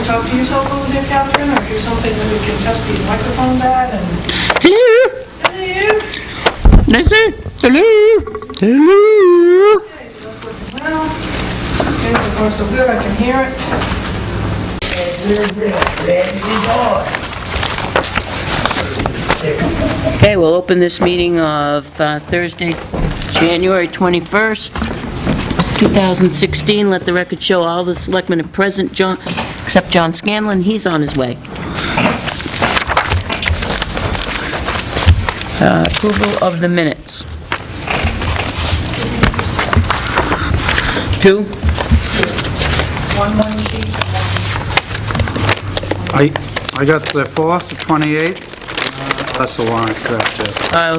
talk to yourself over there, Catherine, or is there something that we can test these microphones at? And Hello. hello. Listen. Hello. Hello. Okay, so that's working well. Okay, so far so good. I can hear it. Red is on. Okay, we'll open this meeting of Thursday, January 21st, 2016. Let the record show all the selectmen are present, except John Scanlon. He's on his way. Approval of the minutes. 2? One sheet. I got the 4th, the 28th. That's the warrant, correct, yeah.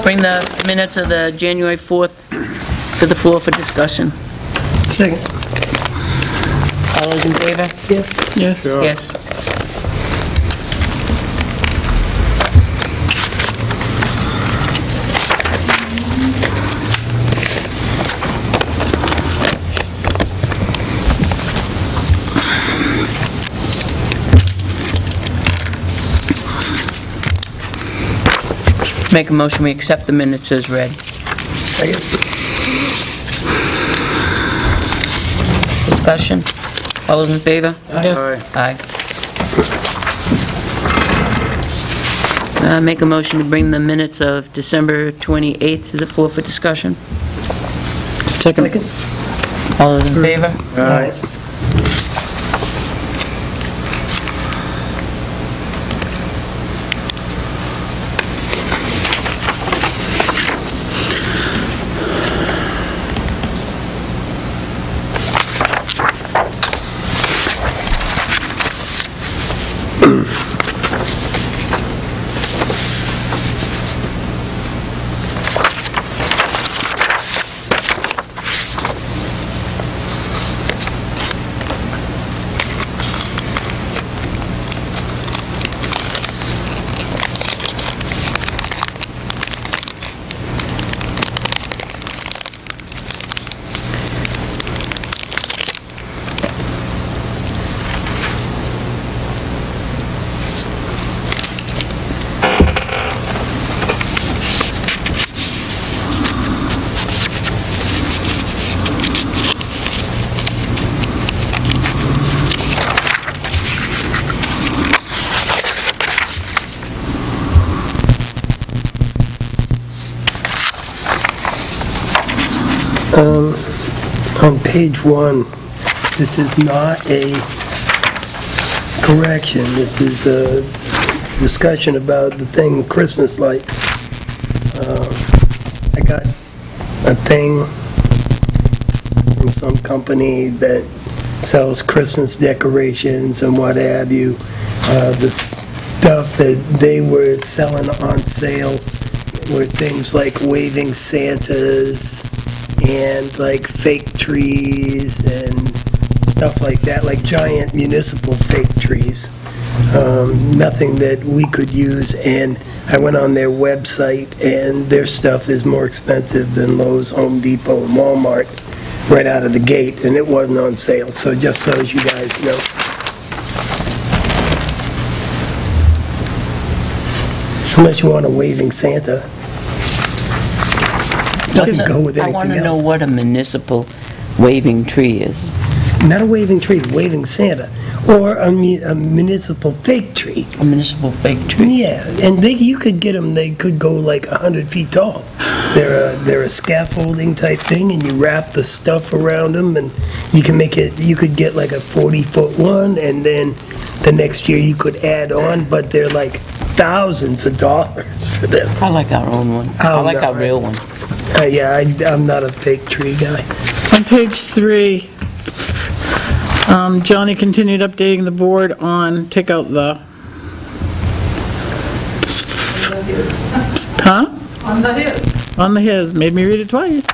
Bring the minutes of the January 4th to the floor for discussion. Second. All those in favor? Yes. Yes. Sure. Yes. Make a motion, we accept the minutes as read. Discussion? All those in favor? Aye. Aye. Make a motion to bring the minutes of December 28th to the floor for discussion. Second. All those in favor? Aye. On page 1, this is not a correction. This is a discussion about the thing, Christmas lights. I got a thing from some company that sells Christmas decorations and what have you. The stuff that they were selling on sale were things like waving Santas and like fake trees and stuff like that, like giant municipal fake trees. Nothing that we could use, and I went on their website and their stuff is more expensive than Lowe's, Home Depot, and Walmart right out of the gate, and it wasn't on sale, so just so as you guys know. Unless you want a waving Santa. Doesn't go with I anything want to else. know what a municipal waving tree is. Not a waving tree, waving Santa, or a municipal fake tree. A municipal fake tree. Yeah, and you could get them. They could go like 100 feet tall. They're a scaffolding type thing, and you wrap the stuff around them, and you can make it. You could get like a 40-foot one, and then the next year you could add on. But they're like thousands of dollars for them. I like our own one. I Oh, like no, our real one. Yeah, I'm not a fake tree guy. On page 3, Johnny continued updating the board on, take out the, huh? On the his. On the his, made me read it twice.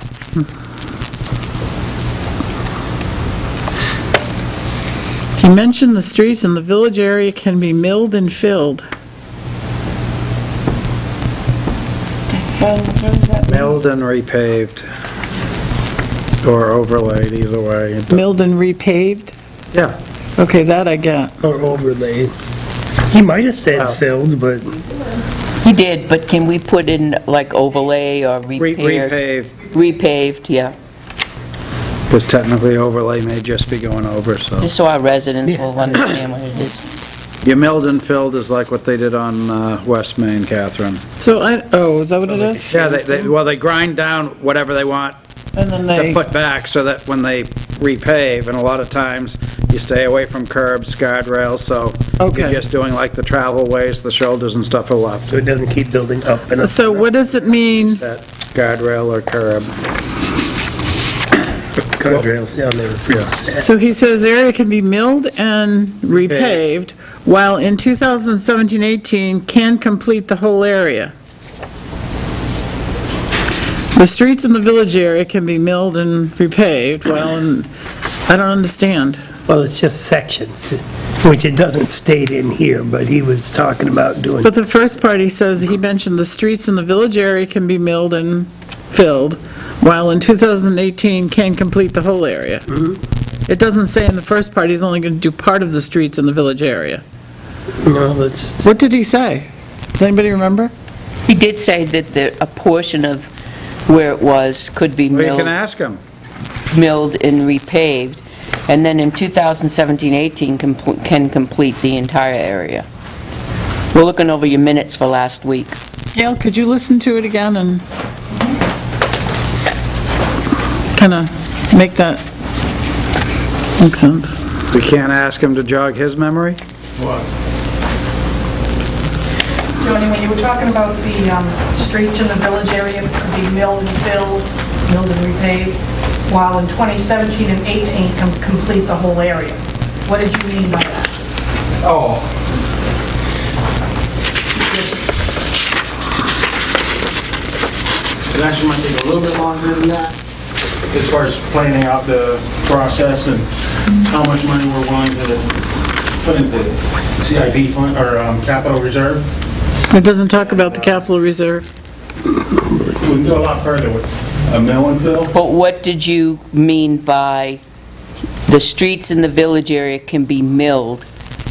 He mentioned the streets in the village area can be milled and filled. Well, what does that mean? Milled and repaved, or overlaid, either way. Milled and repaved? Yeah, Okay, that I get. or overlaid. He might have said filled, but He did, but can we put in like overlay or repaired? Repave, Repaved, yeah, because technically overlay may just be going over, so. just so our residents will understand what it is. Your milled and filled is like what they did on West Main, Catherine. So is that what it is? Yeah, they grind down whatever they want And then to they, put back, so that when they repave, and a lot of times, you stay away from curbs, guardrails, so you're Okay. just doing like the travel ways, the shoulders and stuff are left. so it doesn't keep building up and up. so what does it mean? That guardrail or curb. Guardrails down there are pretty sad. So he says area can be milled and repaved, while in 2017-18 can complete the whole area. The streets in the village area can be milled and repaved, I don't understand. Well, it's just sections, which it doesn't state in here, but he was talking about doing. But the first part, he says, he mentioned the streets in the village area can be milled and filled, while in 2018 can complete the whole area. It doesn't say in the first part he's only going to do part of the streets in the village area. No, that's, What did he say? Does anybody remember? He did say that a portion of where it was could be Well, you can milled ask them. and repaved, and then in 2017-18 can complete the entire area. We're looking over your minutes for last week. Gail, could you listen to it again and kind of make that make sense? We can't ask him to jog his memory? Joni, when you were talking about the streets in the village area could be milled and filled, milled and repaved, while in 2017 and 18 can complete the whole area. What did you mean by that? Oh. It actually might take a little bit longer than that, as far as planning out the process and how much money we're willing to put into CIP fund, or capital reserve. It doesn't talk about the capital reserve. We can go a lot further with a mill and fill. But what did you mean by the streets in the village area can be milled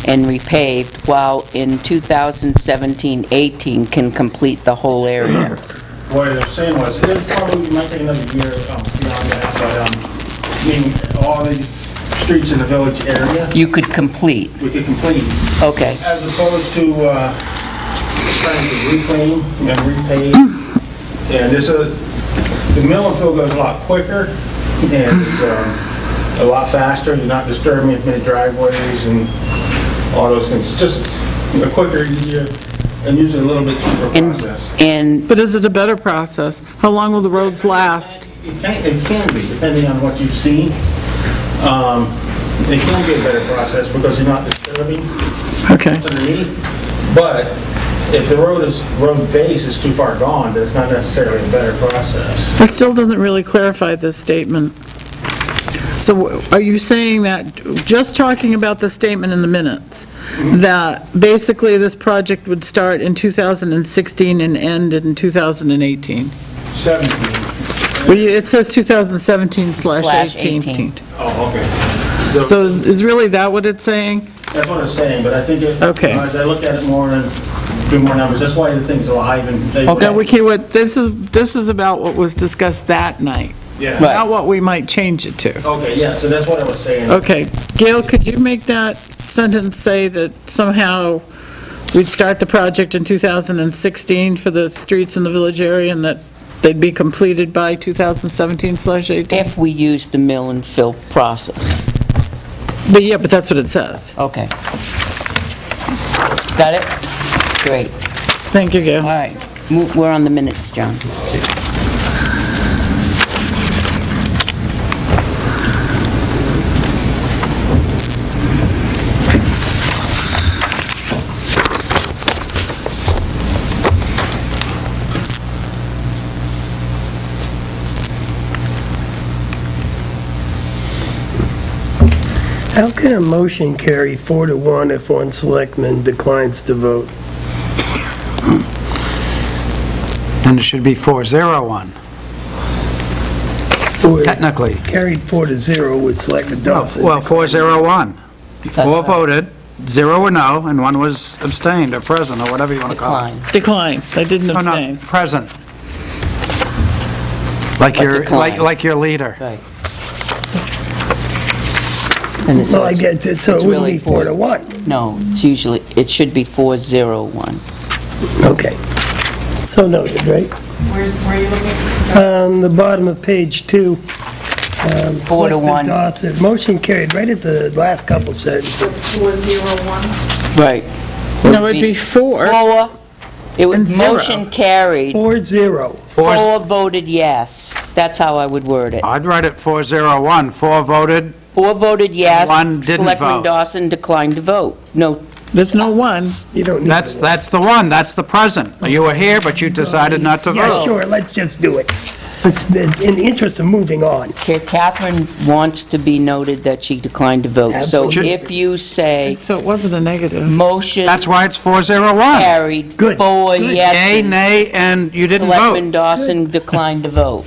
and repaved, while in 2017-18 can complete the whole area? What they're saying was, it probably might take another year beyond that, but, I mean, all these streets in the village area, You could complete, we could complete. okay. As opposed to trying to reclaim and repave. And the mill and fill goes a lot quicker, and it's a lot faster. You're not disturbing as many driveways and all those things. It's just a quicker, easier, and usually a little bit cheaper process. And But is it a better process? How long will the roads last? It can be, depending on what you've seen. It can be a better process because you're not disturbing Okay. what's underneath. But if the road base is too far gone, then it's not necessarily a better process. It still doesn't really clarify this statement. So are you saying that, just talking about the statement in the minutes, that basically this project would start in 2016 and end in 2018? 17. Well, it says 2017/18. Oh, okay. So is really that what it's saying? That's what I'm saying, but I think Okay. as I look at it more and do more numbers, that's why the thing's alive and they. Now, this is about what was discussed that night, Yeah. Right. not what we might change it to. Okay, yeah, so that's what I was saying. Okay, Gail, could you make that sentence say that somehow we'd start the project in 2016 for the streets in the village area, and that they'd be completed by 2017/18? if we use the mill and fill process. But yeah, but that's what it says. Okay. Got it? Great. Thank you, Gail. All right. We're on the minutes, John. How can a motion carry 4-1 if one selectman declines to vote? Then it should be 401, Or technically. carried 4-0 with Selectman Dawson. Well, 401. 4 right. voted, 0 were no, and 1 was abstained or present, or whatever you want to call it. Decline. Decline, I didn't No, no, abstain. present. Like your, decline. like your leader. Right. And so So I it's- get it, so it's it wouldn't really be 4-1. No, it's usually, it should be 4-0-1. Okay. So noted, right? Where are you looking? The bottom of page 2. 4 to 1. Selectman Dawson, motion carried right at the last couple sentences. 401? Right. No, it'd be 4. 4, it was And 0. motion carried, 4-0. 4 voted yes. That's how I would word it. I'd write it 401, 4 voted, 4 voted yes. One didn't Selectman vote. Dawson declined to vote. No, There's no 1. You don't need that's to. the one, that's the present. You were here, but you decided not to Yeah, vote. sure, let's just do it. In the interest of moving on. Catherine wants to be noted that she declined to vote. So Absolutely. if you say So it wasn't a negative. motion That's why it's 401. carried, Good, 4 good. Yay, yeses, nay, and you didn't Selectman vote. Dawson declined to vote.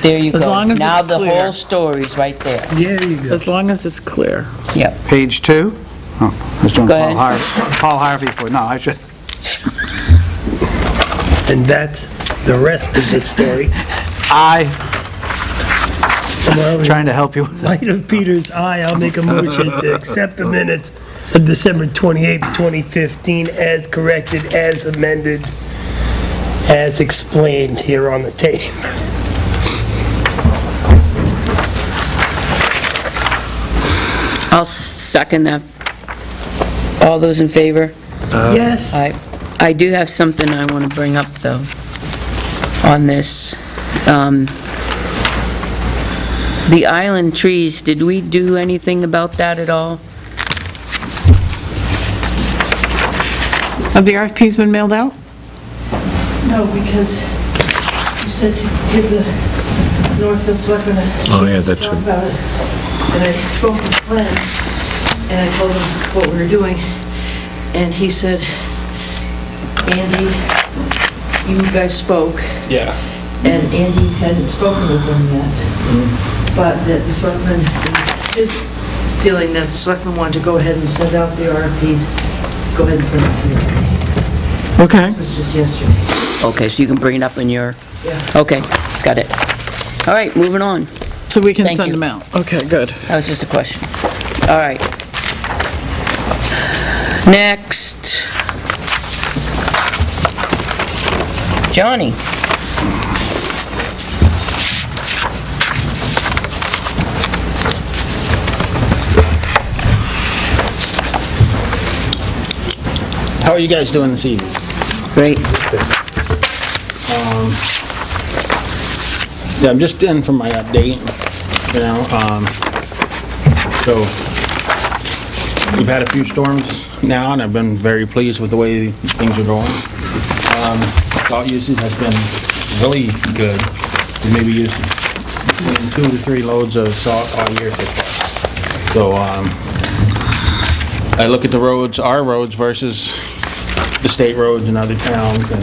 There you As go. long as Now it's the clear. whole story's right there. There you go. As long as it's clear. Yep. Page 2? Oh, I was doing Go Paul ahead. Harvey. Paul Harvey for, no, I should, And that's the rest of the story. Well, trying to help you. in light of Peter's eye, I'll make a motion to accept the minutes of December 28th, 2015, as corrected, as amended, as explained here on the tape. I'll second that. All those in favor? Yes? I do have something I want to bring up, though, on this. The island trees, did we do anything about that at all? Have the RFPs been mailed out? No, because you said to give the Northfield Selectmen a chance to talk about it. And I spoke with Glenn, and I told him what we were doing, and he said, Andy, you guys spoke, Yeah. and Andy hadn't spoken with them yet, but that the selectmen, his feeling that the selectmen wanted to go ahead and send out the RFPs, go ahead and send out the RFPs. Okay. This was just yesterday. Okay, so you can bring it up in your, Yeah. okay, got it. All right, moving on. So we can Thank send you. them out. Okay, good. That was just a question. All right. Next. Johnny. How are you guys doing this evening? Great. Yeah, I'm just in for my update, you know, so we've had a few storms now, and I've been very pleased with the way things are going. Salt usage has been really good. We maybe used between 2 to 3 loads of salt all year so far. So, I look at the roads, our roads versus the state roads in other towns, and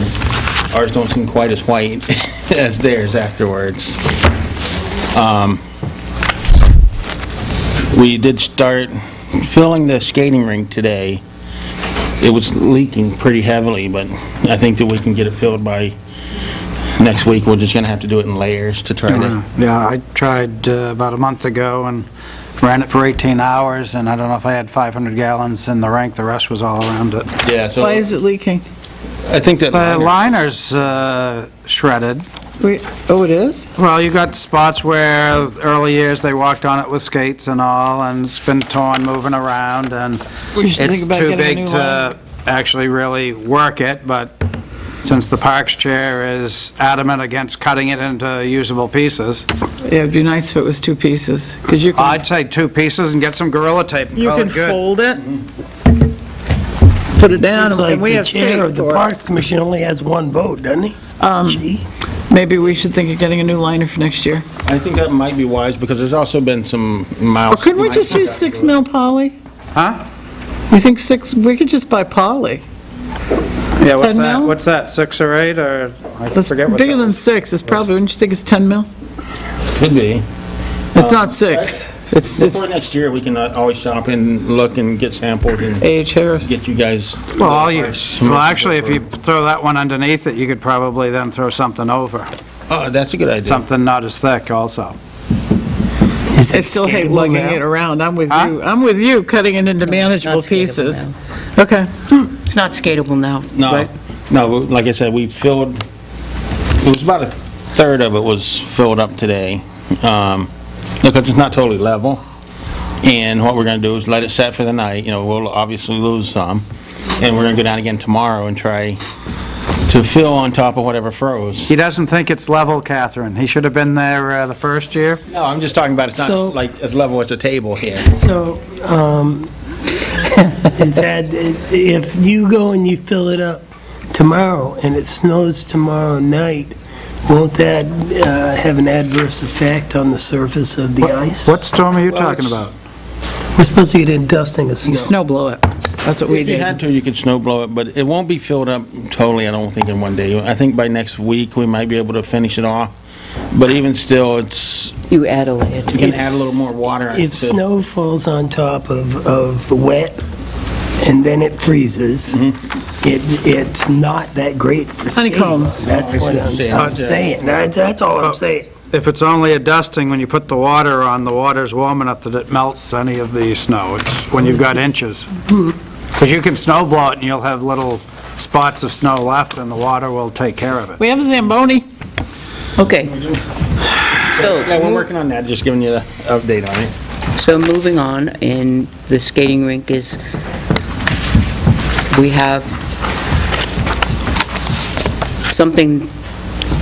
ours don't seem quite as white as theirs afterwards. We did start filling the skating rink today. It was leaking pretty heavily, but I think that we can get it filled by next week. We're just gonna have to do it in layers to try to... Yeah, I tried about a month ago and ran it for 18 hours, and I don't know if I had 500 gallons in the rink, the rest was all around it. Yeah, so Why is it leaking? I think that... The liner's shredded. Oh, it is? Well, you got spots where early years they walked on it with skates and all, and it's been torn moving around, and We should think it's about too getting a big new to actually really work it, but since the Parks Chair is adamant against cutting it into usable pieces, Yeah, it'd be nice if it was 2 pieces, because you can, I'd say 2 pieces and get some Gorilla Tape and you call can it good. fold it, put it down, Looks like and we the have chair tape of the for it. Parks Commission only has 1 vote, doesn't he? Gee. Maybe we should think of getting a new liner for next year. I think that might be wise, because there's also been some miles... Or couldn't we just use 6 mil poly? Huh? You think 6, we could just buy poly. Yeah, 10 mil? what's that, 6 or 8, or, I That's forget what bigger that than is. 6, it's probably, wouldn't you think it's 10 mil? Could be. It's not 6. Before next year, we can always shop and look and get samples and Age here. get you guys. Well, actually, if you throw that one underneath it, you could probably then throw something over. Oh, that's a good idea. Something not as thick also. I still hate lugging it around. I'm with you. I'm with you, cutting it into manageable Not skatable pieces. now. Okay. It's not skatable now, No, right? no, like I said, we filled, it was about a third of it was filled up today, because it's not totally level. And what we're gonna do is let it set for the night, we'll obviously lose some, and we're gonna go down again tomorrow and try to fill on top of whatever froze. He doesn't think it's level, Catherine. He should have been there the first year. No, I'm just talking about it's not So- like as level as a table here. So, is that, if you go and you fill it up tomorrow and it snows tomorrow night, won't that have an adverse effect on the surface of the ice? What storm are you Well, talking it's- about? We're supposed to get a dusting of snow. You snow blow it. That's what we If you did. had to, you could snow blow it, but it won't be filled up totally, I don't think, in one day. I think by next week, we might be able to finish it off. But even still, You add a layer to you it. can add a little more water. If to- snow falls on top of wet and then it freezes, it's not that great for skating. Honeycombs. That's what I'm saying. That's all I'm saying. If it's only a dusting, when you put the water on, the water's warm enough that it melts any of the snow. It's when you've got inches. Because you can snow blow it and you'll have little spots of snow left and the water will take care of it. We have a Zamboni. Okay. Yeah, we're working on that, just giving you the update on it. So moving on, and the skating rink is, we have something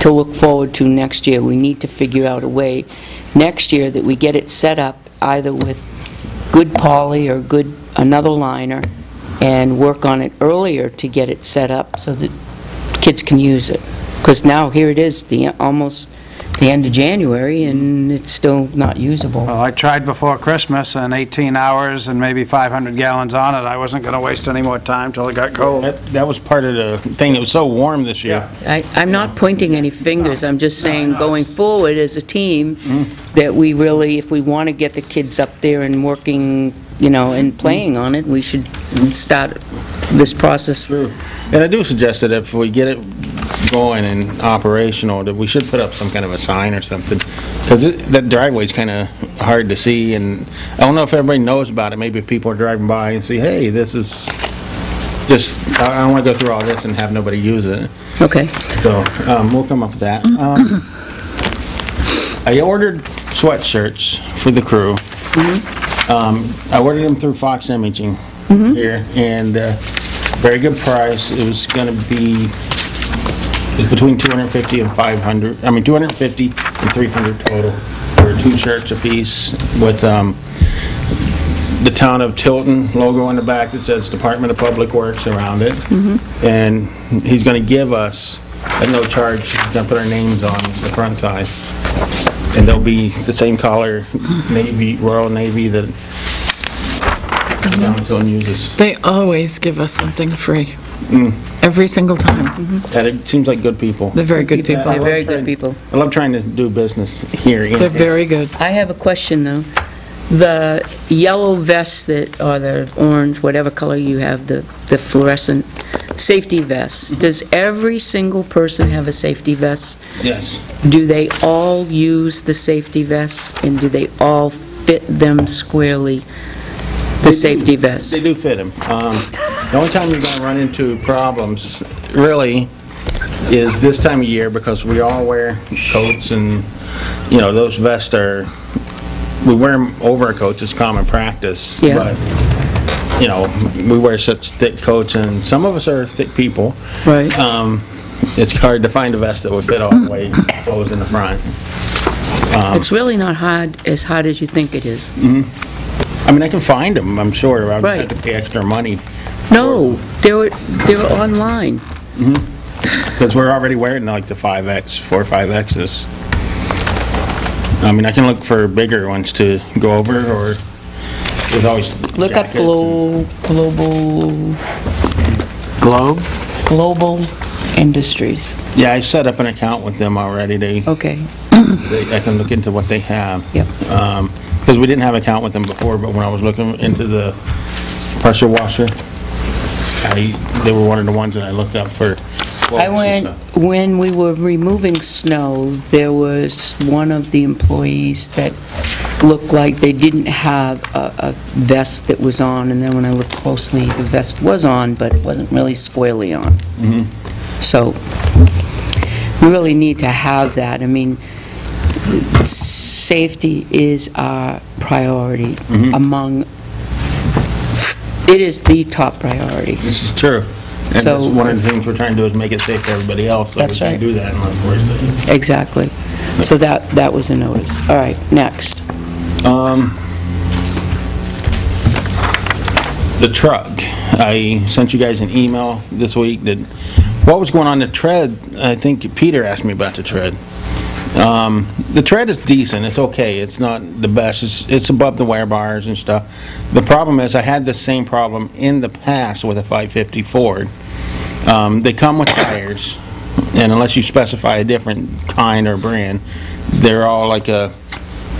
to look forward to next year. We need to figure out a way next year that we get it set up either with good poly or another liner, and work on it earlier to get it set up so that kids can use it. Because now, here it is, almost the end of January, and it's still not usable. Well, I tried before Christmas and 18 hours and maybe 500 gallons on it. I wasn't going to waste any more time till it got cold. That was part of the thing, it was so warm this year. I'm not pointing any fingers, I'm just saying, going forward as a team, that we really, if we want to get the kids up there and working, and playing on it, we should start this process. True. And I do suggest that if we get it going and operational, that we should put up some kind of a sign or something, because that driveway's kind of hard to see, and I don't know if everybody knows about it. Maybe if people are driving by and see, hey, this is just, I don't want to go through all this and have nobody use it. Okay. So, we'll come up with that. I ordered sweatshirts for the crew. I ordered them through Fox Imaging here, and very good price. It was going to be between 250 and 500, 250 and 300 total for 2 shirts apiece with the town of Tilton logo on the back that says Department of Public Works around it. And he's going to give us, at no charge, he's going to put our names on the front side. And they'll be the same color, navy, Royal Navy, that the town of Tilton uses. They always give us something free. Every single time. And it seems like good people. They're very good people. They're very good people. I love trying to do business here. They're very good. I have a question, though. The yellow vests that, or the orange, whatever color you have, the fluorescent safety vests, does every single person have a safety vest? Yes. Do they all use the safety vests, and do they all fit them squarely, the safety vests? They do fit him. The only time you're going to run into problems, really, is this time of year, because we all wear coats, and, those vests are, we wear them over our coats, it's common practice. Yeah. But, we wear such thick coats, and some of us are thick people. Right. It's hard to find a vest that would fit all the way closed in the front. It's really not as hard as you think it is. I can find them, I'm sure. I would have to Right. pay extra money. No, they're online. Because we're already wearing like the 5X, 4 or 5Xs. I can look for bigger ones to go over, or there's always Look up jackets and- Global Industries. Yeah, I set up an account with them already. Okay. I can look into what they have. Yep. Because we didn't have an account with them before, but when I was looking into the pressure washer, they were one of the ones that I looked up for quotes I and went, stuff. when we were removing snow, there was one of the employees that looked like they didn't have a vest that was on, and then when I looked closely, the vest was on, but it wasn't really squarely on. So, we really need to have that. I mean, safety is our priority among, it is the top priority. This is true. And So- that's one of the things we're trying to do is make it safe for everybody else, so we That's can't right. do that unless we're safe. Exactly. So that was a notice. All right, next. The truck, I sent you guys an email this week that, what was going on the tread, I think Peter asked me about the tread. The tread is decent, it's okay, it's not the best, it's above the wear bars and stuff. The problem is, I had the same problem in the past with a 550 Ford. They come with tires, and unless you specify a different kind or brand, they're all like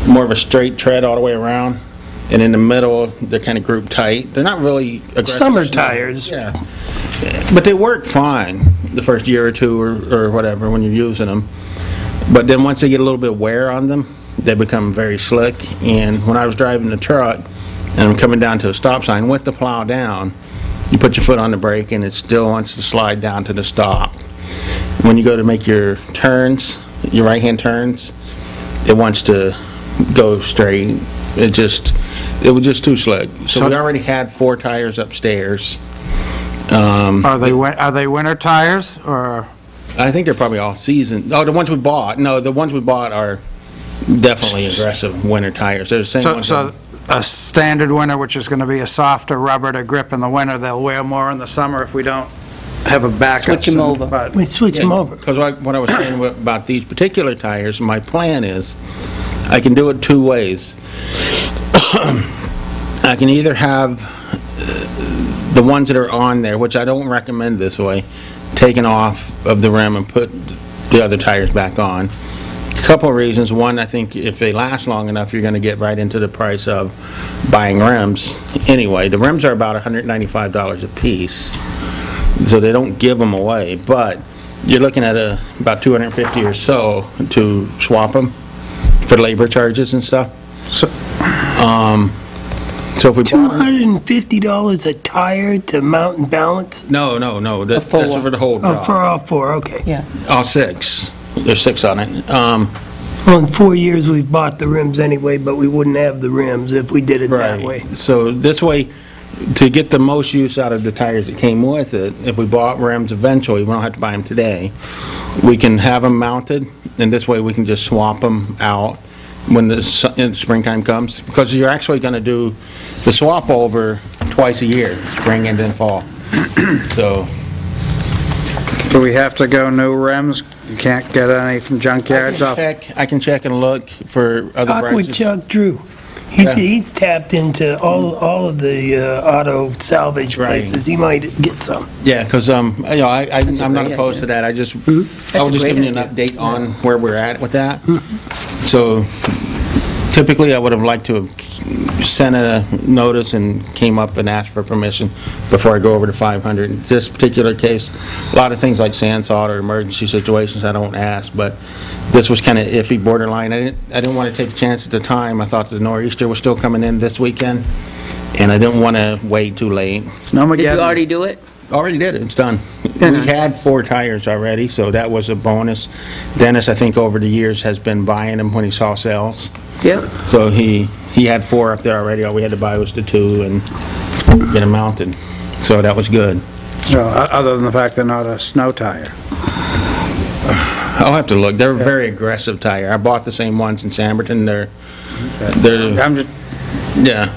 more of a straight tread all the way around, and in the middle, they're kind of grouped tight. They're not really aggressive. Summer tires. Yeah. But they work fine the first year or two or whatever when you're using them. But then once they get a little bit of wear on them, they become very slick. And when I was driving the truck and I'm coming down to a stop sign with the plow down, you put your foot on the brake and it still wants to slide down to the stop. When you go to make your turns, your right-hand turns, it wants to go straight. It was just too slick. So we already had 4 tires upstairs. Are they winter tires, or? I think they're probably all season. Oh, the ones we bought. No, the ones we bought are definitely aggressive winter tires. They're the same ones. So a standard winter, which is going to be a softer rubber to grip in the winter, they'll wear more in the summer if we don't have a backup. Switch them over. But We switch them over. Because what I was saying about these particular tires, my plan is I can do it 2 ways. I can either have the ones that are on there, which I don't recommend this way, taken off of the rim and put the other tires back on. A couple of reasons. One, I think if they last long enough, you're going to get right into the price of buying rims. Anyway, the rims are about $195 a piece, so they don't give them away, but you're looking at about $250 or so to swap them for labor charges and stuff. So if we bought $250 a tire to mount and balance? No, that's full for the whole Oh, job. for all 4, okay. Yeah. All 6. There's 6 on it. Well, in 4 years, we've bought the rims anyway, but we wouldn't have the rims if we did it that way. So this way, to get the most use out of the tires that came with it, if we bought rims eventually, we don't have to buy them today, we can have them mounted, and this way we can just swap them out when the springtime comes, because you're actually going to do the swap over twice a year, spring and then fall. So, do we have to go new rims? You can't get any from junkyards off? I can check and look for other Talk with prices. Chuck Drew. He's tapped into all of the auto salvage Right. places. He might get some. Yeah, because, I'm not great opposed to that. I was just a great giving you an idea. update on where we're at with that. So typically, I would have liked to have sent a notice and came up and asked for permission before I go over to 500. In this particular case, a lot of things like sand salt or emergency situations, I don't ask, but this was kind of iffy, borderline. I didn't want to take a chance at the time. I thought the nor'easter was still coming in this weekend, and I didn't want to wait too late. Snowmageddon. Did you already do it? Already did it, it's done. Done. We had 4 tires already, so that was a bonus. Dennis, I think over the years, has been buying them when he saw sales. Yep. So he had 4 up there already, all we had to buy was the 2 and get them mounted. So that was good. So, other than the fact they're not a snow tire. I'll have to look, they're a very aggressive tire. I bought the same ones in Samberton, they're, I'm just, yeah.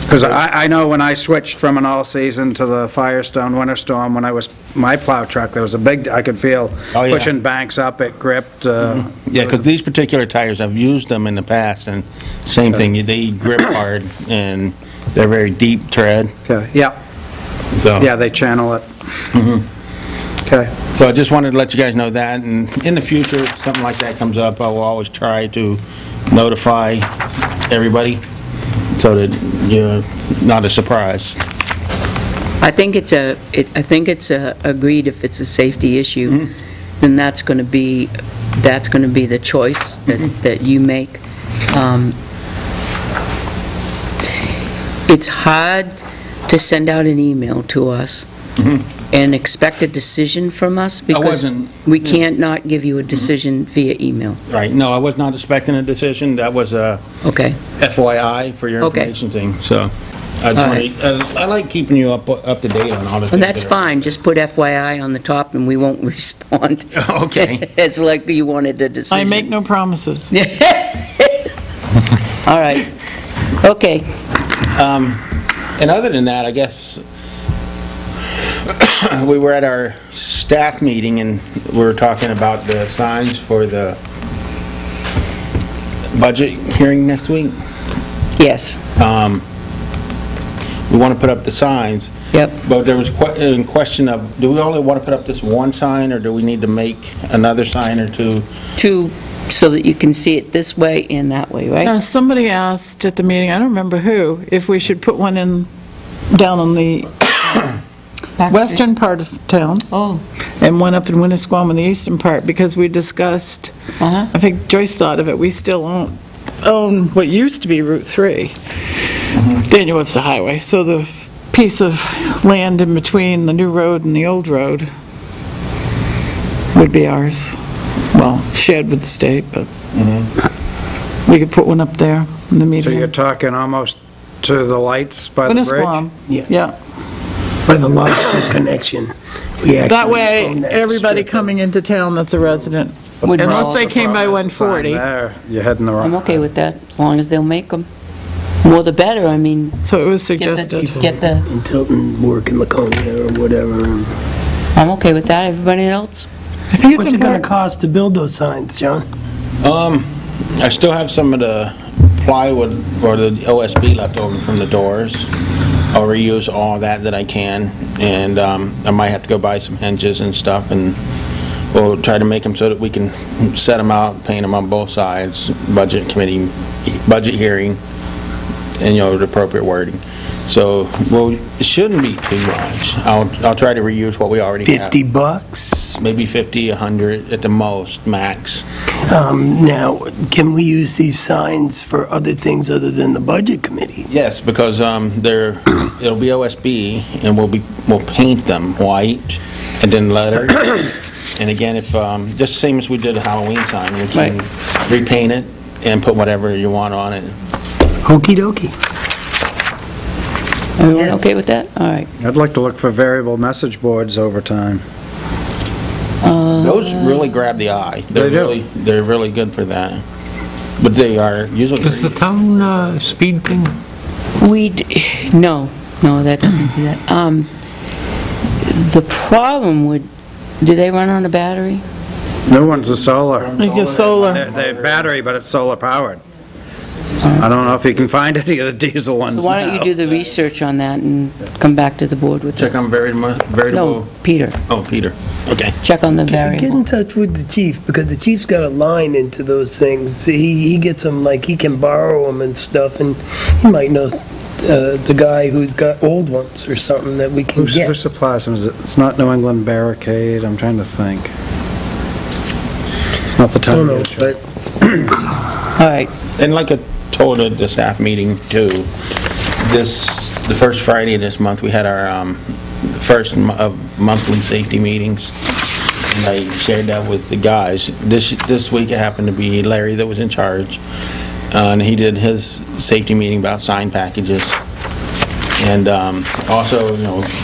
because I know when I switched from an all-season to the Firestone Winter Storm, when I was, my plow truck, there was a big, I could feel Oh, yeah. pushing banks up, it gripped. Yeah, because these particular tires, I've used them in the past, and same thing, they grip hard, and they're very deep tread, Okay, yeah, so. yeah, they channel it. Okay. So I just wanted to let you guys know that, and in the future, if something like that comes up, I will always try to notify everybody so that you're not as surprised. I think it's agreed if it's a safety issue, then that's going to be the choice that you make. It's hard to send out an email to us and expect a decision from us because we can't not give you a decision via email. Right, no, I was not expecting a decision. That was a FYI for your information thing, so I like keeping you up to date on all the things. And that's fine, just put FYI on the top and we won't respond. Okay. It's like you wanted a decision. I make no promises. All right, okay. And other than that, I guess we were at our staff meeting and we were talking about the signs for the budget hearing next week. Yes. We want to put up the signs. Yep. But there was a question of, do we only want to put up this one sign, or do we need to make another sign or two? Two, so that you can see it this way and that way, right? Now, somebody asked at the meeting, I don't remember who, if we should put one in down on the western part of town. Oh. And one up in Winnisquam in the eastern part, because we discussed, I think Joyce thought of it, we still own what used to be Route 3. Then it's the highway, so the piece of land in between the new road and the old road would be ours. Well, shared with the state, but we could put one up there in the So median. you're talking almost to the lights by the bridge? Winnisquam, yeah. By the logical connection. We actually That way, own that everybody strip. coming into town that's a resident, Would unless roll. they came by 140. There, you're heading the wrong. I'm okay with that, as long as they'll make them. More the better, I mean. So it was get the- suggested. Get the, In Tilton, work in Laconia or whatever. I'm okay with that, everybody else? I think it's What's it gonna important. cost to build those signs, John? I still have some of the plywood or the OSB left over from the doors. I'll reuse all that I can, and I might have to go buy some hinges and stuff, and we'll try to make them so that we can set them out, paint them on both sides, budget committee, budget hearing, and, the appropriate wording. So, well, it shouldn't be too much. I'll try to reuse what we already have. $50? Maybe 50, 100 at the most, max. Now, can we use these signs for other things other than the budget committee? Yes, because it'll be OSB, and we'll paint them white, and then letter. And again, if, just the same as we did a Halloween sign, we can repaint it and put whatever you want on it. Okey dokey. Everyone okay with that? All right. I'd like to look for variable message boards over time. Those really grab the eye. They do. They're really good for that. But they are usually... Does the town speed thing? No, that doesn't do that. The problem do they run on a battery? New ones are solar. I guess solar. They're battery, but it's solar powered. I don't know if you can find any of the diesel ones So why don't you now. do the research on that and come back to the board with Check it? on variable... No, Peter, Oh, Peter. Okay. check on the Get variable. in touch with the chief, because the chief's got a line into those things. He gets them, like, he can borrow them and stuff, and he might know the guy who's got old ones or something that we can Who get. supplies them? It's not New England Barricade, I'm trying to think. It's not the I don't town. know, but All right, And like I told at the staff meeting too, the first Friday of this month, we had our first of monthly safety meetings. And I shared that with the guys. This week it happened to be Larry that was in charge. And he did his safety meeting about sign packages. And also,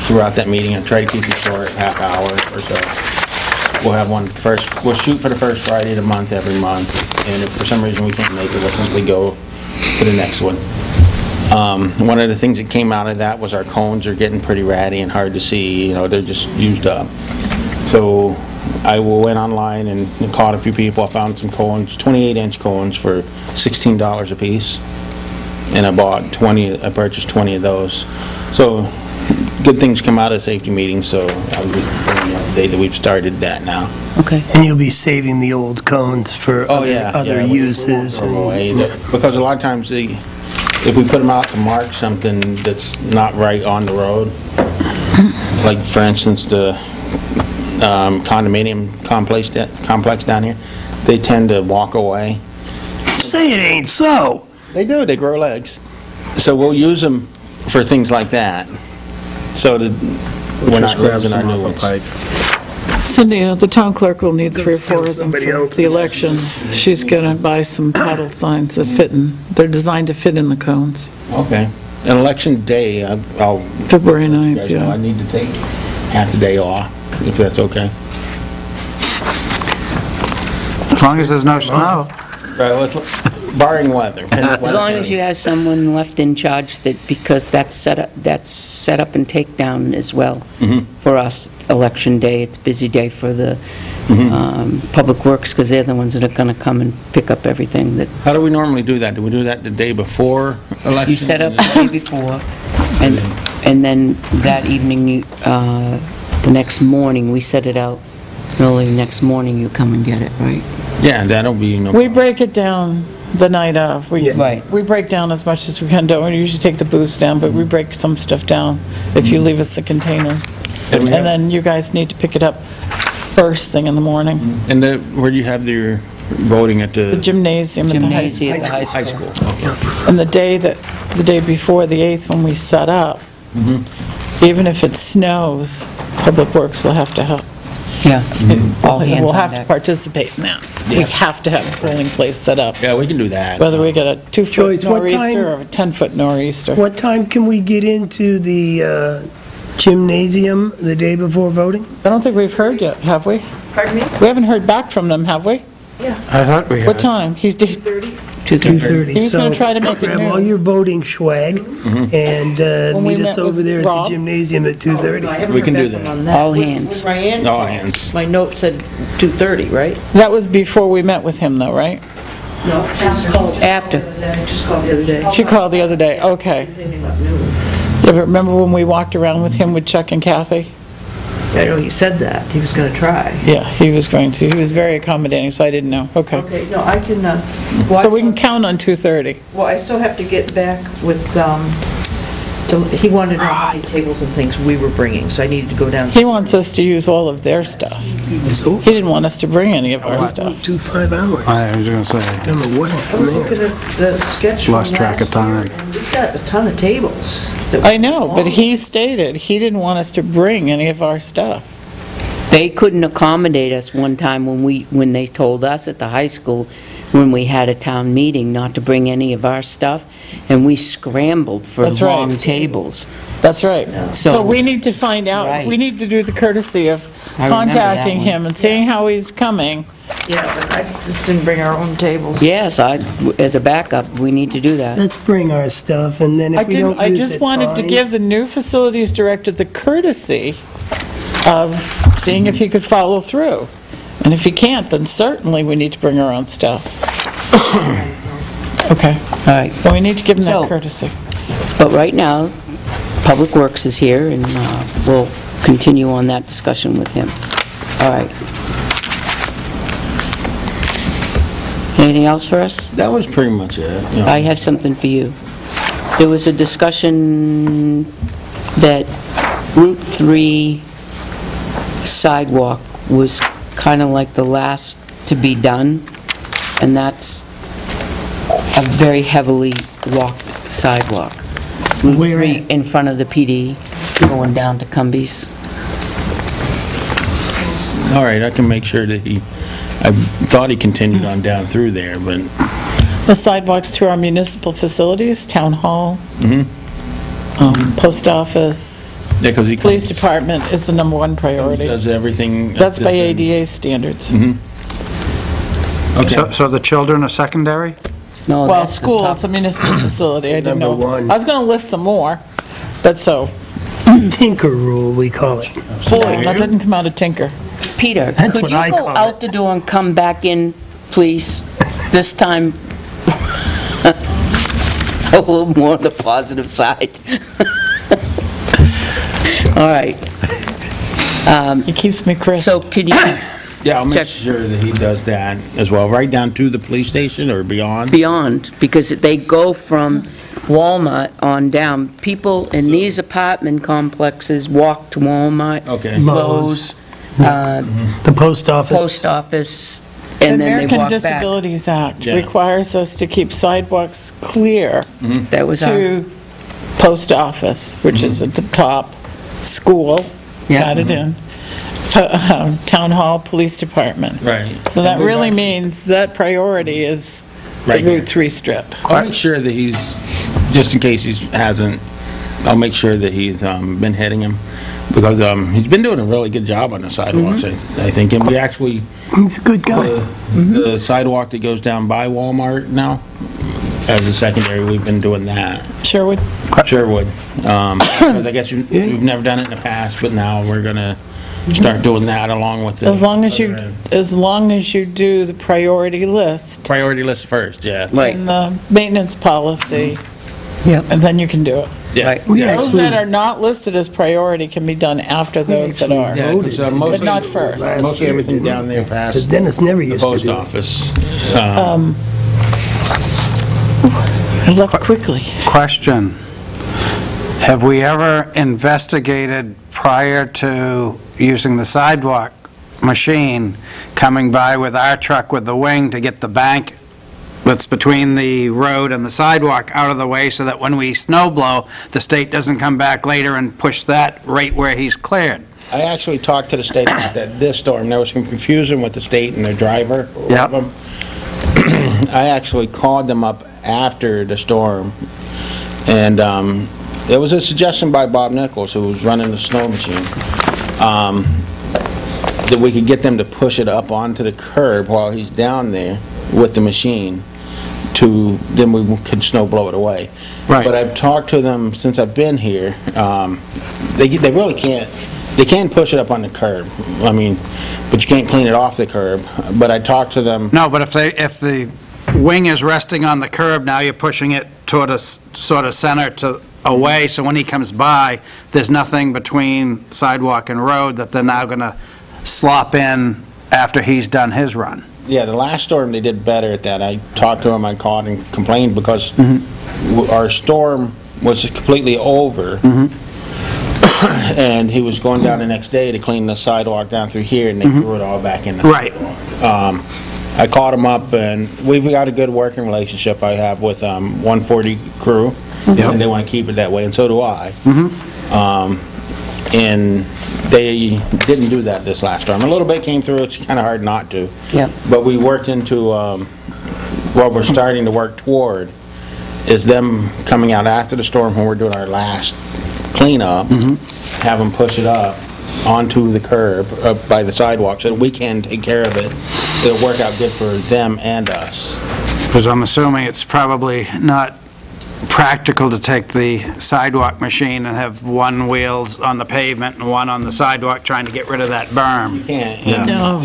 throughout that meeting, I try to keep it short, half hour or so. We'll have we'll shoot for the first Friday of the month every month. And if for some reason we can't make it, we'll simply go to the next one. One of the things that came out of that was our cones are getting pretty ratty and hard to see, they're just used up. So I went online and caught a few people. I found some cones, 28-inch cones for $16 a piece. And I purchased 20 of those. So good things come out of safety meetings, so I'm just bringing up the day that we've started that now. Okay. And you'll be saving the old cones for Oh, yeah. other we uses. won't throw 'em away. Because a lot of times, if we put them out to mark something that's not right on the road, like, for instance, the condominium complex down here, they tend to walk away. Say it ain't so. They do, they grow legs. So we'll use them for things like that, so that we're not losing our new ones. Cindy, the town clerk will need 3 or 4 of them Somebody for else's. the election. She's going to buy some paddle signs that fit in, they're designed to fit in the cones. Okay. And election day, I'll... February you 9th, guys know yeah. I need to take half the day off, if that's okay. As long as there's no snow. Right, barring weather. As long as you have someone left in charge, that, because that's set up and takedown as well for us. Election day, it's a busy day for the Public Works, because they're the ones that are going to come and pick up everything that How do we normally do that? Do we do that the day before election? you set up the day before, and then that evening, the next morning, we set it out. Early next morning, you come and get it, right? Yeah, that'll be no We problem. break it down the night of. Right. We break down as much as we can, don't we usually take the booths down, but we break some stuff down if you leave us the containers. And And we have- then you guys need to pick it up first thing in the morning. And where do you have your voting at The the gymnasium at the high Gymnasium at the high high school. school? Okay. And the day before, the 8th, when we set up, even if it snows, Public Works will have to help. Yeah. All hands We'll on have to deck. participate in that. We have to have a polling place set up, Yeah, we can do that. whether we get a 2-foot Joyce, what time- nor'easter or a 10-foot nor'easter. What time can we get into the gymnasium the day before voting? I don't think we've heard yet, have we? Pardon me? We haven't heard back from them, have we? I thought we had. What time? He's, 2:30. He was gonna try to make it Grab all noon. your voting swag and When we meet us met over with there at Rob. the gymnasium at 2:30. We can do that. All hands. Ryan? All hands. My note said 2:30, right? that was before we met with him though, right? No, After. I just called the other day. She called the other day, okay. Saying about noon. Yeah, but remember when we walked around with him with Chuck and Kathy? I know he said that, he was gonna try. Yeah, he was going to. He was very accommodating, so I didn't know. Okay. Okay, no, I can, well, So we can count on 2:30. well, I still have to get back with, he wanted to know how many tables and things we were bringing, so I needed to go down. He wants us to use all of their stuff. He didn't want us to bring any of our stuff. 2.5 hours. I was going to say, I don't know what I happened was there. looking at the sketch from Lost track of last year, time. and we've got a ton of tables. that I know, but belong. he stated he didn't want us to bring any of our stuff. They couldn't accommodate us one time when they told us at the high school, when we had a town meeting, not to bring any of our stuff, and we scrambled for That's right. long tables. That's right. So- So we need to find out, Right. we need to do the courtesy of I remember that contacting one. him and seeing how he's coming. Yeah, but I just didn't bring our own tables. Yes, as a backup, we need to do that. Let's bring our stuff, and then I if we didn't, don't I use just it, wanted to fine. give the new facilities director the courtesy of seeing if he could follow through. And if he can't, then certainly we need to bring our own stuff. Okay, All right. well, we need to give him So- that courtesy. But right now, Public Works is here, and we'll continue on that discussion with him. All right. Anything else for us? That was pretty much it. You know. I have something for you. There was a discussion that Route 3 sidewalk was kind of like the last to be done, and that's a very heavily walked sidewalk. Route Where 3 at? in front of the PD, going down to Cumbies. All right, I can make sure that I thought he continued on down through there, but The sidewalks to our municipal facilities, town hall, post office, yeah, because he police comes- department is the number one priority. does everything. That's by does it- ADA standards. Okay. so the children are secondary? No, Well, that's the school, top. it's a municipal facility, I didn't know. Number one. I was gonna list some more, but so, Tinker rule, we call it. boy, that didn't come out of Tinker. Peter, That's could what you I go call out it. the door and come back in, please? This time, a little more on the positive side. All right. It keeps me crisp. So can you, Yeah, I'll make Check. sure that he does that as well, right down to the police station or beyond. beyond, because they go from Walmart on down. People in these apartment complexes walk to Walmart. Okay. Lowe's, The post office. post office, The and then they American walk back. Disabilities Act Yeah. requires us to keep sidewalks clear That was our, to post office, which is at the top, school, Yeah. got it in, town hall, police department. Right. So that really means that priority is the Right here. Route 3 strip. I'll make sure that he's, just in case he hasn't, I'll make sure that he's been hitting him, because he's been doing a really good job on the sidewalks, I think. And we actually, He's a good guy. the sidewalk that goes down by Walmart now, as a secondary, we've been doing that. Sherwood? Sherwood. Because I guess we've never done it in the past, but now we're gonna start doing that along with the. As long as other end. you do the priority list Priority list first, yeah. right, and the maintenance policy, Yep. and then you can do it. Yeah. right. Those that are not listed as priority can be done after those that are. Yeah, 'cause, mostly- But not first. Mostly everything down there past Because Dennis never the used to post do it. office. I left quickly. Question. Have we ever investigated prior to using the sidewalk machine, coming by with our truck with the wing to get the bank that's between the road and the sidewalk out of the way so that when we snow blow, the state doesn't come back later and push that right where he's cleared? I actually talked to the state about that this storm. There was some confusion with the state and their driver. Yep. I actually called them up after the storm, and there was a suggestion by Bob Nichols, who was running the snow machine, that we could get them to push it up onto the curb while he's down there with the machine, then we could snow blow it away. Right. But I've talked to them since I've been here. They really can't. They can push it up on the curb. I mean, but you can't clean it off the curb. But I talked to them. No, but if the wing is resting on the curb, now you're pushing it toward a sort of center to away, so when he comes by, there's nothing between sidewalk and road that they're now going to slop in after he's done his run. Yeah, the last storm, they did better at that. I talked to him, I called and complained because our storm was completely over. And he was going down the next day to clean the sidewalk down through here, and they threw it all back in the Right. sidewalk. I called him up, and we've got a good working relationship I have with 140 crew, and they want to keep it that way, and so do I. And they didn't do that this last storm. A little bit came through, it's kind of hard not to. Yep. But we worked into, what we're starting to work toward is them coming out after the storm when we're doing our last cleanup, have them push it up onto the curb up by the sidewalk so that we can take care of it. It'll work out good for them and us. Because I'm assuming it's probably not practical to take the sidewalk machine and have one wheels on the pavement and one on the sidewalk trying to get rid of that berm. Can't. Yeah. No.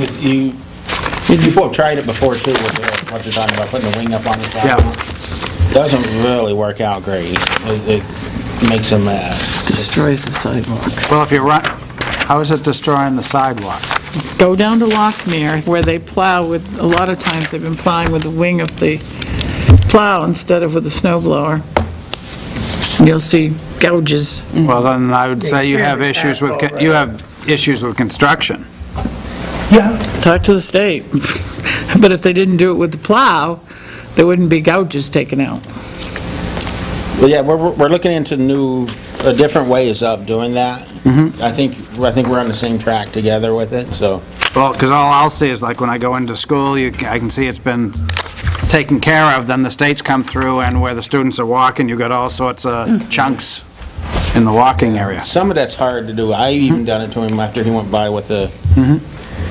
People have tried it before too, with what you're talking about, putting the wing up on the sidewalk. Doesn't really work out great. It makes a mess. Destroys the sidewalk. Well, if you run, how is it destroying the sidewalk? Go down to Lockmere, where they plow with, a lot of times they've been plowing with the wing of the plow instead of with the snow blower. You'll see gouges. Well, then I would say you have tear it issues with, back over. you have issues with construction. Yeah. Talk to the state. But if they didn't do it with the plow, there wouldn't be gouges taken out. But yeah, we're looking into different ways of doing that. I think we're on the same track together with it, so. Well, because all I'll see is like when I go into school, I can see it's been taken care of, then the states come through and where the students are walking, you've got all sorts of chunks in the walking area. Some of that's hard to do. I even done it to him after he went by with the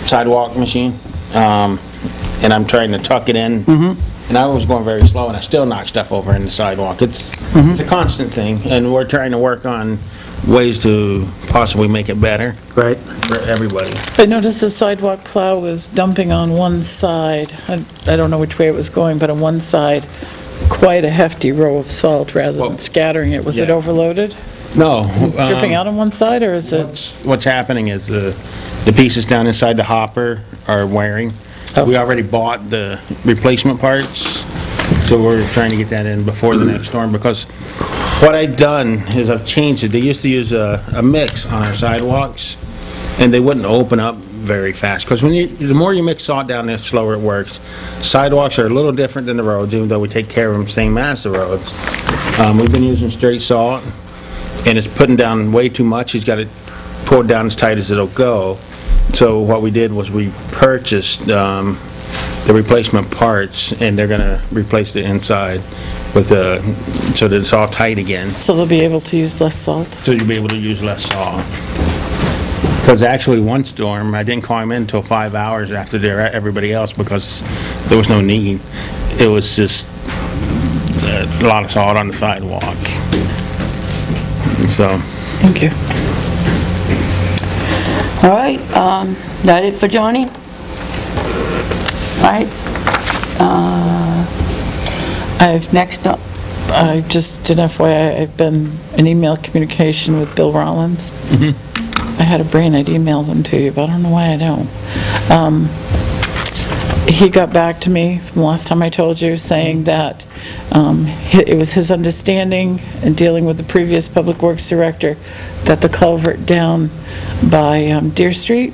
sidewalk machine. And I'm trying to tuck it in. And I was going very slow, and I still knock stuff over in the sidewalk. It's a constant thing, and we're trying to work on ways to possibly make it better Right. for everybody. I noticed the sidewalk plow was dumping on one side. I don't know which way it was going, but on one side, quite a hefty row of salt rather than Well, scattering it. Was it yeah. overloaded? No. dripping out on one side, or is it? What's happening is the pieces down inside the hopper are wearing. We already bought the replacement parts, so we're trying to get that in before the next storm, because what I've done is I've changed it. They used to use a mix on our sidewalks, and they wouldn't open up very fast, because the more you mix salt down, the slower it works. Sidewalks are a little different than the roads, even though we take care of them same as the roads. We've been using straight salt, and it's putting down way too much. He's got it pulled down as tight as it'll go. So what we did was we purchased the replacement parts, and they're gonna replace the inside with so that it's all tight again. So they'll be able to use less salt? So you'll be able to use less salt. Because actually one storm, I didn't call him in until 5 hours after everybody else, because there was no need. It was just a lot of salt on the sidewalk. So. Thank you. All right, that it for Johnny? All right. Next up. I just did FYI, I've been in email communication with Bill Rollins. I had a brain, I'd email them to you, but I don't know why I don't. He got back to me from the last time I told you, saying that it was his understanding in dealing with the previous Public Works Director that the culvert down by Deer Street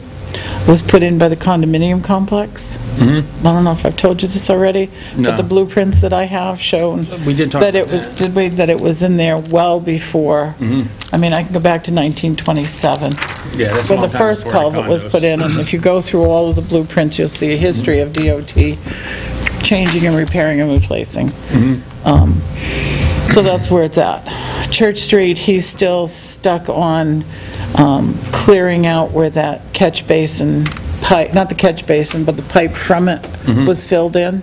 was put in by the condominium complex. I don't know if I've told you this already, No. but the blueprints that I have shown We did talk that it about was, that. did we, that it was in there well before. I mean, I can go back to 1927. Yeah, that's a When long the time first before the culvert was condos. put in, and if you go through all of the blueprints, you'll see a history of DOT changing and repairing and replacing. So that's where it's at. Church Street, he's still stuck on clearing out where that catch basin pipe, not the catch basin, but the pipe from it was filled in.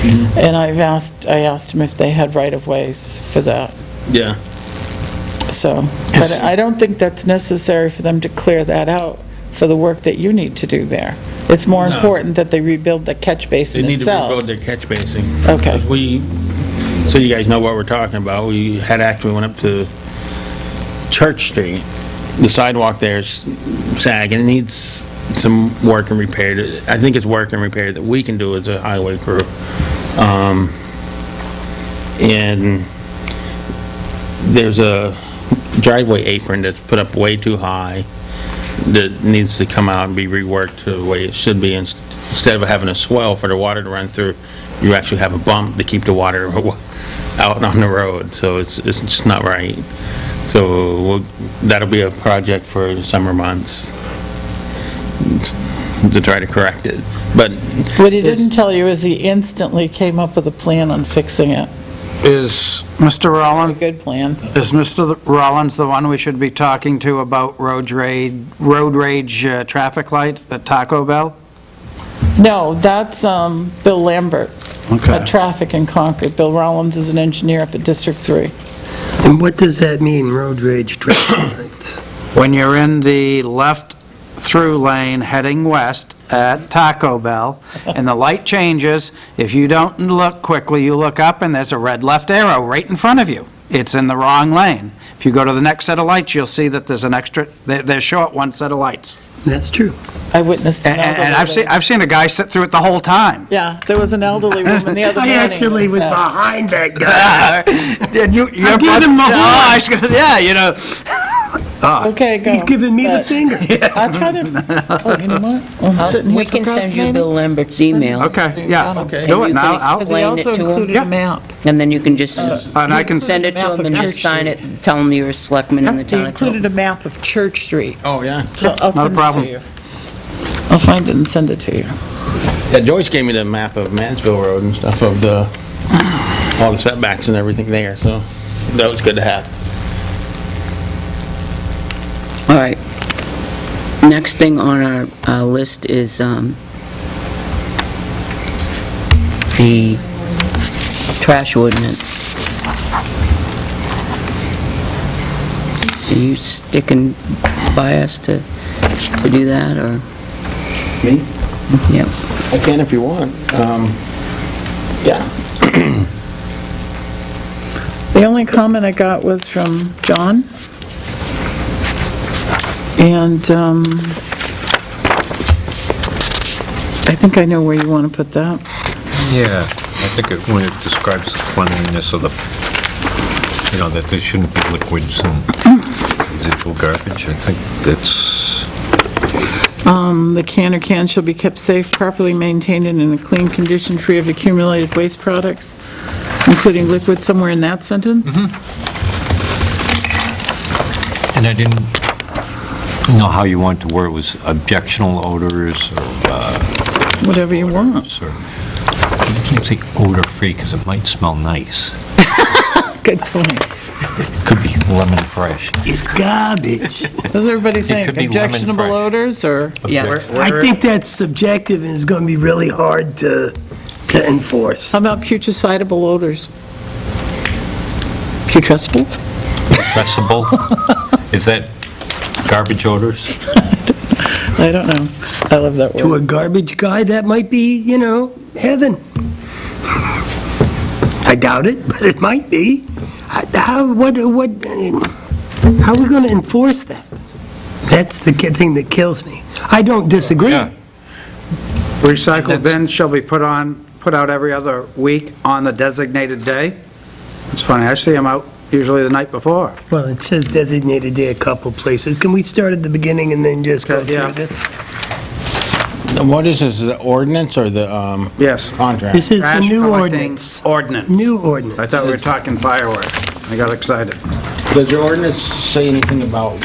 And I asked him if they had right-of-ways for that. Yeah. So, but I don't think that's necessary for them to clear that out for the work that you need to do there. It's more No. important that they rebuild the catch They basin need to rebuild itself. their catch basin. Okay. Because so you guys know what we're talking about, we had actually went up to Church Street. The sidewalk there's sagging, it needs some work and repair. I think it's work and repair that we can do as a highway crew. And there's a driveway apron that's put up way too high that needs to come out and be reworked to the way it should be. Instead of having a swell for the water to run through, you actually have a bump to keep the water out on the road, so it's just not right. So that'll be a project for the summer months to try to correct it. But What he didn't tell you is he instantly came up with a plan on fixing it. Is Mr. A Rollins, good plan. is Mr. Rollins the one we should be talking to about road rage traffic light at Taco Bell? No, that's Bill Lambert Okay. at Traffic in Concord. Bill Rollins is an engineer up at District 3. And what does that mean, road rage traffic lights? When you're in the left-through lane heading west at Taco Bell, and the light changes, if you don't look quickly, you look up and there's a red left arrow right in front of you. It's in the wrong lane. If you go to the next set of lights, you'll see that there's an extra, they're short one set of lights. That's true. I witnessed an And elderly... I've seen a guy sit through it the whole time. Yeah, there was an elderly woman the other I morning. actually was that said- behind that guy. And you're give him the horn. Oh, I was gonna, yeah, you know. Okay, go. He's giving me the But finger. I'll try to, oh, you know what? I'm sitting here We can send you procrastinating. Bill Lambert's email. Okay, yeah, Okay. do it And you now. can I'll- Because he explain also it to him. included Yeah. a map. And then you can just And I can, send it to him and just sign it, tell him you're a selectman in the He town of included Tilton. a map of Church Street. oh yeah, So I'll send it problem. to you. I'll find it and send it to you. yeah. Joyce gave me the map of Mansville Road and stuff of all the setbacks and everything there. So that was good to have. All right. Next thing on our list is the trash ordinance. Are you sticking by us to do that, or? Me? Yep. I can if you want. Yeah. The only comment I got was from John. And I think I know where you want to put that. Yeah, I think when it describes the cleanliness of the, that there shouldn't be liquids and residual garbage, I think that's... The can or cans shall be kept safe, properly maintained, and in a clean condition, free of accumulated waste products, including liquids, somewhere in that sentence? And I didn't know how you want to word it, was objectionable odors or... Whatever you want. Or, you can't say odor-free because it might smell nice. Good point. Could be lemon fresh. It's garbage. Does everybody think could be lemon objectionable fresh. odors, or? Yeah. I think that's subjective and it's going to be really hard to enforce. How about putrescible odors? Putrescible? Decibel? Is that garbage odors? I don't know. I love that To a word. garbage guy, that might be, heaven. I doubt it, but it might be. How are we going to enforce that? That's the thing that kills me. I don't disagree. Yeah. Recycle bins shall be put out every other week on the designated day. It's funny, I see them out usually the night before. Well, it says designated day a couple places. Can we start at the beginning and then just go Yeah. through this? What is this, the ordinance or the Yes. contract? This is the Trash new collecting ordinance. ordinance. New ordinance. I thought we were talking fireworks. I got excited. Does your ordinance say anything about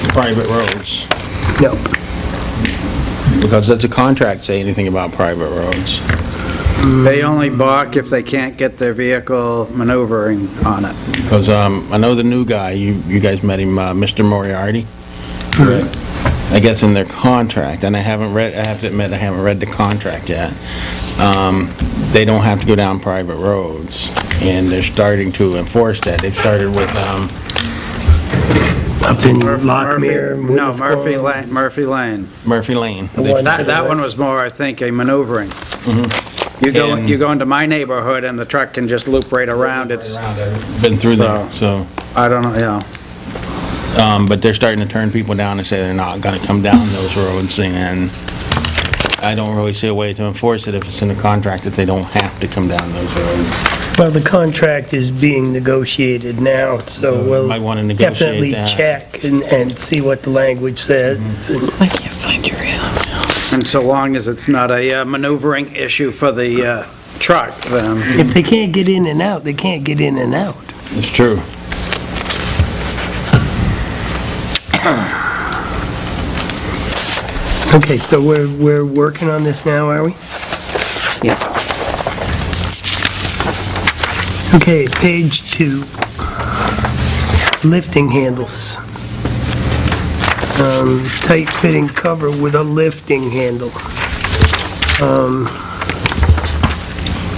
private roads? No. Because does the contract say anything about private roads? They only balk if they can't get their vehicle maneuvering on it. Because I know the new guy, you guys met him, Mr. Moriarty. I guess in their contract, and I have to admit, I haven't read the contract yet. They don't have to go down private roads, and they're starting to enforce that. They've started with, Up in Lockmere, No, Murphy Winnisquam. Lane, Murphy Lane. Murphy Lane. The one to the That right. one was more, I think, a maneuvering. And- You go into my neighborhood and the truck can just loop right around. It's, Been through there, so, I don't know, yeah. but they're starting to turn people down and say they're not gonna come down those roads, and I don't really see a way to enforce it if it's in the contract that they don't have to come down those roads. Well, the contract is being negotiated now, so we'll Might wanna negotiate definitely that. check and see what the language says. I can't find your email. And so long as it's not a maneuvering issue for the truck, then, If they can't get in and out, they can't get in and out. It's true. Okay, so we're working on this now, are we? Yeah. Okay, page 2. Lifting handles. Tight-fitting cover with a lifting handle.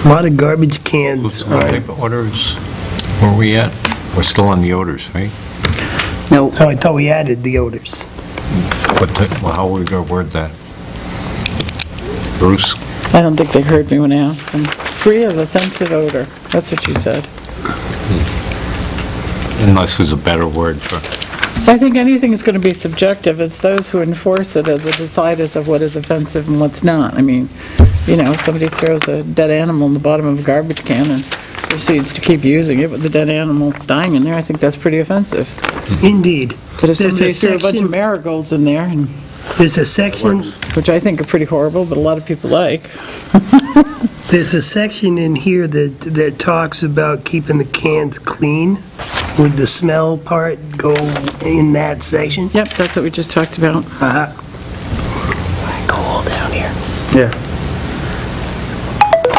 A lot of garbage cans. What type of odors were we at? We're still on the odors, right? No, Oh, I thought we added the odors. How are we gonna word that? Bruce? I don't think they heard me when I asked them. Free of offensive odor. That's what you said. Unless there's a better word for, I think anything is going to be subjective. It's those who enforce it are the deciders of what is offensive and what's not. I mean, somebody throws a dead animal in the bottom of a garbage can and proceeds to keep using it with the dead animal dying in there, I think that's pretty offensive. Indeed. But if There's somebody threw a bunch of section- marigolds in there, There's a section, which I think are pretty horrible, but a lot of people like. there's a section in here that talks about keeping the cans clean. Would the smell part go in that section? Yep, that's what we just talked about. Go all down here. yeah.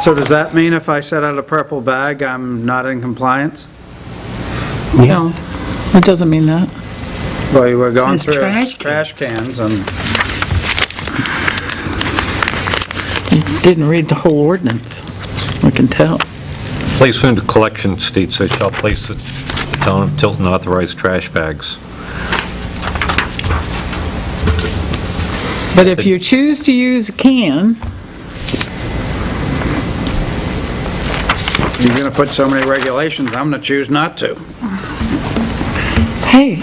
So does that mean if I set out a purple bag, I'm not in compliance? No, it doesn't mean that. Well, you were going Says through trash trash cans and, Didn't read the whole ordinance, I can tell. placement of collection states, I shall place the town of Tilton authorized trash bags. But if you choose to use a can, you're going to put so many regulations, I'm going to choose not to. Hey,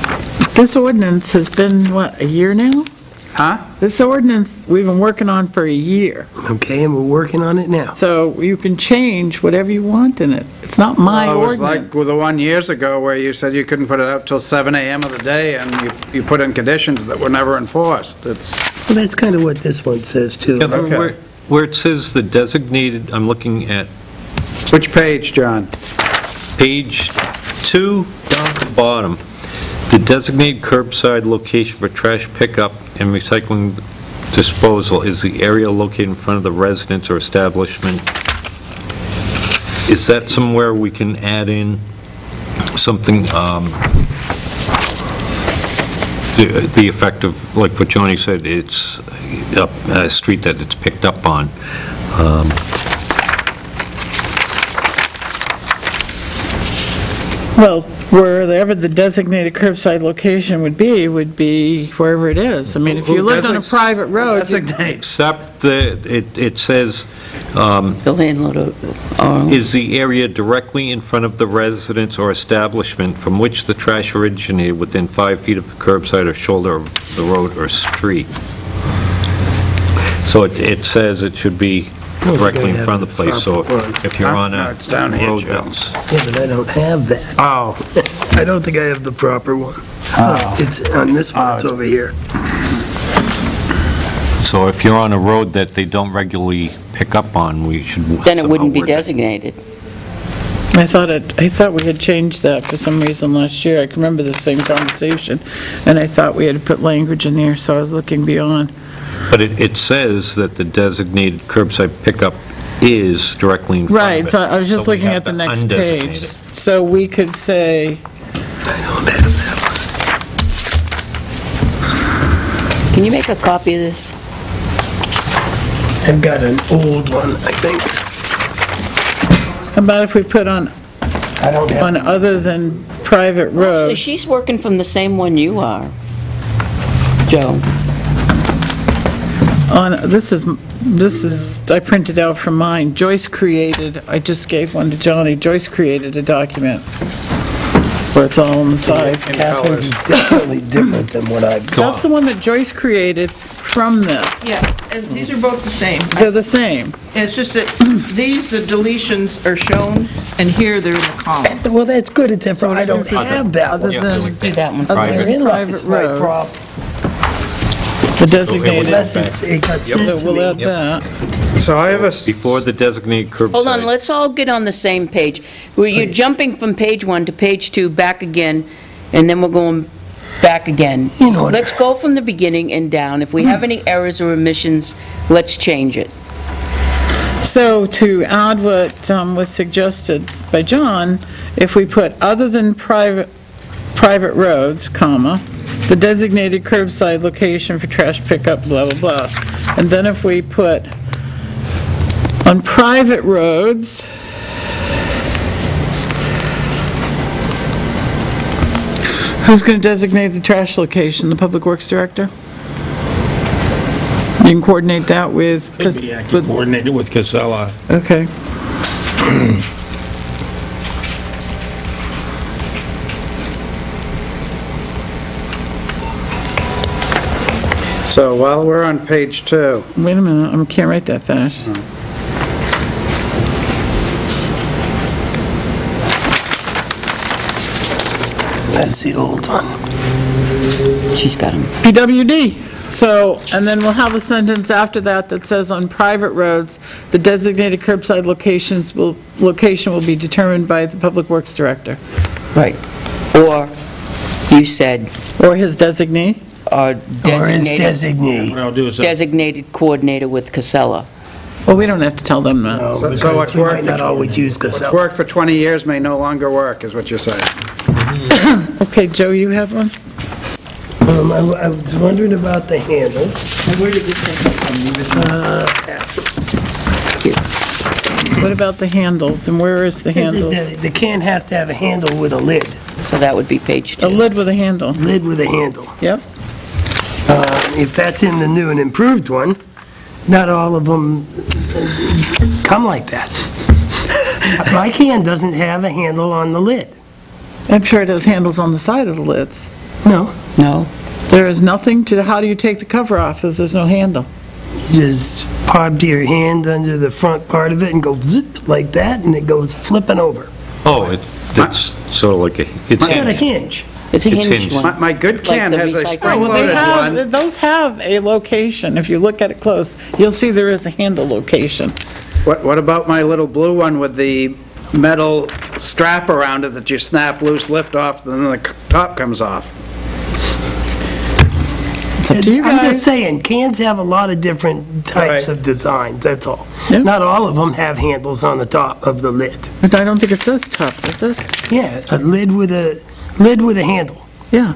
this ordinance has been, what, a year now? Huh? This ordinance, we've been working on for a year. Okay, and we're working on it now. So you can change whatever you want in it. It's not my Well, it was like ordinance. with the one years ago where you said you couldn't put it out till 7 AM of the day, and you put in conditions that were never enforced. It's, Well, that's kind of what this one says, too. Catherine, Okay. where it says the designated, I'm looking at which page, John? page 2 down at the bottom. The designated curbside location for trash pickup and recycling disposal is the area located in front of the residence or establishment. Is that somewhere we can add in something, the effect of, like what Johnny said, it's a street that it's picked up on? Well, wherever the designated curbside location would be wherever it is. I mean, if you lived on a private road, Except it says, The landlord, is the area directly in front of the residence or establishment from which the trash originated within 5 feet of the curbside or shoulder of the road or street. So it says it should be directly in front of the place, so if you're on No, a it's down here, road Joe. that's... Yeah, but I don't have that. Oh, I don't think I have the proper one. It's on this one, it's over here. So if you're on a road that they don't regularly pick up on, we should then it wouldn't be somehow word it. designated. I thought we had changed that for some reason last year. I can remember the same conversation, and I thought we had to put language in there, so I was looking beyond. But it says that the designated curbside pickup is directly in front of it. Right, so I was just we looking have at the to next undesignate page. it. So we could say, Can you make a copy of this? I've got an old one, I think. how about if we put on I don't have, other than private Actually, roads? she's working from the same one you are, Joe. This is, I printed out from mine. Joyce created, I just gave one to Johnny. Joyce created a document where it's all on the side. Catherine's is definitely different than what I've got. That's the one that Joyce created from this. Yeah, and these are both the same. They're the same. And it's just that these, the deletions are shown, and here they're in the column. Well, that's good, except for I don't have that Other one. than, Do that one. other Private. than private It's my roads, problem. the designated, Unless it got sent to we'll add me. that. so I have a, Before the designated curbside. Hold on, let's all get on the same page. You're jumping from page 1 to page 2, back again, and then we're going back again. In order. Let's go from the beginning and down. If we have any errors or omissions, let's change it. So to add what was suggested by John, if we put other than private roads, comma, the designated curbside location for trash pickup, blah, blah, blah. And then if we put on private roads, who's going to designate the trash location? The Public Works Director? You can coordinate that with... Could be actually coordinated with Casella. Okay. so while we're on page 2, Wait a minute, I can't write that fast. That's the old one. She's got them. PWD. So, and then we'll have a sentence after that that says on private roads, the designated curbside location will be determined by the Public Works Director. Right. Or, you said, Or his designee. or Or his designated, designee. What I'll do is, designated coordinator with Casella. Well, we don't have to tell them that. No, So because what's we might worked- not always use what's Casella. worked for 20 years may no longer work, is what you're saying. Okay, Joe, you have one? I was wondering about the handles. Where did this come What about the handles, and where is the handles? The can has to have a handle with a lid. So that would be page 2. A lid with a handle. Lid with a handle. Yep. If that's in the new and improved one, not all of them come like that. My can doesn't have a handle on the lid. I'm sure it has handles on the side of the lids. No, No? There is nothing to, how do you take the cover off if there's no handle? just pop your hand under the front part of it and go zip like that, and it goes flipping over. Oh, it's sort of like a, it's It's got a hinged. hinge. It's a It's hinged hinged. one. My good can Like the has a recycle- spring-loaded one. Those have a location. If you look at it close, you'll see there is a handle location. What about my little blue one with the metal strap around it that you snap loose, lift off, and then the top comes off? It's up to you I'm just guys. saying, cans have a lot of different types Right. of designs, that's all. Yeah. Not all of them have handles on the top of the lid. But I don't think it says top, does it? Yeah, a lid with a handle. Yeah.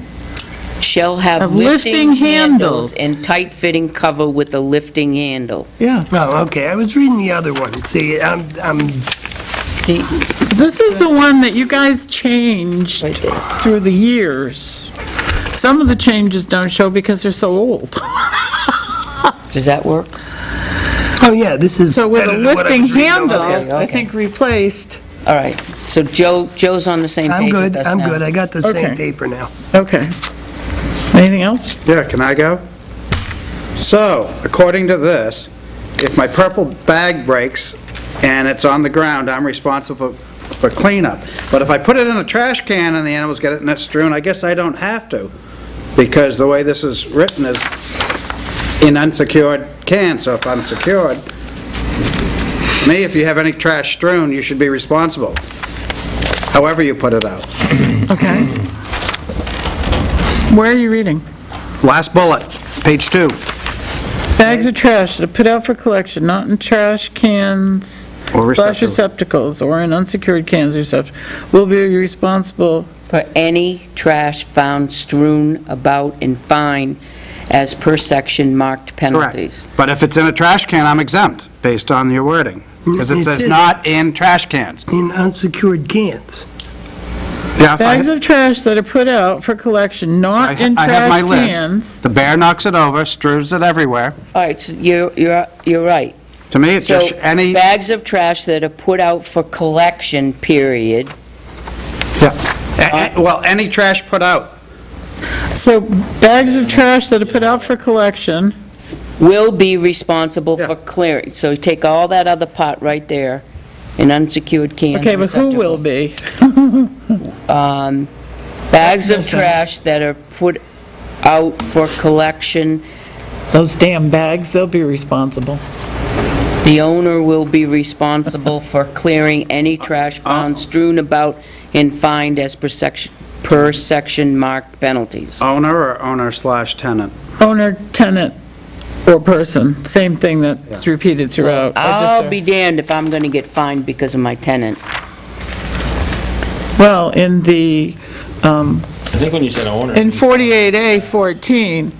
Shall have Have lifting lifting handles handles. and tight-fitting cover with a lifting handle. Yeah. Oh, okay, I was reading the other one. See, I'm See, This is the one that you guys changed through the years. Some of the changes don't show because they're so old. does that work? oh yeah, this is So with a better than what I lifting was reading over handle, there. Okay, I okay. think replaced. All right, so Joe's on the same I'm page with good, us I'm now. good, I got the Okay. same paper now. Okay. Anything else? Yeah, can I go? So, according to this, if my purple bag breaks and it's on the ground, I'm responsible for cleanup. But if I put it in a trash can and the animals get it and it's strewn, I guess I don't have to, because the way this is written is in unsecured cans, so if unsecured, to me, if you have any trash strewn, you should be responsible, however you put it out. Okay. Where are you reading? Last bullet, page 2. Bags of trash that are put out for collection, not in trash cans Or slash receptacles. receptacles or in unsecured cans or receptacles, will be responsible. For any trash found strewn about and fined as per section marked penalties. Correct. But if it's in a trash can, I'm exempt, based on your wording, because it It says says- not in trash cans. In unsecured cans. Yeah, Bags of trash that are put out for collection, not in I have my trash lid. cans. The bear knocks it over, strews it everywhere. All right, so you're right. To me, it's So just any, bags of trash that are put out for collection, period. well, any trash put out. So bags of trash that are put out for collection, Will be responsible Yeah. for clearing. So you take all that other part right there, in unsecured cans. okay, but who will receptacle. be? Bags of trash that are put out for collection, Those damn bags, they'll be responsible. the owner will be responsible for clearing any trash found strewn about and fined as per section marked penalties. Owner or owner/tenant? Owner, tenant, or person, same thing that's repeated throughout. I just- I'll be damned if I'm gonna get fined because of my tenant. Well, in the, I think when you said owner. in 48A14,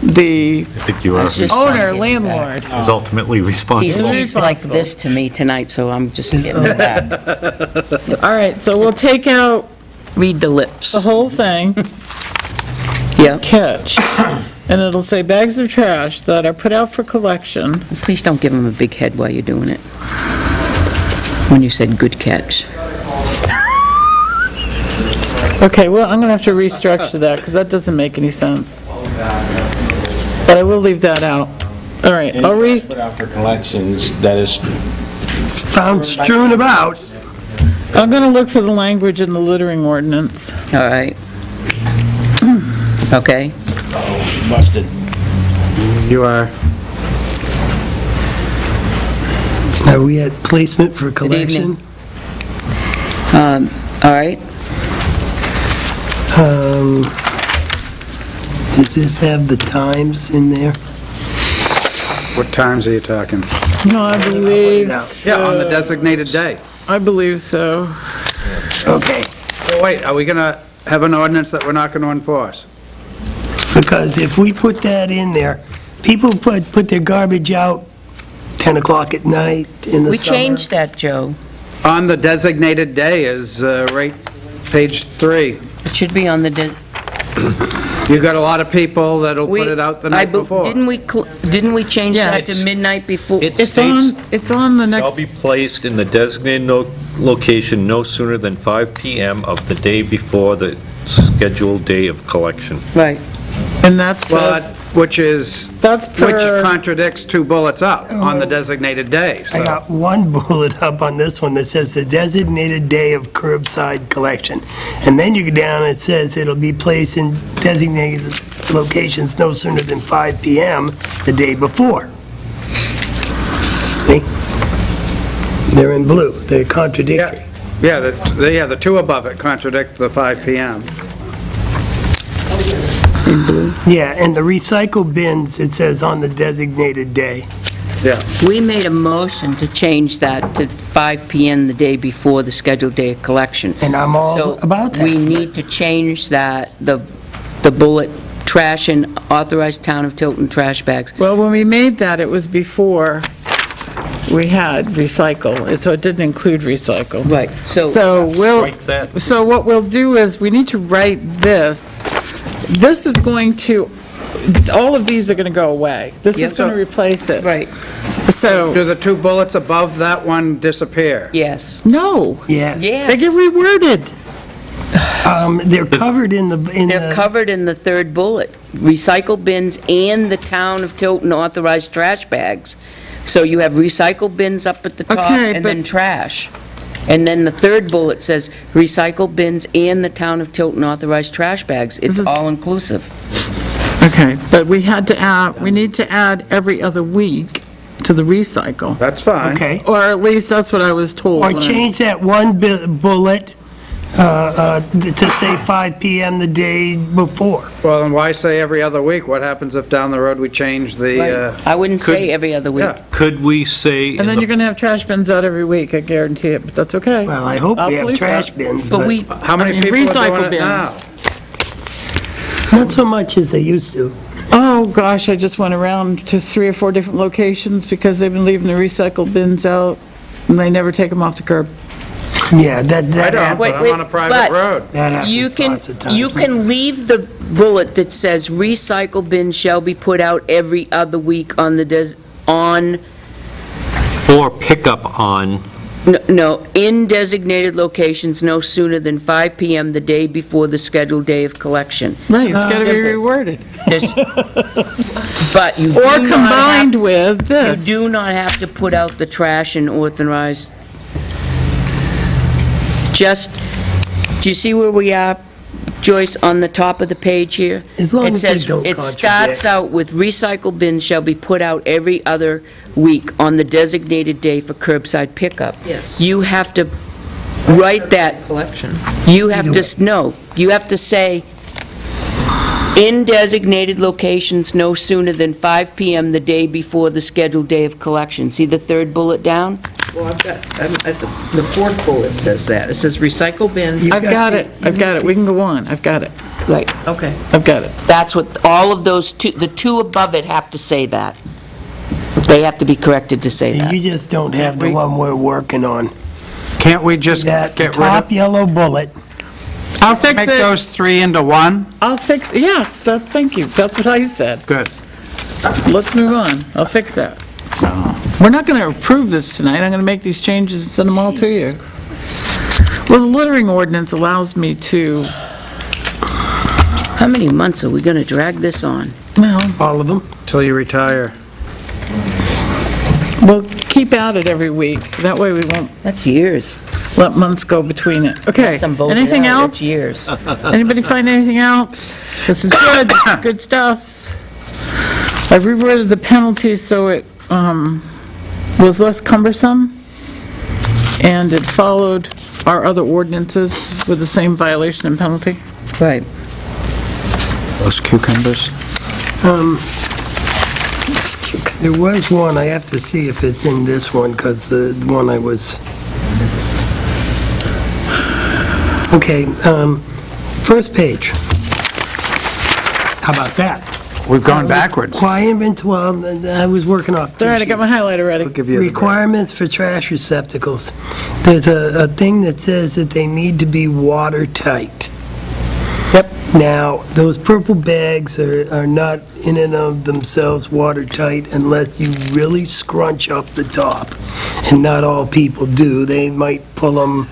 the I think you are That's just- owner, landlord. is ultimately He's responsible. he's like this to me tonight, so I'm just getting it back. All right, so we'll take out Read the lips. the whole thing, Yeah, catch, and it'll say bags of trash that are put out for collection. please don't give him a big head while you're doing it. When you said good catch. Okay, well, I'm gonna have to restructure that, because that doesn't make any sense. But I will leave that out. All right, I'll Any trash put out for collections that is, Found strewn about. I'm gonna look for the language in the littering ordinance. All right. Okay. busted. You are, Are we at placement for Good evening. collection? All right. Does this have the times in there? what times are you talking? No, I believe Yeah, on the so. designated day. I believe so. Okay, Oh, wait, are we gonna have an ordinance that we're not gonna enforce? because if we put that in there, people put their garbage out 10 o'clock at night in the We summer. changed that, Joe. On the designated day is, right, page 3. It should be on the, You got a lot of people that'll put it out the night before. Didn't we change Yeah, that to midnight before? It It's states on the shall next, be placed in the designated location no sooner than 5 PM of the day before the scheduled day of collection. Right. And that's, But, which contradicts 2 bullets up on the designated day, I so. got 1 bullet up on this one that says the designated day of curbside collection. And then you go down, it says it'll be placed in designated locations no sooner than 5 PM the day before. See? They're in blue, they're contradictory. Yeah, the 2 above it contradict the 5 PM. Yeah, and the recycle bins, it says on the designated day. Yeah. We made a motion to change that to 5 PM the day before the scheduled day of collection. And I'm all about that. So we need to change that, the bullet, trash and authorized town of Tilton trash bags. well, when we made that, it was before we had recycle, so it didn't include recycle. Right, so, Strike that. So what we'll do is, we need to write this. This is going to, all of these are going to go away. This is Yeah. going to replace it. right, So, Do the 2 bullets above that one disappear? yes. no, Yes. they get reworded. They're covered in the, They're covered in the 3rd bullet, recycle bins and the town of Tilton authorized trash bags. So you have recycle bins up at the top Okay, and but- then trash. And then the 3rd bullet says recycle bins and the town of Tilton authorized trash bags. It's This is- all inclusive. Okay, but we had to add, we need to add every other week to the recycle. That's fine. okay. Or at least that's what I was told. Or when I- change that 1 bullet to say 5 PM the day before. Well, then why say every other week? What happens if down the road we change the, I wouldn't say could- every other week. yeah. Could we say, And then you're going to have trash bins out every week, I guarantee it, but that's okay. Well, I hope I'll we have police trash that. bins, But we, how many I mean, people are recycle doing it now? bins. not so much as they used to. Oh, gosh, I just went around to 3 or 4 different locations because they've been leaving the recycle bins out, and they never take them off the curb. Yeah, that I don't, happens. but I'm on a private road. That you happens can, lots of times. you can leave the bullet that says recycle bins shall be put out every other week on the, for pickup on, no, in designated locations no sooner than 5 PM the day before the scheduled day of collection. Right, it's got to be Simple. reworded. Just- But you do Or not have, combined with you this. do not have to put out the trash and authorized. Just, do you see where we are, Joyce, on the top of the page here? As long It as they says, don't it starts contradict. out with recycle bins shall be put out every other week on the designated day for curbside pickup. Yes. You have to write that, Collection. you have to, no, you have to say, in designated locations no sooner than 5 PM the day before the scheduled day of collection. See the 3rd bullet down? Well, I'm at the 4th bullet says that. It says recycle bins. I've got it, we can go on, I've got it, Right. Okay. I've got it. That's what, all of those, the 2 above it have to say that. They have to be corrected to say You that. just don't have the one we're working on. Can't we just That get rid top of, yellow bullet, I'll fix make it, those 3 into 1? I'll fix, yes, thank you, that's what I said. Good. Let's move on, I'll fix that. We're not going to approve this tonight, I'm going to make these changes and send them all to you. Well, the littering ordinance allows me to, How many months are we going to drag this on? well, all of them. Till you retire. we'll keep at it every week, that way we won't That's years. let months go between it. Okay, Some voted anything out, else? That's years. Anybody find anything else? This is good, this is good stuff. I've reworded the penalties so it was less cumbersome, and it followed our other ordinances with the same violation and penalty. Right. Those cucumbers. There was one, I have to see if it's in this one, because the one I was... Okay, first page. How about that? We've gone backwards. Requirements, well, I was working off two All right, I got my highlighter ready. Give you the break. Requirements for trash receptacles. There's a thing that says that they need to be watertight. Yep. Now, those purple bags are not in and of themselves watertight unless you really scrunch up the top. And not all people do. They might pull them,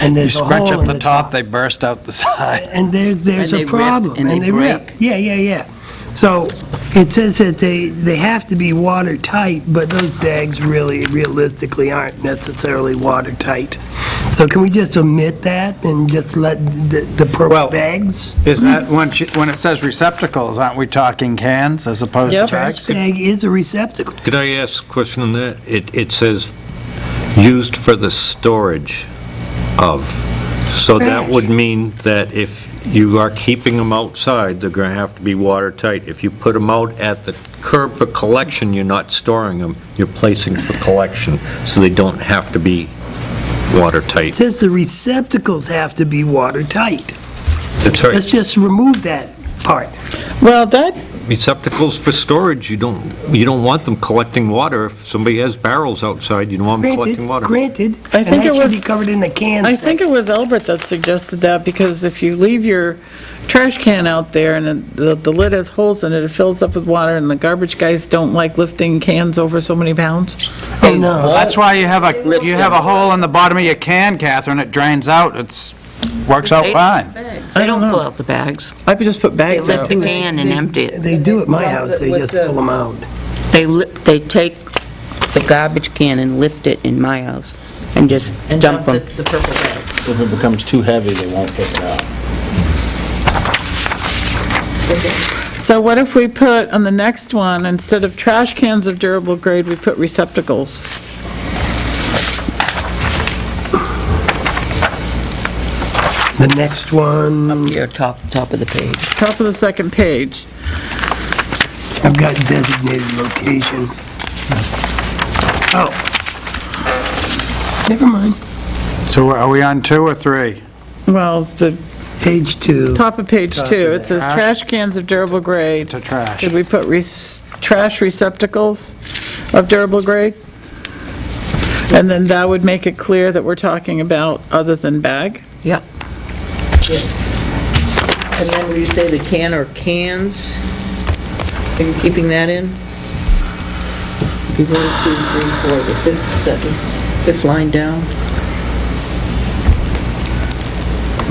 and You there's a scrunch hole up in the top, they burst out the side. And there's And they a rip, problem. and they rip. break. Yeah. So it says that they have to be watertight, but those bags really, realistically aren't necessarily watertight. So can we just omit that and just let the purple Well, bags? Is that, when it says receptacles, aren't we talking cans as opposed to Yep. bags? Trash bag is a receptacle. Could I ask a question on that? It says used for the storage of. So that Trash. would mean that if you are keeping them outside, they're going to have to be watertight. If you put them out at the curb for collection, you're not storing them, you're placing for collection, so they don't have to be It watertight. says the receptacles have to be watertight. That's Let's right. just remove that part. Well, that, Receptacles for storage, you don't want them collecting water. If somebody has barrels outside, you don't want them collecting water. Granted. I think it And that should was- be covered in the can I section. think it was Albert that suggested that, because if you leave your trash can out there and the lid has holes in it, it fills up with water, and the garbage guys don't like lifting cans over so many pounds. Oh, no. That's why you have a hole in the bottom of your can, Catherine, it drains out, works out fine. They I don't don't pull know. out the bags. I could just put They bags lift out. the can and empty it. They do at my house, they just pull them out. They take the garbage can and lift it in my house and just And dump them. the purple bag. If it becomes too heavy, they won't pick it up. So what if we put, on the next one, instead of trash cans of durable grade, we put receptacles? The next one, Here, top of the page. Top of the second page. I've got designated location. Oh. Never mind. So are we on 2 or 3? Well, the Page 2. top of page Top 2, of it says that. trash cans of durable grade. To trash. Should we put trash receptacles of durable grade? And then that would make it clear that we're talking about other than bag? Yep. Yes. And then when you say the can or cans, are you keeping that in? 1, 2, 3, 4, the fifth sentence, fifth line down.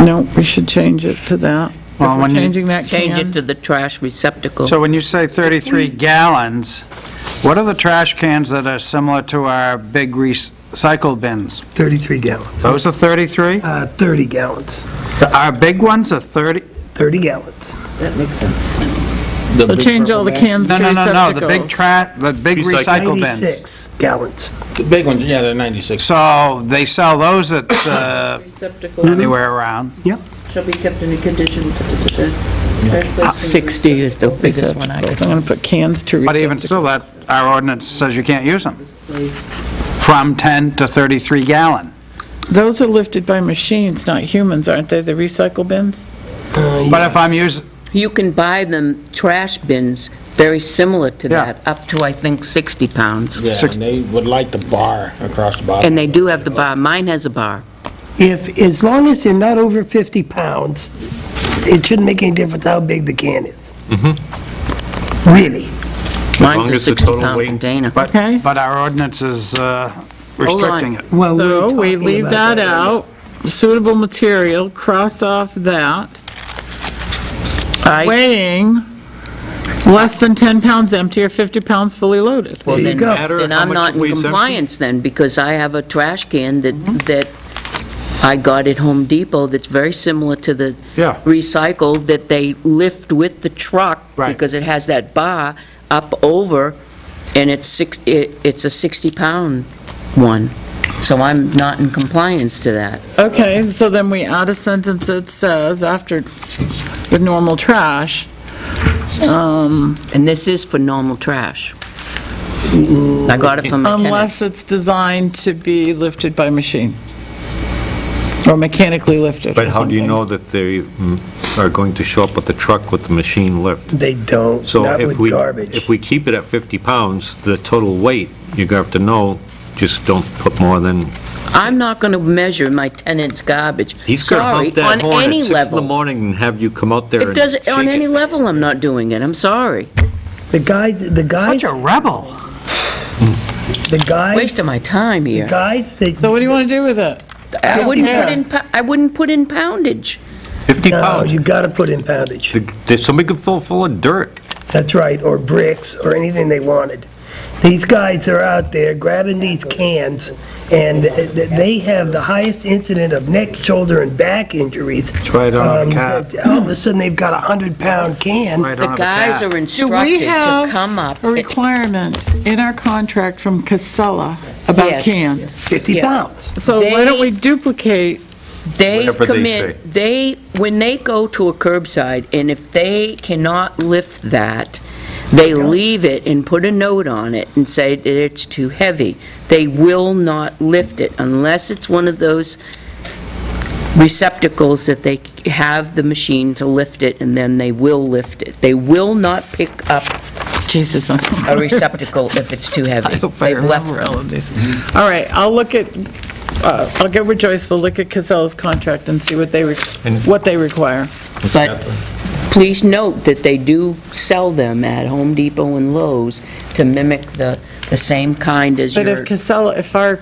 No, we should change it to that. If Well, we're when you changing that Change can. it to the trash receptacle. So when you say 33 gallons, what are the trash cans that are similar to our big recycle bins? 33 gallons. Those are 33? 30 gallons. Our big ones are 30? 30 gallons. That makes sense. So change all the cans to No, receptacles. the big recycle bins. 96 gallons. The big ones, yeah, they're 96. So they sell those at Receptacle anywhere around. Yep. shall be kept in a condition. Trash placed in 60 is the biggest one I Receptacles. could. I'm going to put cans to But receptacles. even still, that, our ordinance says you can't use them. place. From 10 to 33 gallon. Those are lifted by machines, not humans, aren't they, the recycle bins? But if I'm using, You can buy them trash bins very similar to Yeah. that, up to, I think, 60 pounds. Yeah, and they would like the bar across the bottom. And they do have the bar. Mine has a bar. As long as they're not over 50 pounds, it shouldn't make any difference how big the can is. Really. Mine's long a as the total 60-pound weight- container. Okay. but our ordinance is restricting it. Well, we're So we talking leave about that out, suitable material, cross off that. I- Weighing less than 10 pounds empty or 50 pounds fully loaded. There you Then go. Matter then how I'm much not it in weighs empty? compliance then, because I have a trash can that I got at Home Depot that's very similar to the Yeah. recycle that they lift with the truck. Right. Because it has that bar up over, and it's a 60-pound one. So I'm not in compliance to that. Okay, so then we add a sentence that says, after, with normal trash, And this is for normal trash. I got it from a unless tenant. it's designed to be lifted by machine, or mechanically lifted or But how do you something. know that they are going to show up with the truck with the machine lift? They don't, So not if with we, garbage. if we keep it at 50 pounds, the total weight, you're going to have to know just don't put more than, I'm not going to measure my tenant's garbage. he's going to Sorry, hump that on horn any at 6 in the level. morning and have you come out there It and does, on shake any it. level, I'm not doing it, I'm sorry. The guys, Such a rebel. Waste of my time the here. guys, So what do you want to do with it? I wouldn't put in poundage. 50 no, pounds. you gotta put in poundage. Somebody could fill full of dirt. That's right, or bricks, or anything they wanted. These guys are out there grabbing these cans, and they have the highest incident of neck, shoulder, and back injuries. It's right on the cap. All of a sudden, they've got a 100-pound can. Right The on guys cap. are Do instructed we to have come up. a requirement in our contract from Casella about Yes. cans? 50 Yeah. pounds. So why They- don't we duplicate, They Whatever come they in, when they go to a curbside, and if they cannot lift that, they leave it and put a note on it and say that it's too heavy. They will not lift it unless it's one of those receptacles that they have the machine to lift it, and then they will lift it. They will not pick up Jesus, a receptacle if it's too heavy. I hope I They've left remember them. all of these. All right, I'll get with Joyce, we'll look at Casella's contract and see what they require. But please note that they do sell them at Home Depot and Lowe's to mimic the same kind as But your... if our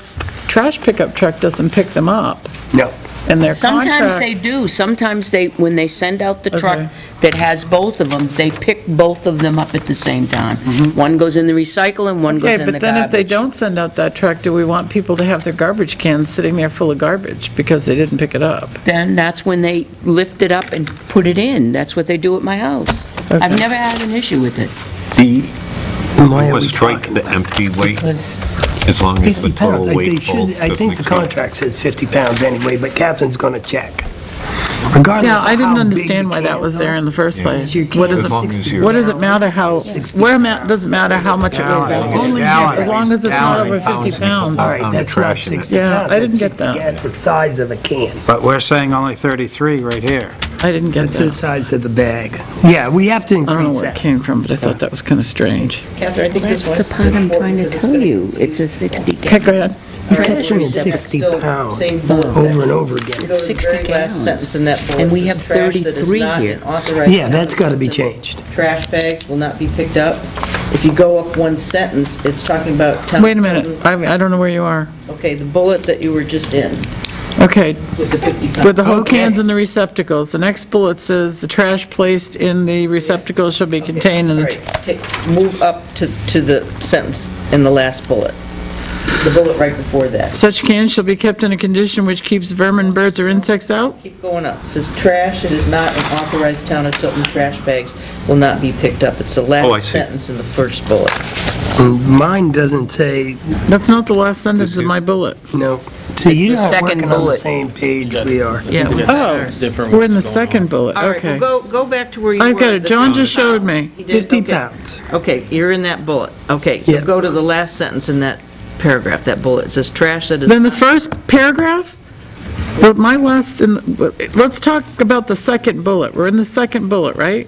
trash pickup truck doesn't pick them up, No. and their Sometimes they contract... do. Sometimes when they send out the Okay. truck that has both of them, they pick both of them up at the same time. One goes in the recycle and one goes Okay, in the but then if they garbage. don't send out that truck, do we want people to have their garbage cans sitting there full of garbage because they didn't pick it up? Then that's when they lift it up and put it in. That's what they do at my house. I've Okay. never had an issue with it. Why are Or we strike talking the about empty weight, Because as long as the 50 pounds, total like they weight falls. should, I think the doesn't exceed. contract says 50 pounds anyway, but Catherine's gonna check. Regardless Yeah, of I didn't how big understand the why that was cans there are. in the first place. Your What can does As long as it, you're- What does it matter how, doesn't matter how much it weighs out? Gallon. As long as it's not over 50 pounds. all right, Pound of that's not trash in it. 60 Yeah, pounds. I didn't that's get 60 that. At the size of a can. But we're saying only 33 right here. I didn't get That's the that. size of the bag. Yeah, we have to I don't know increase where it that. came from, but I thought that was kind of strange. Catherine, I think this that's one's the part I'm important trying to because it's tell gonna- you. It's a 60 Okay, go ahead. You All right, kept saying that's 60 still pounds same bullet over section. and over You again. go to the 60 very last gallons. sentence in that bullet. And we It have says, "Trash that is 33 not here." an authorized Yeah, that's gotta be town changed. Trash bags will not be picked up. If you go up one sentence, it's talking about town. Wait a minute, I don't know where you are. Okay, the bullet that you were just in Okay, with the 50 pounds. with the whole Okay. cans and the receptacles, the next bullet says, "The trash placed in the receptacle shall be contained in All the..." right, move up to the sentence in the last bullet. The bullet right before that. Such cans shall be kept in a condition which keeps vermin, birds, or insects out? Keep going up. It says trash that is not an authorized town of Tilton trash bags will not be picked up. It's the I last see. sentence in the first bullet. Mine doesn't say, That's not the last sentence of my bullet. no. See, you're the not second working on the bullet. same page we are. Yeah. Oh, we're in the second bullet, All right, okay. well, go back to where you were. I've got it, The John 50 just showed pounds. me. He did? 50 Okay. pounds. Okay, you're in that bullet. Okay, so Yeah. go to the last sentence in that paragraph, that bullet. It says trash that is. Then the first paragraph? Let's talk about the second bullet. We're in the second bullet, right?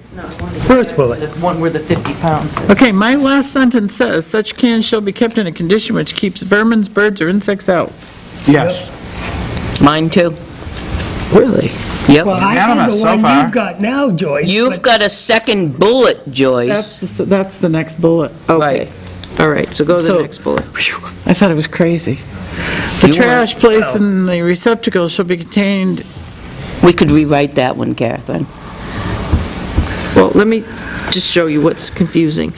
First bullet. The one where the 50 pounds is. Okay, my last sentence says, "Such cans shall be kept in a condition which keeps vermin, birds, or insects out." Yes. Mine too. Really? Yep. Well, I have Unanimous the so one far. you've got now, Joyce. You've but- got a second bullet, Joyce. That's the next bullet. Okay. All right, so go to the So- next bullet. I thought it was crazy. The You trash placed in the receptacle shall be contained, We could rewrite that one, Catherine. Well, let me just show you what's confusing.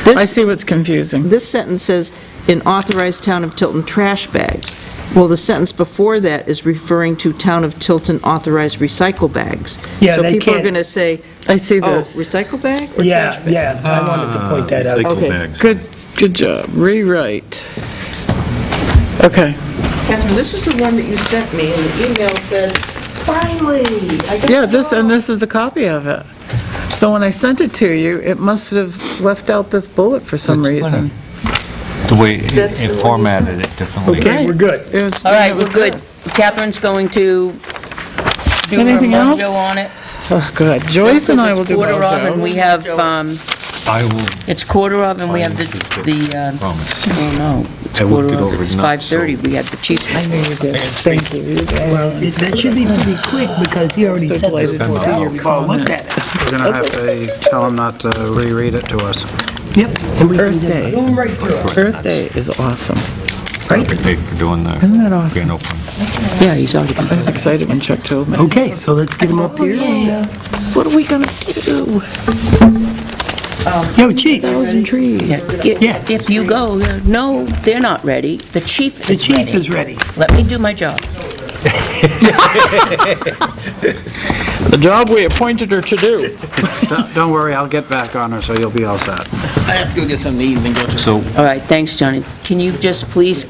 I see what's confusing. This sentence says, "In authorized town of Tilton trash bags." Well, the sentence before that is referring to town of Tilton authorized recycle bags. Yeah, So they people are can't- going to say, I see oh, this. recycle bag or Yeah, trash bag? yeah, I wanted to point that out. Recycle Okay. bags. Good job. Rewrite. Okay. Catherine, this is the one that you sent me, and the email said, "Finally, I got Yeah, it this all." is a copy of it. So when I sent it to you, it must have left out this bullet for some That's reason. The way That's the it one you formatted it differently. Okay, we're good. It was- All right, it we're was good. this. Catherine's going to do her Anything else? mojo on it. Oh, good. Joyce and I will do It's quarter of, and mojo. we have, I will. it's quarter of, and we have the, Promise. oh no, It's I looked it quarter- over It's not so- 5:30, we had the chief. I knew you did. Thank you. Well, that should be pretty quick because he already So said delighted to see your Looked comment. at it. We're going to have to tell him not to reread it to us. Yep. And we can Earth just Day. zoom right through it. Earth Day is awesome. Perfect day for doing the Isn't that awesome? grand opening. Yeah, he's already been. I was excited when Chuck told me. Okay, so let's get him up here. and, What are we gonna do? Yo, Chief, Thousand trees. Yeah. If you go, no, they're not ready. The chief the is chief ready. is ready. Let me do my job. The job we appointed her to do. Don't worry, I'll get back on her, so you'll be all set. I have to go get something to eat and then go to... So, All right, thanks, Johnny. Can you just please,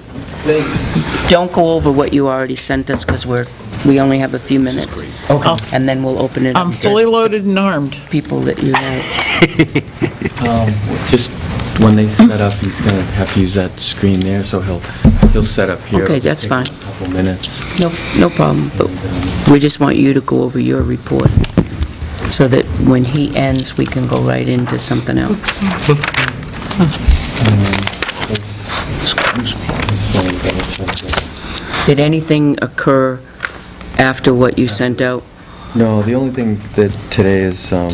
don't go over what you already sent us, because we only have a few minutes. Okay. And then we'll open it up I'm to fully loaded and armed. people that you like. Just when they set up, he's gonna have to use that screen there, so he'll set up here. Okay, It'll that's take fine. A couple minutes. No problem, but we just want you to go over your report, so that when he ends, we can go right into something else. Did anything occur after what you sent out? No, the only thing that today is the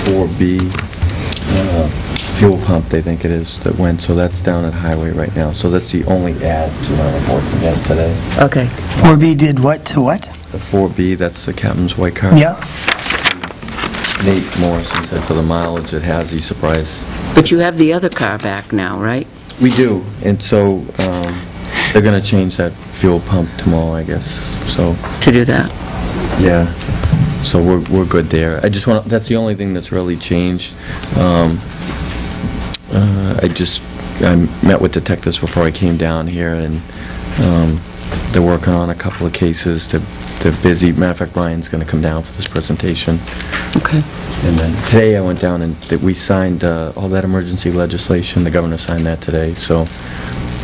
4B fuel pump, they think it is, that went, so that's down at Highway right now. So that's the only add to my report from yesterday. Okay, 4B did what to what? The 4B, that's the captain's white car. Yeah. Nate Morrison said for the mileage it has, he's surprised. but you have the other car back now, right? We do, and so they're gonna change that fuel pump tomorrow, I guess, so, To do that? yeah. So we're good there. I just want, that's the only thing that's really changed. I met with detectives before I came down here, and they're working on a couple of cases. They're busy. Matter of fact, Brian's gonna come down for this presentation. Okay. And then today I went down and we signed all that emergency legislation. The governor signed that today, so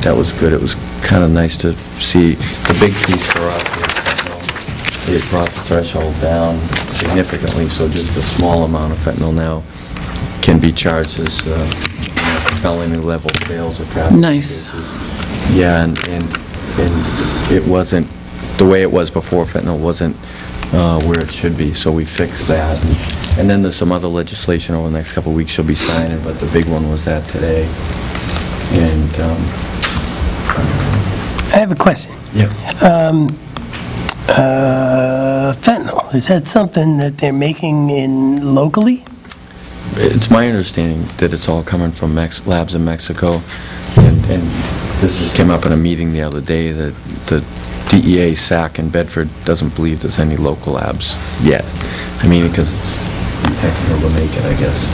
that was good. It was kind of nice to see. The big piece for us is fentanyl. It brought the threshold down significantly, so just a small amount of fentanyl now can be charged as felony level sales or traffic. Nice. cases. Yeah, and it wasn't, the way it was before, fentanyl wasn't where it should be, so we fixed that. And then there's some other legislation over the next couple of weeks she'll be signing, but the big one was that today. And, I have a question. yeah. Fentanyl, is that something that they're making in locally? It's my understanding that it's all coming from labs in Mexico, and this just came up in a meeting the other day, that the DEA SAC in Bedford doesn't believe there's any local labs yet. I mean, because it's technical to make it, I guess.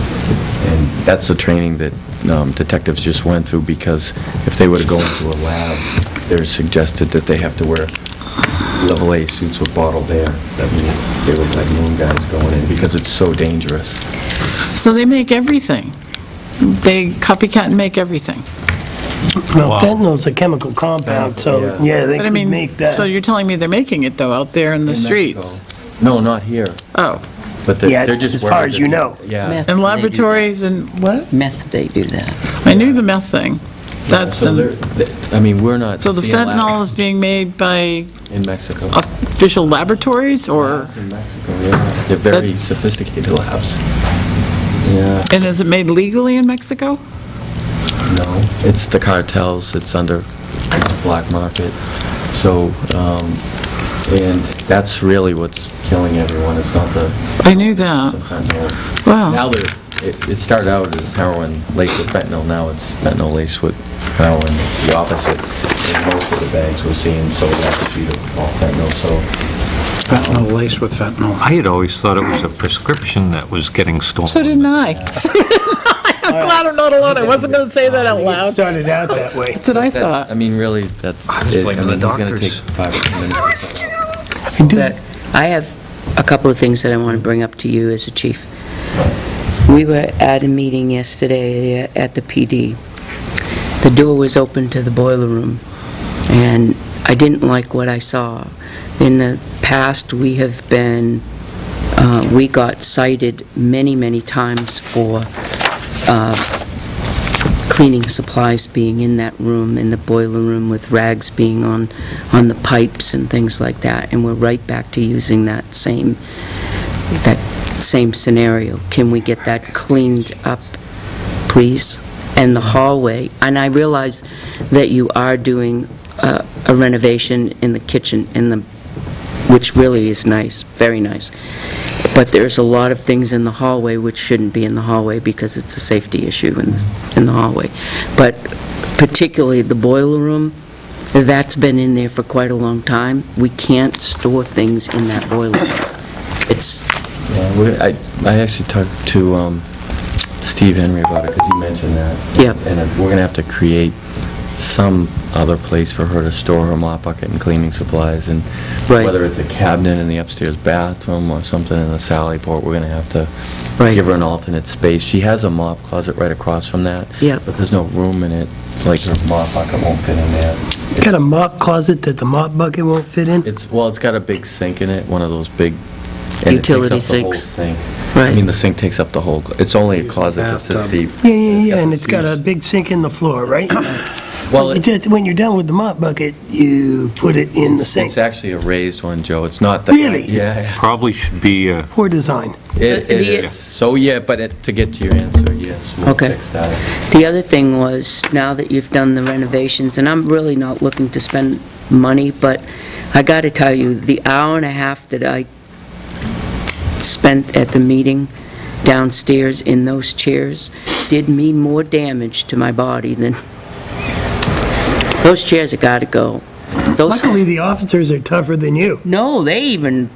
And that's the training that detectives just went through, because if they were to go into a lab, they're suggested that they have to wear level A suits with bottled air. That means they look like moon guys going in, because it's so dangerous. So they make everything. They copycat and make everything. Well, fentanyl's a chemical compound, so, Yeah. yeah, they But I could mean, make that. so you're telling me they're making it, though, out there in the In streets? Mexico. No, not here. Oh, But Yeah, they're just as far worried as that you they- know. Yeah. Meth. in laboratories and what? Meth, they do that. I knew the meth thing. That's So the, I mean, we're not. so the seeing labs fentanyl is being made by in Mexico. official laboratories, or, Labs in Mexico, yeah. They're very sophisticated labs. Yeah, and is it made legally in Mexico? no, it's the cartels, it's black market. So, and that's really what's killing everyone, it's not the I knew that. fentanyl. Wow. Now it started out as heroin laced with fentanyl, now it's fentanyl laced with heroin. It's the opposite in most of the bags we're seeing, so that's due to all fentanyl, so. Fentanyl laced with fentanyl. I had always thought it was a prescription that was getting stolen. So didn't I. I'm glad I'm not alone. I wasn't going to say that out It loud. started out that way. That's what I That- thought. I mean, really, that's I was it. blaming I mean, the he's gonna doctors. take 5 or 10 minutes. But I have a couple of things that I want to bring up to you as a chief. We were at a meeting yesterday at the PD. The door was open to the boiler room, and I didn't like what I saw. In the past, we have been, we got cited many, many times for cleaning supplies being in that room, in the boiler room, with rags being on the pipes and things like that, and we're right back to using that same scenario. Can we get that cleaned up, please? And the hallway, and I realize that you are doing a renovation in the kitchen, which really is nice, very nice. But there's a lot of things in the hallway which shouldn't be in the hallway because it's a safety issue in the hallway. But particularly the boiler room, that's been in there for quite a long time. We can't store things in that boiler room. It's... Yeah, I actually talked to Steve Henry about it, because he mentioned that. Yep. And we're going to have to create some other place for her to store her mop bucket and cleaning supplies, and Right. whether it's a cabinet in the upstairs bathroom or something in the Sally port, we're going to have to Right. give her an alternate space. She has a mop closet right across from that. Yep. But there's no room in it, like her mop bucket won't fit in there. Got a mop closet that the mop bucket won't fit in? It's got a big sink in it, one of those big, and Utility it takes up the whole sinks. sink. Right. I mean, the sink takes up the whole, it's only a closet that's this deep. Yeah, and it's got a big sink in the floor, right? Well, When you're done with the mop bucket, you put it in the sink. it's actually a raised one, Joe. It's not the... Really? Yeah. Probably should be, Poor design. It is. So, yeah, but to get to your answer, yes, we'll Okay. fix that. The other thing was, now that you've done the renovations, and I'm really not looking to spend money, but I got to tell you, the hour and a half that I spent at the meeting downstairs in those chairs did me more damage to my body than... Those chairs have got to go. Those... Luckily, the officers are tougher than you. No, they even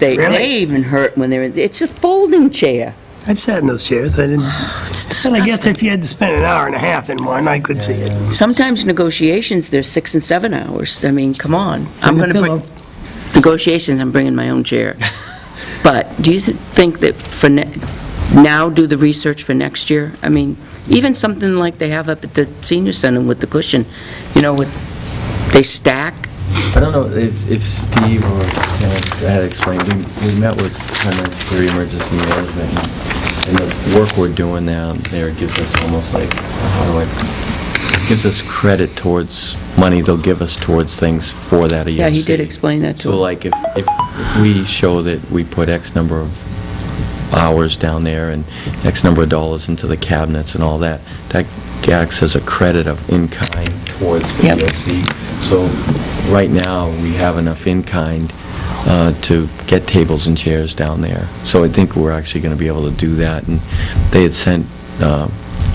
hurt when they're in... It's a folding chair. I've sat in those chairs. I didn't... It's And I guess disgusting. if you had to spend an hour and a half in one, I could see it. Sometimes negotiations, they're 6 and 7 hours. I mean, come on. I'm And going a to bring... pillow. Negotiations, I'm bringing my own chair. But do you think that now do the research for next year? I mean, even something like they have up at the senior center with the cushion, they stack. I don't know if Steve or Kenneth had explained, we met with Primary Emergency Management, and the work we're doing now there gives us almost like, gives us credit towards money they'll give us towards things for that EOC. Yeah, he did explain that to So him. like if we show that we put X number of hours down there and X number of dollars into the cabinets and all that, that acts as a credit of in-kind towards the Yep. EOC. So right now, we have enough in-kind to get tables and chairs down there. So I think we're actually going to be able to do that. And they had sent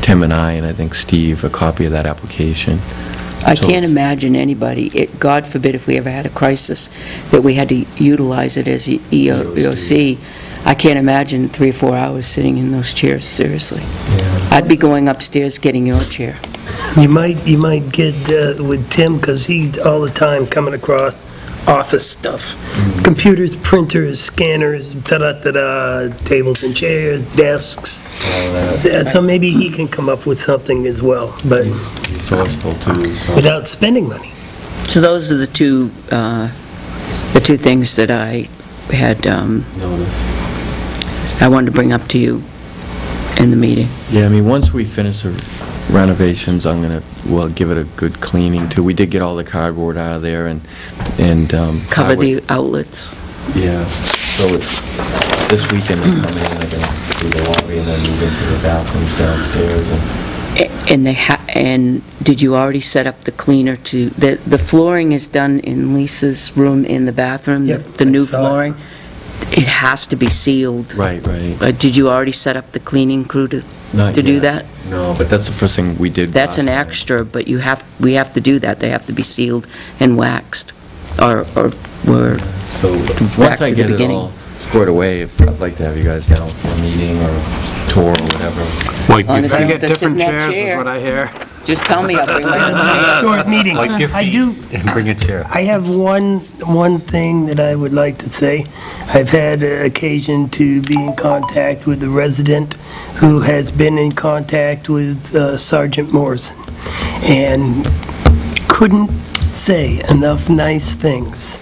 Tim and I think Steve, a copy of that application. I So can't it's- imagine anybody, God forbid if we ever had a crisis, that we had to utilize it as EOC. I can't imagine 3 or 4 hours sitting in those chairs, seriously. I'd be going upstairs getting your chair. You might get with Tim, because he's all the time coming across office stuff. Computers, printers, scanners, da-da-da-da, tables and chairs, desks. So maybe he can come up with something as well, but He's resourceful too. So. without spending money. So those are the two things that I had, Notice. I wanted to bring up to you in the meeting. Yeah, I mean, once we finish the renovations, we'll give it a good cleaning too. We did get all the cardboard out of there and Cover highway- the outlets. Yeah, so this weekend they're coming in, they're gonna do the lobby and then move into the bathrooms downstairs and And did you already set up the cleaner the flooring is done in Lisa's room in the bathroom? Yep, The I new saw it. flooring? It has to be sealed. right. Did you already set up the cleaning crew to Not do yet. that? No, but that's the first thing we did. That's an last night. extra, but we have to do that. They have to be sealed and waxed, or we're So back once to I the get it beginning. all squared away, I'd like to have you guys down for a meeting or tour or whatever. like long as I You don't get have to sit in different that chairs, is chair. what I hear. Just tell me, I'll bring my own chair. Short meeting. like your I feet, do, and bring a chair. I have one thing that I would like to say. I've had occasion to be in contact with a resident who has been in contact with Sergeant Morrison, and couldn't say enough nice things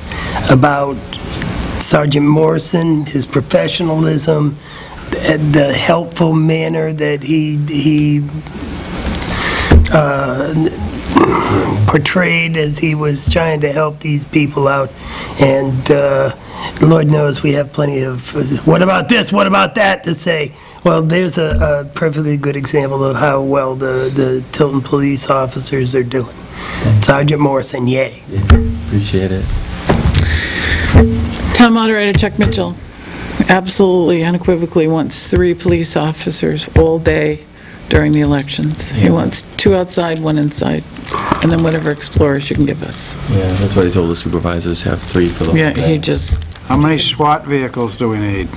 about Sergeant Morrison, his professionalism, the helpful manner that he portrayed as he was trying to help these people out, and Lord knows we have plenty of, what about this, what about that, to say. Well, there's a perfectly good example of how well the Tilton police officers are doing. Sergeant Morrison, yay. Appreciate it. Town Moderator Chuck Mitchell absolutely unequivocally wants 3 police officers all day during the elections. He wants 2 outside, 1 inside, and then whatever explorers you can give us. Yeah, that's what I told the supervisors, have 3 for the whole Yeah, day. he just, How many SWAT vehicles do we need?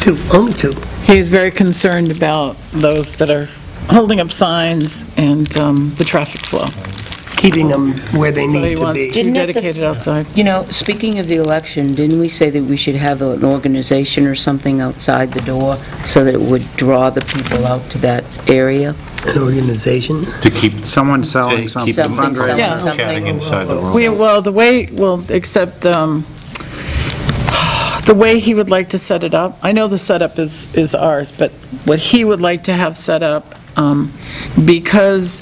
2, only 2. he's very concerned about those that are holding up signs and the traffic flow. Keeping them where they So he need to wants be. 2 Didn't it- dedicated outside. You know, speaking of the election, didn't we say that we should have an organization or something outside the door so that it would draw the people out to that area? An organization. To keep Someone selling keep something, the Something, fundraising. selling Yeah. something. chatting inside the room. Except the way he would like to set it up, I know the setup is ours, but what he would like to have set up, because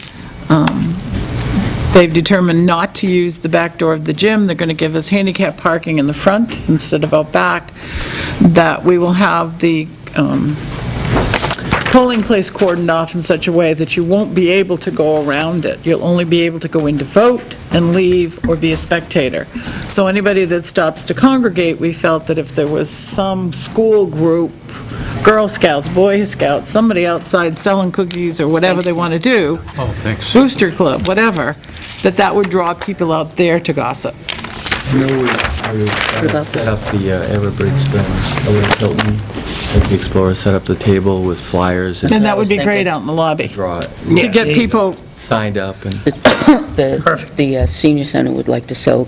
they've determined not to use the back door of the gym, they're going to give us handicap parking in the front instead of out back, that we will have the polling place cordoned off in such a way that you won't be able to go around it. You'll only be able to go in to vote and leave or be a spectator. So anybody that stops to congregate, we felt that if there was some school group, Girl Scouts, Boy Scouts, somebody outside selling cookies or whatever they want to do, Oh, thanks. Booster Club, whatever, that would draw people out there to gossip. about this? Set up the Everbridge thing, over at Tilton, like the Explorer set up the table with flyers and And that would be was great thinking. out in the lobby, draw it, to get there you go. people, signed up and... The senior center would like to sell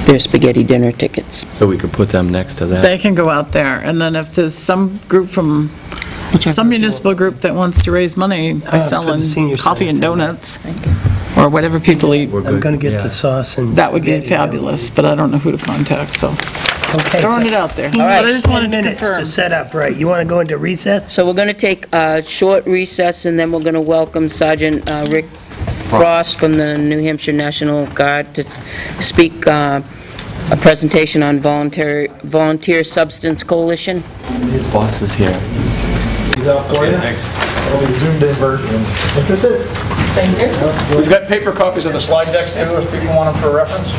their spaghetti dinner tickets. So we could put them next to that. they can go out there. And then if there's some group from, some municipal group that wants to raise money by for the selling senior coffee and center. donuts, or whatever people eat, We're I'm good, going to get yeah. the sauce and... that would be spaghetti. fabulous, but I don't know who to contact, so Okay, throwing so it out there. right. But I just 10 wanted to minutes confirm. to set up, right. You want to go into recess? So we're going to take a short recess, and then we're going to welcome Sergeant Rick Frost from the New Hampshire National Guard to speak a presentation on Volunteer Substance Coalition. His boss is here. He's out for you? Thanks. It'll be zoomed in version. That's it. We've got paper copies of the slide decks too, if people want them for reference.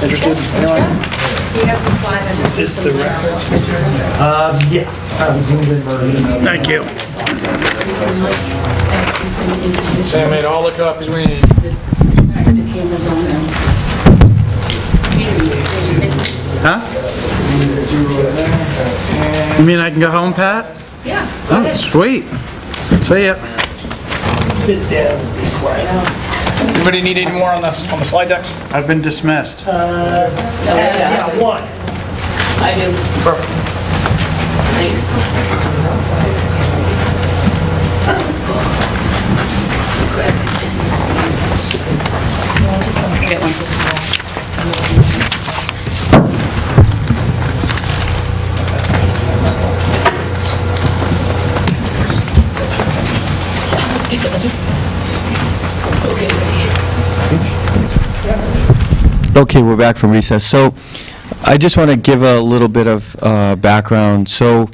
Interested? Anyone? Is this the reference material? Yeah, zoomed in version. Thank you. Sam made all the copies we need. Huh? You mean I can go home, Pat? Yeah. Oh, sweet. See ya. Sit down and be quiet. Anybody need any more on the slide decks? I've been dismissed. Yeah, one. I do. Perfect. Thanks. Get one. Okay, we're back from recess. So I just want to give a little bit of background. So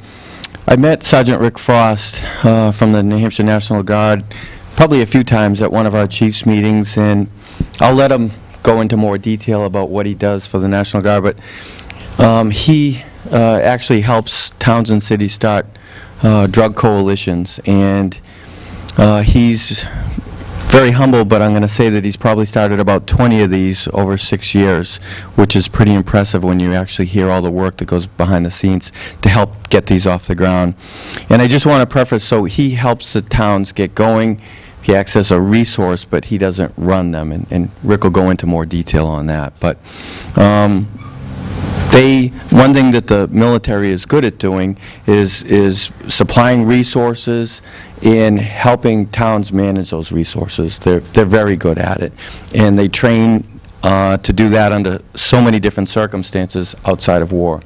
I met Sergeant Rick Frost from the New Hampshire National Guard probably a few times at one of our chiefs' meetings, and I'll let him go into more detail about what he does for the National Guard, but he actually helps towns and cities start drug coalitions, and he's very humble, but I'm going to say that he's probably started about 20 of these over 6 years, which is pretty impressive when you actually hear all the work that goes behind the scenes to help get these off the ground. And I just want to preface, so he helps the towns get going. He acts as a resource, but he doesn't run them, and Rick will go into more detail on that. But one thing that the military is good at doing is supplying resources in helping towns manage those resources. They're very good at it, and they train to do that under so many different circumstances outside of war.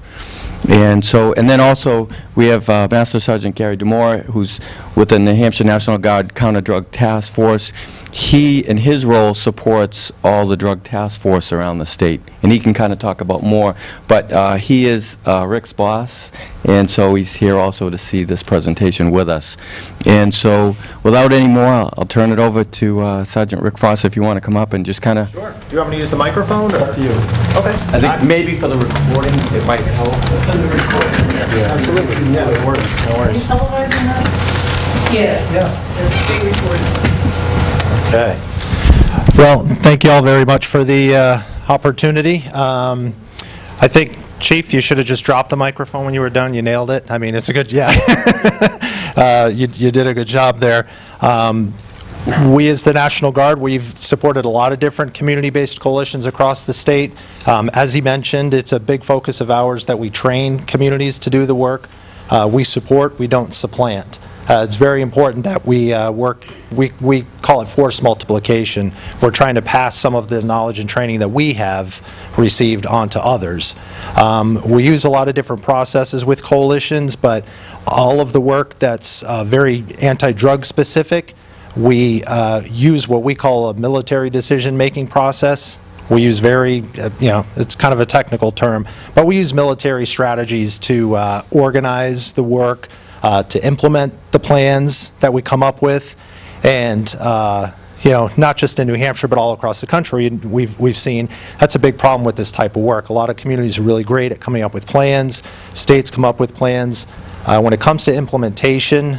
And then also, we have Master Sergeant Gary Demore, who's with the New Hampshire National Guard Counter-Drug Task Force. He, in his role, supports all the drug task force around the state, and he can kind of talk about more. But he is Rick's boss, and so he's here also to see this presentation with us. And so, without any more, I'll turn it over to Sergeant Rick Foss if you want to come up and just kind of... Sure. Do you want me to use the microphone? Or? Up to you. Okay. I think maybe for the recording, it might help. For the recording, yeah. Absolutely. Yeah, it works. No worries. Televising that? Yes. Yeah. It's being recorded. Okay. Well, thank you all very much for the opportunity. I think, Chief, you should have just dropped the microphone when you were done. You nailed it. I mean, it's a good, yeah. You did a good job there. We as the National Guard, we've supported a lot of different community-based coalitions across the state. As he mentioned, it's a big focus of ours that we train communities to do the work. We support, we don't supplant. It's very important that we work, we call it force multiplication. We're trying to pass some of the knowledge and training that we have received onto others. We use a lot of different processes with coalitions, but all of the work that's very anti-drug specific, we use what we call a military decision-making process. We use it's kind of a technical term, but we use military strategies to organize the work, to implement the plans that we come up with, and not just in New Hampshire but all across the country. We've seen that's a big problem with this type of work. A lot of communities are really great at coming up with plans. States come up with plans. When it comes to implementation,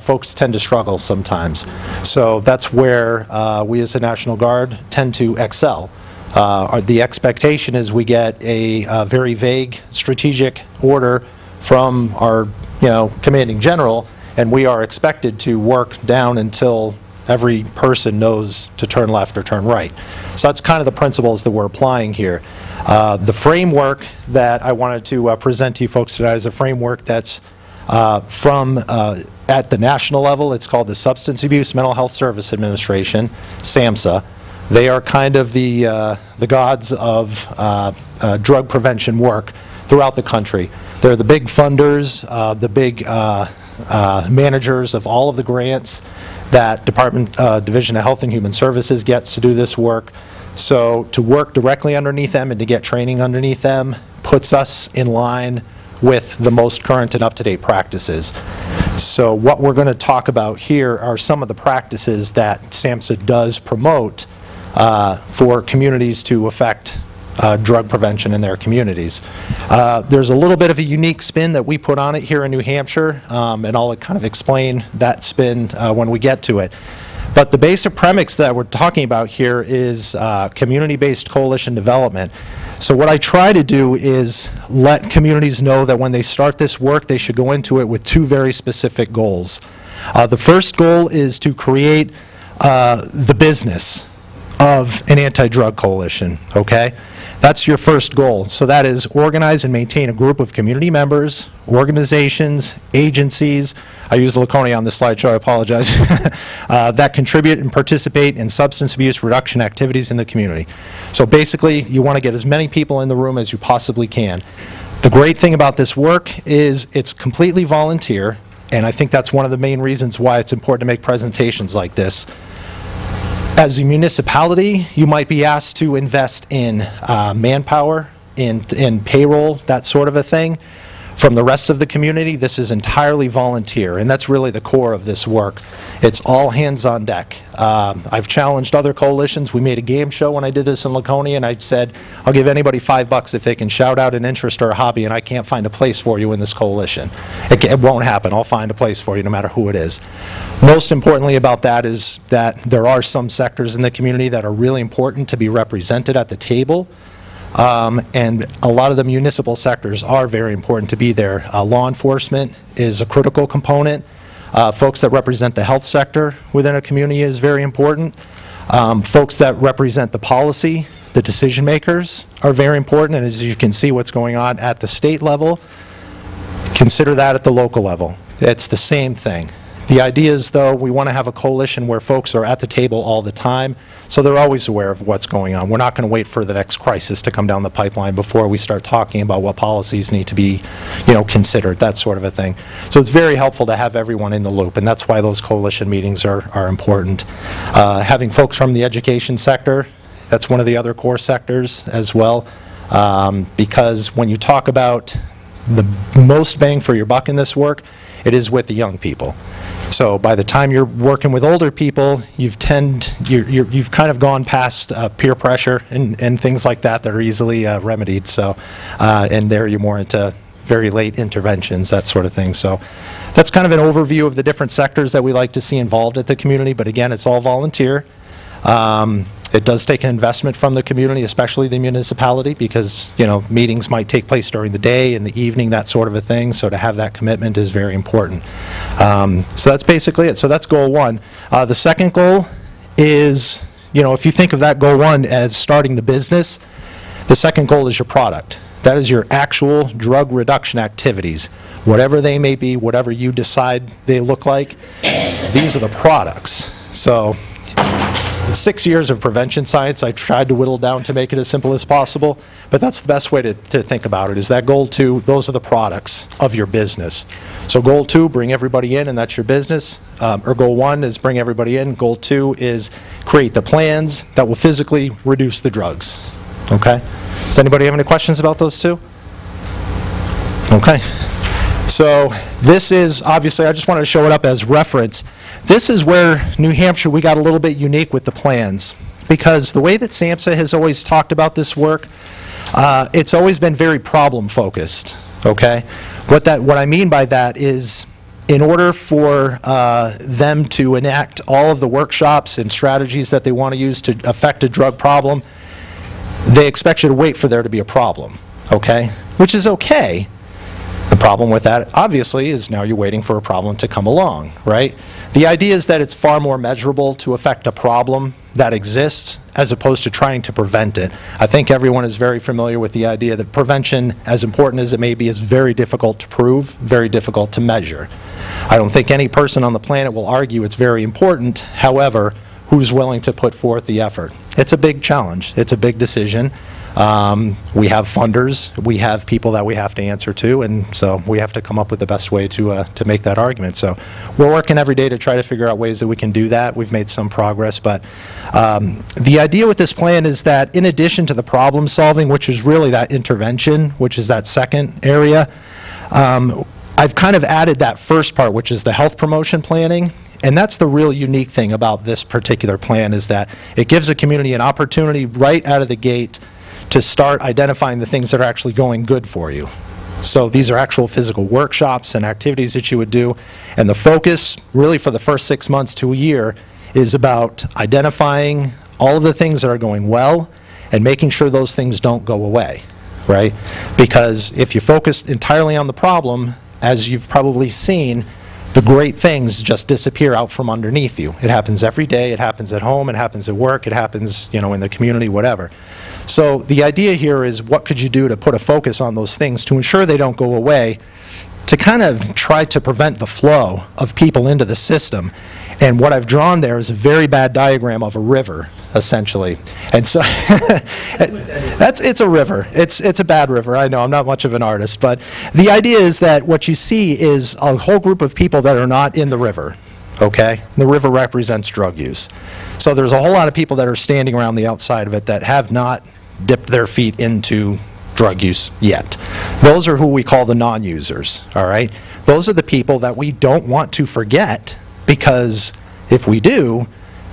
folks tend to struggle sometimes. So that's where we as the National Guard tend to excel. The expectation is we get a very vague strategic order from our commanding general, and we are expected to work down until every person knows to turn left or turn right. So that's kind of the principles that we're applying here. The framework that I wanted to present to you folks tonight is a framework that's from at the national level. It's called the Substance Abuse Mental Health Service Administration, SAMHSA. They are kind of the gods of drug prevention work throughout the country. They're the big funders, the big managers of all of the grants that Division of Health and Human Services gets to do this work. So to work directly underneath them and to get training underneath them puts us in line with the most current and up-to-date practices. So what we're going to talk about here are some of the practices that SAMHSA does promote for communities to affect drug prevention in their communities. There's a little bit of a unique spin that we put on it here in New Hampshire, and I'll kind of explain that spin when we get to it. But the basic premise that we're talking about here is community-based coalition development. So what I try to do is let communities know that when they start this work, they should go into it with two very specific goals. The first goal is to create the business of an anti-drug coalition, okay? That's your first goal. So that is organize and maintain a group of community members, organizations, agencies, I use Laconia on this slide, so I apologize, that contribute and participate in substance abuse reduction activities in the community. So basically, you want to get as many people in the room as you possibly can. The great thing about this work is it's completely volunteer, and I think that's one of the main reasons why it's important to make presentations like this. As a municipality, you might be asked to invest in manpower, in payroll, that sort of a thing. From the rest of the community, this is entirely volunteer, and that's really the core of this work. It's all hands on deck. I've challenged other coalitions. We made a game show when I did this in Laconia, and I said, I'll give anybody $5 if they can shout out an interest or a hobby, and I can't find a place for you in this coalition. It won't happen. I'll find a place for you no matter who it is. Most importantly about that is that there are some sectors in the community that are really important to be represented at the table. And a lot of the municipal sectors are very important to be there. Law enforcement is a critical component. Folks that represent the health sector within a community is very important. Folks that represent the policy, the decision makers are very important, and as you can see what's going on at the state level, consider that at the local level. It's the same thing. The idea is, though, we want to have a coalition where folks are at the table all the time, so they're always aware of what's going on. We're not going to wait for the next crisis to come down the pipeline before we start talking about what policies need to be, considered, that sort of a thing. So it's very helpful to have everyone in the loop, and that's why those coalition meetings are important. Having folks from the education sector, that's one of the other core sectors as well, because when you talk about the most bang for your buck in this work, it is with the young people. So by the time you're working with older people, you've kind of gone past peer pressure and things like that that are easily remedied. So, and there you're more into very late interventions, that sort of thing. So that's kind of an overview of the different sectors that we like to see involved at the community. But again, it's all volunteer. It does take an investment from the community, especially the municipality, because, meetings might take place during the day, in the evening, that sort of a thing. So to have that commitment is very important. So that's basically it. So that's goal one. The second goal is, if you think of that goal one as starting the business, the second goal is your product. That is your actual drug reduction activities. Whatever they may be, whatever you decide they look like, these are the products. So 6 years of prevention science, I tried to whittle down to make it as simple as possible, but that's the best way to think about it, is that goal 2, those are the products of your business. So goal 2, bring everybody in, and that's your business. Or goal 1 is bring everybody in. Goal 2 is create the plans that will physically reduce the drugs. Okay? Does anybody have any questions about those two? Okay. So this is, obviously, I just wanted to show it up as reference. This is where New Hampshire, we got a little bit unique with the plans, because the way that SAMHSA has always talked about this work, it's always been very problem-focused, okay? What I mean by that is, in order for them to enact all of the workshops and strategies that they want to use to affect a drug problem, they expect you to wait for there to be a problem, okay? Which is okay. The problem with that, obviously, is now you're waiting for a problem to come along, right? The idea is that it's far more measurable to affect a problem that exists as opposed to trying to prevent it. I think everyone is very familiar with the idea that prevention, as important as it may be, is very difficult to prove, very difficult to measure. I don't think any person on the planet will argue it's very important. However, who's willing to put forth the effort? It's a big challenge. It's a big decision. We have funders, we have people that we have to answer to, and so we have to come up with the best way to make that argument. So we're working every day to try to figure out ways that we can do that. We've made some progress, but the idea with this plan is that in addition to the problem solving, which is really that intervention, which is that second area, I've kind of added that first part, which is the health promotion planning. And that's the real unique thing about this particular plan, is that it gives a community an opportunity right out of the gate to start identifying the things that are actually going good for you. So these are actual physical workshops and activities that you would do. And the focus, really for the first 6 months to a year, is about identifying all of the things that are going well and making sure those things don't go away, right? Because if you focus entirely on the problem, as you've probably seen, the great things just disappear out from underneath you. It happens every day. It happens at home. It happens at work. It happens, in the community, whatever. So the idea here is, what could you do to put a focus on those things to ensure they don't go away, to kind of try to prevent the flow of people into the system. And what I've drawn there is a very bad diagram of a river, essentially. And so it's a river. It's a bad river. I know, I'm not much of an artist, but the idea is that what you see is a whole group of people that are not in the river. Okay? The river represents drug use. So there's a whole lot of people that are standing around the outside of it that have not dipped their feet into drug use yet. Those are who we call the non-users, all right? Those are the people that we don't want to forget, because if we do,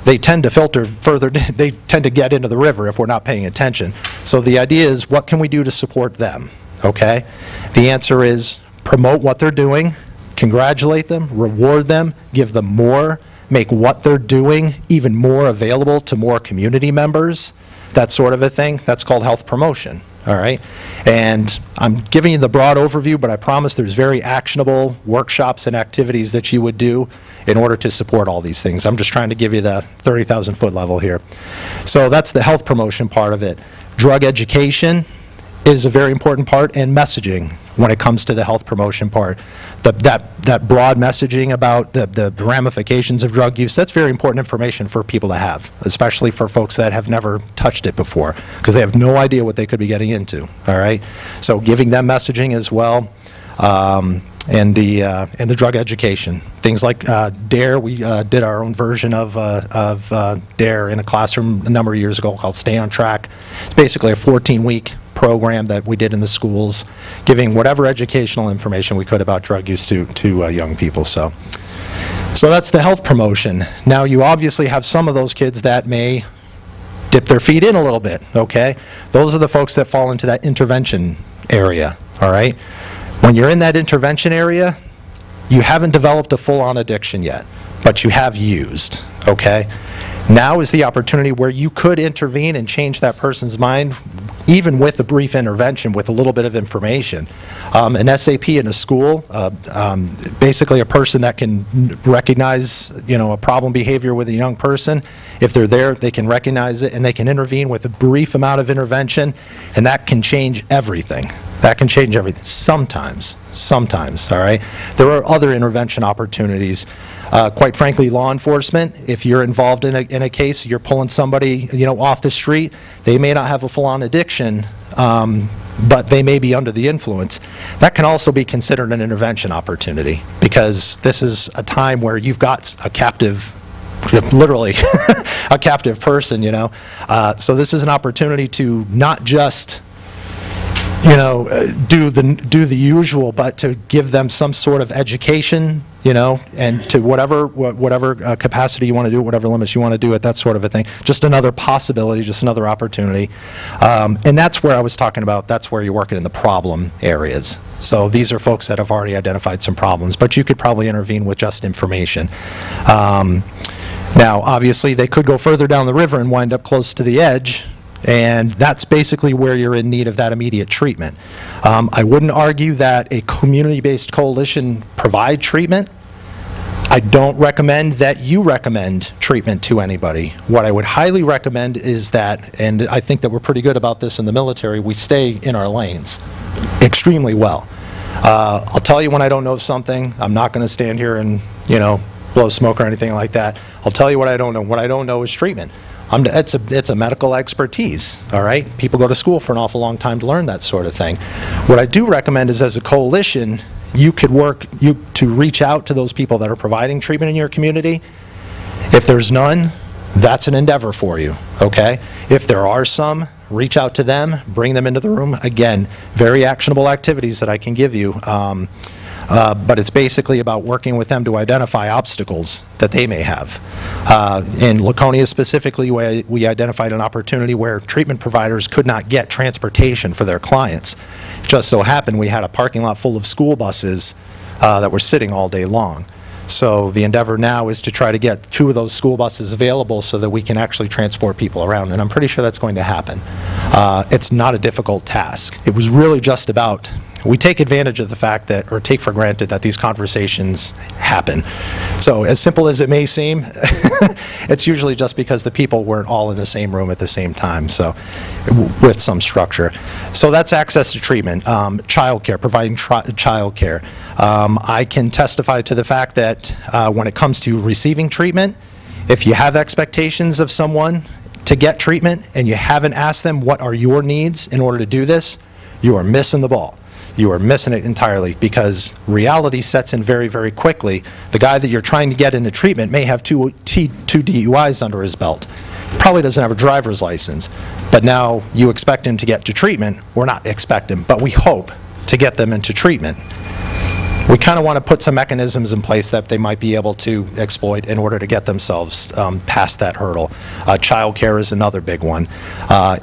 they tend to filter further, they tend to get into the river if we're not paying attention. So the idea is, what can we do to support them, okay? The answer is promote what they're doing, congratulate them, reward them, give them more, make what they're doing even more available to more community members, that sort of a thing. That's called health promotion, all right? And I'm giving you the broad overview, but I promise there's very actionable workshops and activities that you would do in order to support all these things. I'm just trying to give you the 30,000-foot level here. So that's the health promotion part of it. Drug education is a very important part, and messaging. when it comes to the health promotion part. That broad messaging about the ramifications of drug use, that's very important information for people to have, especially for folks that have never touched it before, because they have no idea what they could be getting into, all right? So giving them messaging as well, and the drug education. Things like DARE, we did our own version of DARE in a classroom a number of years ago called Stay on Track. It's basically a 14-week program that we did in the schools, giving whatever educational information we could about drug use to young people. So that's the health promotion. Now, you obviously have some of those kids that may dip their feet in a little bit, okay? Those are the folks that fall into that intervention area, all right? When you're in that intervention area, you haven't developed a full-on addiction yet, but you have used, okay? Now is the opportunity where you could intervene and change that person's mind, even with a brief intervention, with a little bit of information. An SAP in a school, basically a person that can recognize, a problem behavior with a young person. If they're there, they can recognize it, and they can intervene with a brief amount of intervention, and that can change everything. That can change everything. Sometimes, all right? There are other intervention opportunities. Quite frankly, law enforcement, if you're involved in a case, you're pulling somebody, off the street, they may not have a full-on addiction, but they may be under the influence. That can also be considered an intervention opportunity, because this is a time where you've got a captive, literally a captive person, So this is an opportunity to not just do the usual, but to give them some sort of education, and to whatever capacity you want to do it, whatever limits you want to do it, that sort of a thing. Just another possibility, just another opportunity. And that's where I was talking about, that's where you're working in the problem areas. So these are folks that have already identified some problems, but you could probably intervene with just information. Now, obviously, they could go further down the river and wind up close to the edge, and that's basically where you're in need of that immediate treatment. I wouldn't argue that a community-based coalition provide treatment. I don't recommend that you recommend treatment to anybody. What I would highly recommend is that, and I think that we're pretty good about this in the military, we stay in our lanes extremely well. I'll tell you when I don't know something. I'm not going to stand here and, blow smoke or anything like that. I'll tell you what I don't know. What I don't know is treatment. It's a medical expertise, all right? People go to school for an awful long time to learn that sort of thing. What I do recommend is, as a coalition, you could work to reach out to those people that are providing treatment in your community. If there's none, that's an endeavor for you, okay? If there are some, reach out to them, bring them into the room. Again, very actionable activities that I can give you. But it's basically about working with them to identify obstacles that they may have. In Laconia specifically, we identified an opportunity where treatment providers could not get transportation for their clients. It just so happened we had a parking lot full of school buses that were sitting all day long. So the endeavor now is to try to get 2 of those school buses available so that we can actually transport people around, and I'm pretty sure that's going to happen. It's not a difficult task. It was really just about, we take advantage of the fact that, or take for granted that these conversations happen. So as simple as it may seem, it's usually just because the people weren't all in the same room at the same time, so with some structure. So that's access to treatment. Childcare, providing childcare. I can testify to the fact that when it comes to receiving treatment, if you have expectations of someone to get treatment and you haven't asked them what are your needs in order to do this, you are missing the ball. You are missing it entirely, because reality sets in very, very quickly. The guy that you're trying to get into treatment may have two DUIs under his belt. Probably doesn't have a driver's license. But now you expect him to get to treatment. We're not expect him, but we hope to get them into treatment. We kind of want to put some mechanisms in place that they might be able to exploit in order to get themselves past that hurdle. Child care is another big one.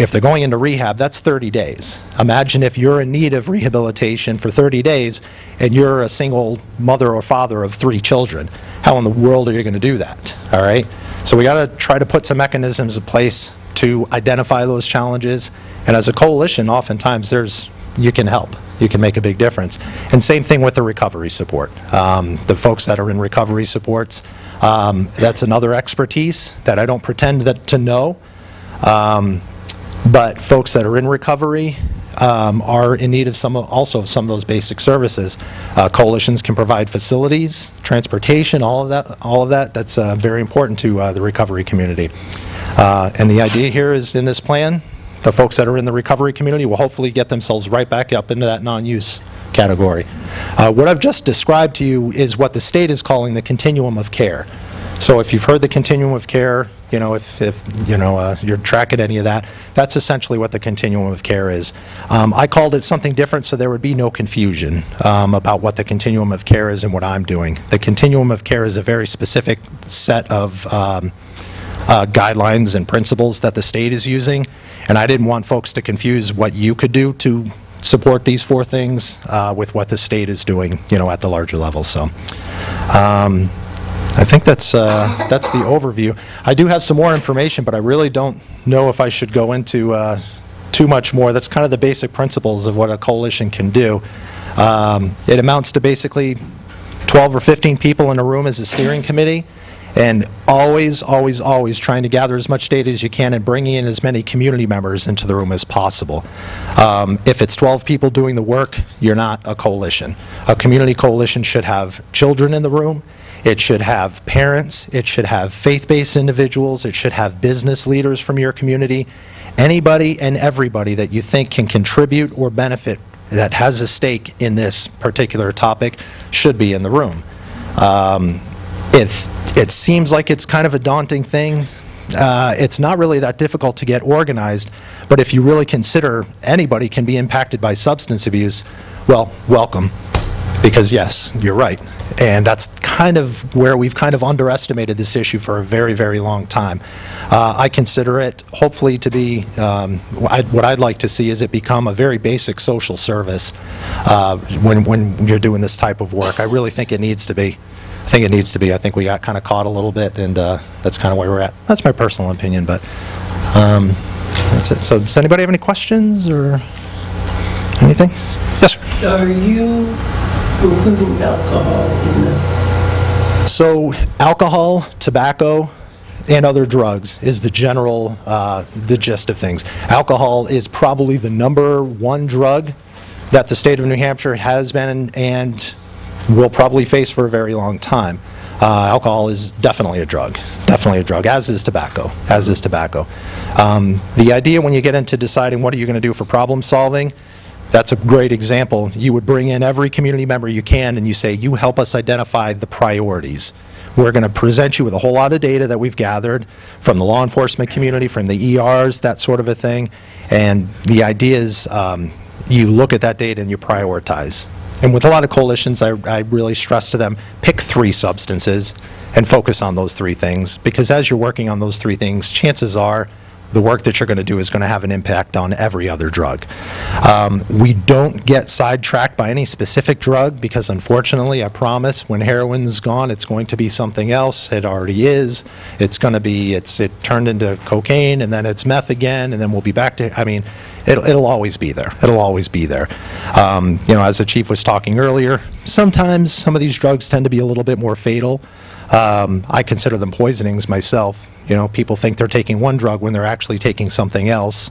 If they're going into rehab, that's 30 days. Imagine if you're in need of rehabilitation for 30 days and you're a single mother or father of 3 children. How in the world are you going to do that? All right? So we got to try to put some mechanisms in place to identify those challenges. And as a coalition, oftentimes you can help. You can make a big difference. And same thing with the recovery support. The folks that are in recovery supports, that's another expertise that I don't pretend to know. But folks that are in recovery, are in need of some of those basic services. Coalitions can provide facilities, transportation, all of that. That's very important to the recovery community. And the idea here is, in this plan, the folks that are in the recovery community will hopefully get themselves right back up into that non-use category. What I've just described to you is what the state is calling the continuum of care. So if you've heard the continuum of care, you know, if you know, you're tracking any of that, that's essentially what the continuum of care is. I called it something different so there would be no confusion about what the continuum of care is and what I'm doing. The continuum of care is a very specific set of guidelines and principles that the state is using, and I didn't want folks to confuse what you could do to support these 4 things with what the state is doing, you know, at the larger level. So I think that's the overview. I do have some more information, but I really don't know if I should go into too much more. That's kind of the basic principles of what a coalition can do. It amounts to basically 12 or 15 people in a room as a steering committee, and always, always, always trying to gather as much data as you can and bringing in as many community members into the room as possible. If it's 12 people doing the work, you're not a coalition. A community coalition should have children in the room. It should have parents. It should have faith-based individuals. It should have business leaders from your community. Anybody and everybody that you think can contribute or benefit that has a stake in this particular topic should be in the room. If it seems like it's kind of a daunting thing, it's not really that difficult to get organized, but if you really consider anybody can be impacted by substance abuse, well, welcome, because yes, you're right. And that's kind of where we've kind of underestimated this issue for a very, very long time. I consider it hopefully to be, what I'd like to see is it become a very basic social service when you're doing this type of work. I really think it needs to be. I think it needs to be. I think we got kind of caught a little bit, and that's kind of where we're at. That's my personal opinion, but that's it. So does anybody have any questions or anything? Yes, sir. Are you including alcohol in this? So alcohol, tobacco, and other drugs is the general, the gist of things. Alcohol is probably the #1 drug that the state of New Hampshire has been and will probably face for a very long time. Alcohol is definitely a drug, as is tobacco, The idea when you get into deciding what are you going to do for problem solving, that's a great example. You would bring in every community member you can and you say, you help us identify the priorities. We're going to present you with a whole lot of data that we've gathered from the law enforcement community, from the ERs, that sort of a thing. And the idea is you look at that data and you prioritize. And with a lot of coalitions, I really stress to them, pick 3 substances and focus on those 3 things. Because as you're working on those 3 things, chances are the work that you're going to do is going to have an impact on every other drug. We don't get sidetracked by any specific drug because, unfortunately, I promise, when heroin's gone, it's going to be something else. It already is. It's going to be, it turned into cocaine, and then it's meth again, and then we'll be back to, I mean, it'll always be there. It'll always be there. You know, as the chief was talking earlier, sometimes some of these drugs tend to be a little bit more fatal. I consider them poisonings myself. You know, people think they're taking one drug when they're actually taking something else,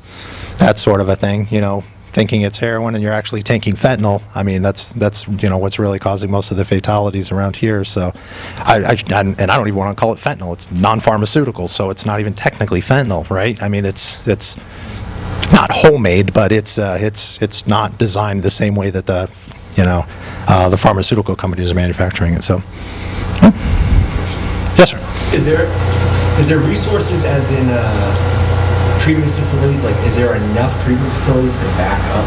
that sort of a thing, you know, thinking it's heroin and you're actually taking fentanyl. I mean, that's you know, what's really causing most of the fatalities around here. So, and I don't even want to call it fentanyl. It's non-pharmaceutical, so it's not even technically fentanyl, right? I mean, it's not homemade, but it's not designed the same way that the, you know, the pharmaceutical companies are manufacturing it. So, yeah. Yes, sir. Is there resources as in treatment facilities? Like, is there enough treatment facilities to back up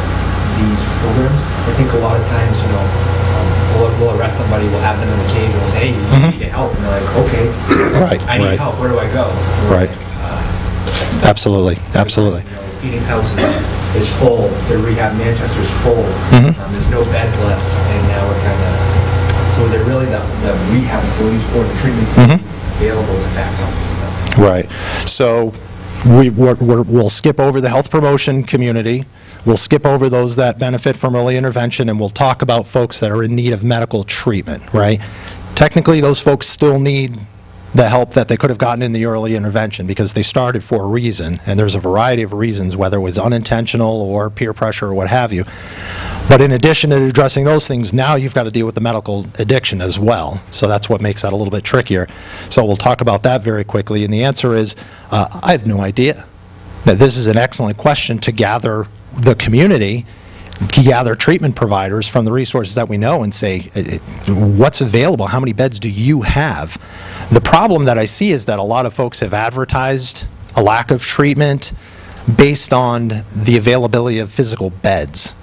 these programs? I think a lot of times, you know, we'll arrest somebody, we'll have them in the cage, and we'll say, hey, you need to get help. And they're like, okay, I need help, where do I go? Right. Absolutely. You know, Phoenix House is full, the rehab in Manchester is full, there's no beds left, and now we're kind of, so is there really the rehab facilities or the treatment facilities available to back up this stuff? Right. So we'll skip over the health promotion community. We'll skip over those that benefit from early intervention, and we'll talk about folks that are in need of medical treatment, right? Technically, those folks still need the help that they could have gotten in the early intervention, because they started for a reason, and there's a variety of reasons, whether it was unintentional or peer pressure or what have you. But in addition to addressing those things, now you've got to deal with the medical addiction as well. So that's what makes that a little bit trickier. So we'll talk about that very quickly, and the answer is, I have no idea. Now, this is an excellent question to gather the community, gather treatment providers from the resources that we know and say, what's available? How many beds do you have? The problem that I see is that a lot of folks have advertised a lack of treatment based on the availability of physical beds.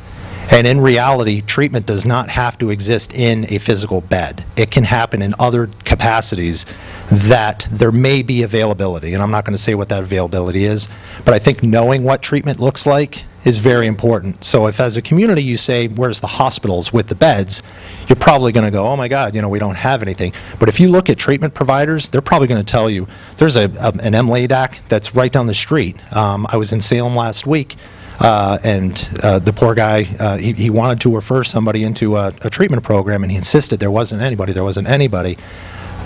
And in reality, treatment does not have to exist in a physical bed. It can happen in other capacities that there may be availability. And I'm not going to say what that availability is, but I think knowing what treatment looks like is very important. So if as a community you say, where's the hospitals with the beds, you're probably going to go, oh my God, we don't have anything. But if you look at treatment providers, they're probably going to tell you, there's an MLADAC that's right down the street. I was in Salem last week, and the poor guy, he wanted to refer somebody into a treatment program, and he insisted there wasn't anybody.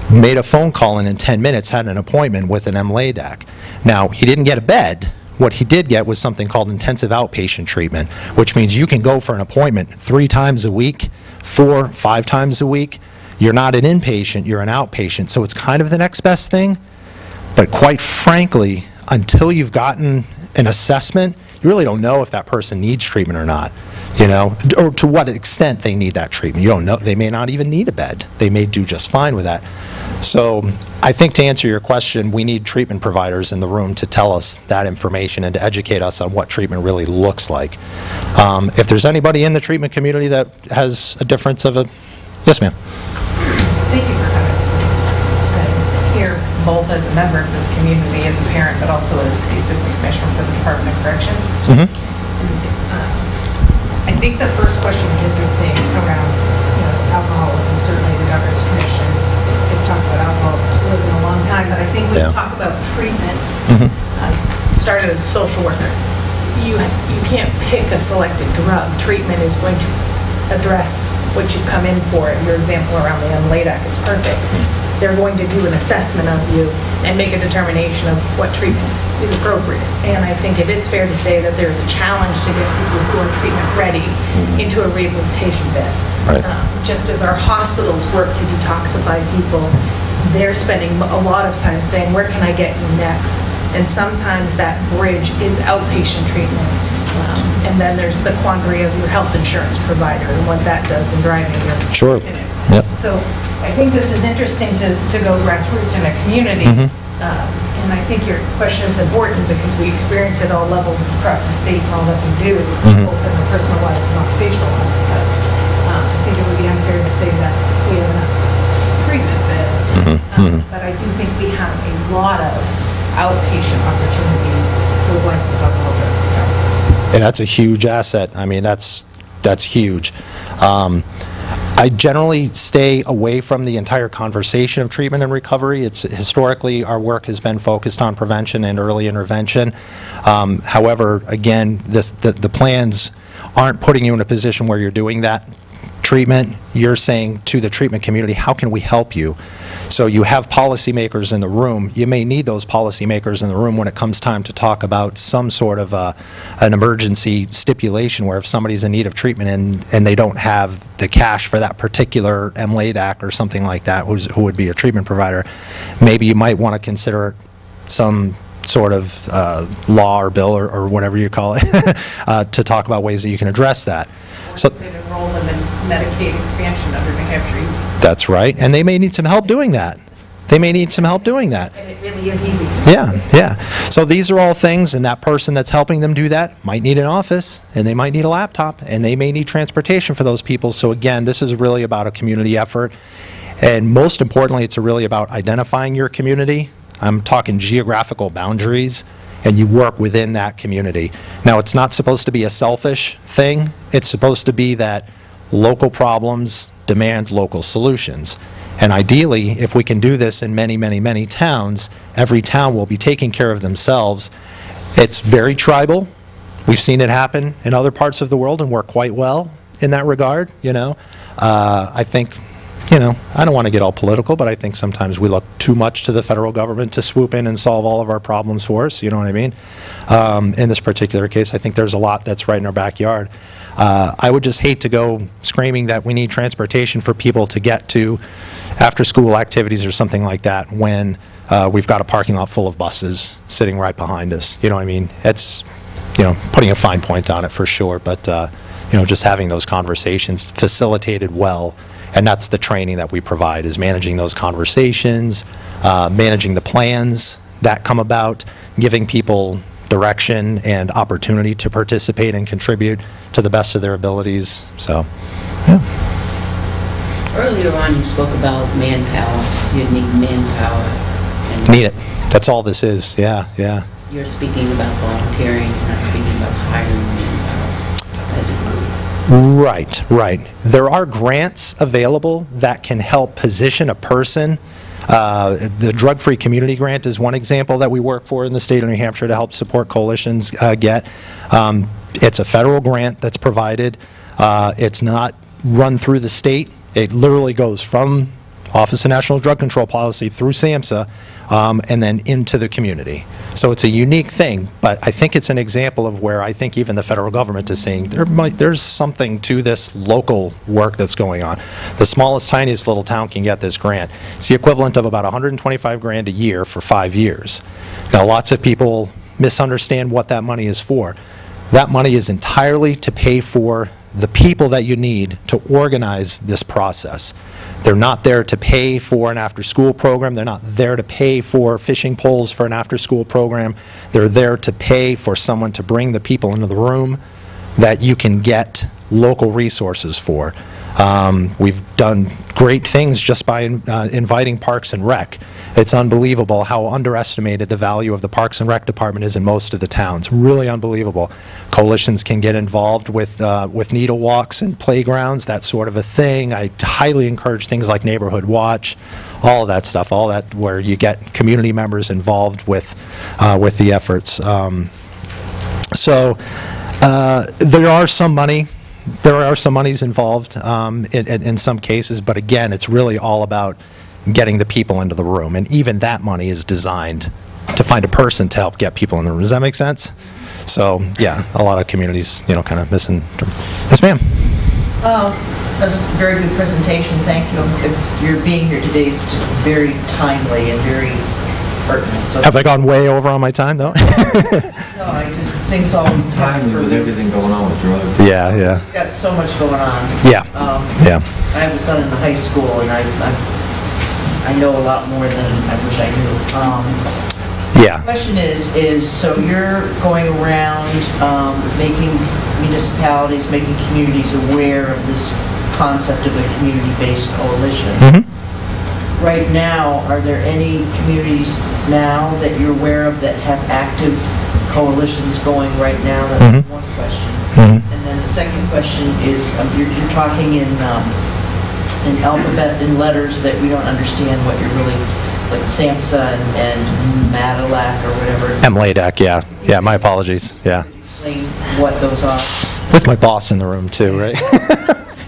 Made a phone call, and in 10 minutes had an appointment with an MLADAC. Now, he didn't get a bed. What he did get was something called intensive outpatient treatment, which means you can go for an appointment 3 times a week, 4, 5 times a week. You're not an inpatient, you're an outpatient. So it's kind of the next best thing. But quite frankly, until you've gotten an assessment, you really don't know if that person needs treatment or not, or to what extent they need that treatment. You don't know. They may not even need a bed. They may do just fine with that. So I think to answer your question, we need treatment providers in the room to tell us that information and to educate us on what treatment really looks like. If there's anybody in the treatment community that has a difference of a... Yes, ma'am. Thank you for coming. Here, both as a member of this community, as a parent, but also as the Assistant Commissioner for the Department of Corrections. I think the first question is interesting around alcoholism. Certainly the Governor's Commission has talked about alcoholism a long time, but I think when you talk about treatment, I started as a social worker. You can't pick a selected drug. Treatment is going to address what you come in for. Your example around the MLADAC is perfect. They're going to do an assessment of you and make a determination of what treatment is appropriate. And I think it is fair to say that there's a challenge to get people who are treatment ready into a rehabilitation bed. Right. Just as our hospitals work to detoxify people, they're spending a lot of time saying, where can I get you next? And sometimes that bridge is outpatient treatment. And then there's the quandary of your health insurance provider and what that does in driving your treatment. Yep. So I think this is interesting to go grassroots in a community. And I think your question is important because we experience it all levels across the state and all that we do, both in our personal lives and occupational lives. But I think it would be unfair to say that we have enough treatment beds. But I do think we have a lot of outpatient opportunities for licensed alcohol drug counselors. And that's a huge asset. I mean, that's huge. I generally stay away from the entire conversation of treatment and recovery. It's historically, our work has been focused on prevention and early intervention. However, again, the plans aren't putting you in a position where you're doing that treatment. You're saying to the treatment community, how can we help you? So you have policymakers in the room. You may need those policymakers in the room when it comes time to talk about some sort of an emergency stipulation where if somebody's in need of treatment and they don't have the cash for that particular MLADAC or something like that, who would be a treatment provider, maybe you might want to consider some sort of law or bill or whatever you call it to talk about ways that you can address that. So they'd enroll them in Medicaid expansion under New Hampshire Easy. That's right, and they may need some help doing that. And it really is easy. Yeah. So these are all things, and that person that's helping them do that might need an office, and they might need a laptop, and they may need transportation for those people. So again, this is really about a community effort, and most importantly, it's really about identifying your community. I'm talking geographical boundaries, and you work within that community. Now, it's not supposed to be a selfish thing. It's supposed to be that local problems demand local solutions. And ideally, if we can do this in many, many, many towns, every town will be taking care of themselves. It's very tribal. We've seen it happen in other parts of the world and work quite well in that regard, I think you know, I don't want to get all political, but I think sometimes we look too much to the federal government to swoop in and solve all of our problems for us, you know what I mean? In this particular case, I think there's a lot that's right in our backyard. I would just hate to go screaming that we need transportation for people to get to after-school activities or something like that when we've got a parking lot full of buses sitting right behind us, you know what I mean? It's, you know, putting a fine point on it for sure, but, you know, just having those conversations facilitated well. And that's the training that we provide, is managing those conversations, managing the plans that come about, giving people direction and opportunity to participate and contribute to the best of their abilities. So, yeah. Earlier on, you spoke about manpower. You need manpower. And Need it. That's all this is. Yeah, yeah. You're speaking about volunteering, not speaking about hiring manpower as a group. Right, right. There are grants available that can help position a person. The Drug-Free Community Grant is one example that we work for in the state of New Hampshire to help support coalitions get. It's a federal grant that's provided. It's not run through the state. It literally goes from Office of National Drug Control Policy through SAMHSA and then into the community. So it's a unique thing, but I think it's an example of where I think even the federal government is saying there's something to this local work that's going on. The smallest, tiniest little town can get this grant. It's the equivalent of about 125 grand a year for 5 years. Now, lots of people misunderstand what that money is for. That money is entirely to pay for the people that you need to organize this process. They're not there to pay for an after-school program. They're not there to pay for fishing poles for an after-school program. They're there to pay for someone to bring the people into the room that you can get local resources for. We've done great things just by inviting Parks and Rec. It's unbelievable how underestimated the value of the Parks and Rec department is in most of the towns. Really unbelievable. Coalitions can get involved with needle walks and playgrounds, that sort of a thing. I highly encourage things like Neighborhood Watch, all of that stuff, all that where you get community members involved with the efforts. There are some money. There are some monies involved in some cases, but again, it's really all about getting the people into the room, and even that money is designed to find a person to help get people in the room. Does that make sense? So, yeah, a lot of communities, you know, kind of missing. Yes, ma'am. That was a very good presentation. Thank you. Your being here today is just very timely and very pertinent. So have I gone way over on my time, though? No, I just things all Timely with everything going on with drugs. Yeah, yeah. It's got so much going on. Yeah, yeah. I have a son in the high school, and I know a lot more than I wish I knew. Yeah. The question is so you're going around making municipalities, making communities aware of this concept of a community-based coalition. Mm-hmm. Right now, are there any communities now that you're aware of that have active coalitions going right now? That's one question. Mm-hmm. And then the second question is, you're talking in alphabet, in letters that we don't understand what you're really, like SAMHSA and Madillac or whatever. MLADAC, yeah. Yeah, my apologies, yeah. Explain what those are. With my boss in the room, too, right?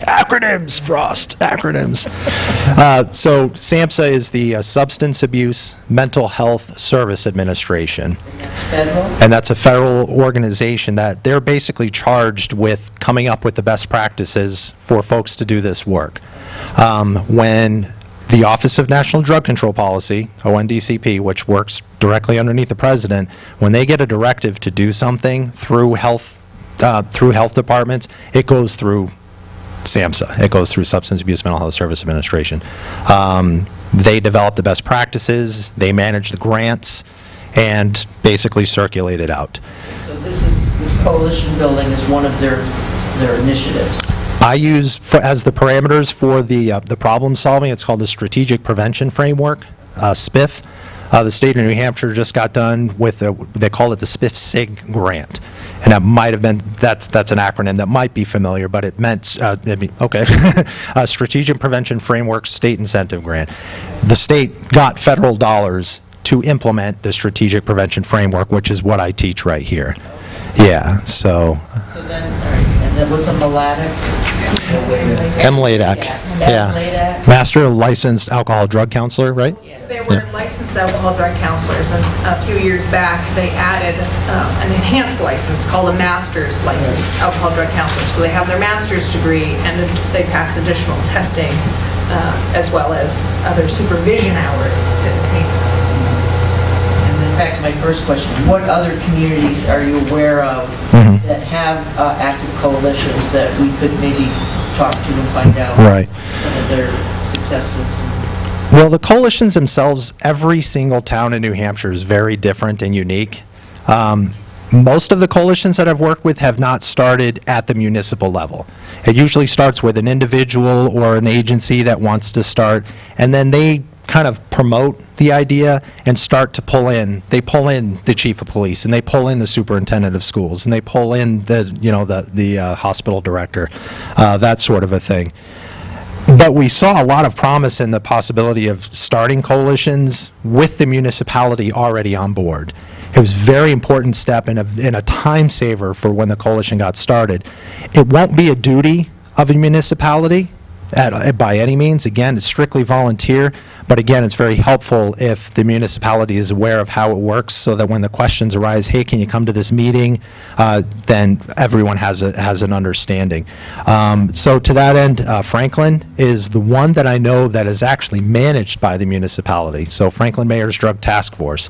Acronyms, Frost, acronyms. So SAMHSA is the Substance Abuse Mental Health Service Administration. And that's federal? And that's a federal organization that they're basically charged with coming up with the best practices for folks to do this work. When the Office of National Drug Control Policy, ONDCP, which works directly underneath the president, when they get a directive to do something through health departments, it goes through SAMHSA. It goes through Substance Abuse Mental Health Service Administration. They develop the best practices, they manage the grants, and basically circulate it out. So this coalition building is one of their initiatives. I use as the parameters for the problem solving, it's called the Strategic Prevention Framework, SPIF. The state of New Hampshire just got done with, they call it the SPIF-SIG grant. And that might have been, that's an acronym that might be familiar, but it meant, Strategic Prevention Framework State Incentive Grant. The state got federal dollars to implement the Strategic Prevention Framework, which is what I teach right here. Yeah, so. So then, all right, and That was a Melodic. MLADAC, yeah. Master Licensed Alcohol Drug Counselor, right? They were licensed alcohol drug counselors, and a few years back, they added an enhanced license called a master's licensed alcohol drug counselor. So they have their master's degree, and they pass additional testing, as well as other supervision hours to attain. And then back to my first question, what other communities are you aware of that have active coalitions that we could maybe talk to and find out some of their successes? Well, the coalitions themselves, every single town in New Hampshire is very different and unique. Most of the coalitions that I've worked with have not started at the municipal level. It usually starts with an individual or an agency that wants to start, and then they kind of promote the idea and start to pull in. They pull in the chief of police, and they pull in the superintendent of schools, and they pull in the hospital director, that sort of a thing. But we saw a lot of promise in the possibility of starting coalitions with the municipality already on board. It was a very important step and a time saver for when the coalition got started. It won't be a duty of a municipality by any means. Again, it's strictly volunteer, but again, it's very helpful if the municipality is aware of how it works, so that when the questions arise, hey, can you come to this meeting, then everyone has an understanding. So to that end, Franklin is the one that I know that is actually managed by the municipality. So Franklin Mayor's Drug Task Force,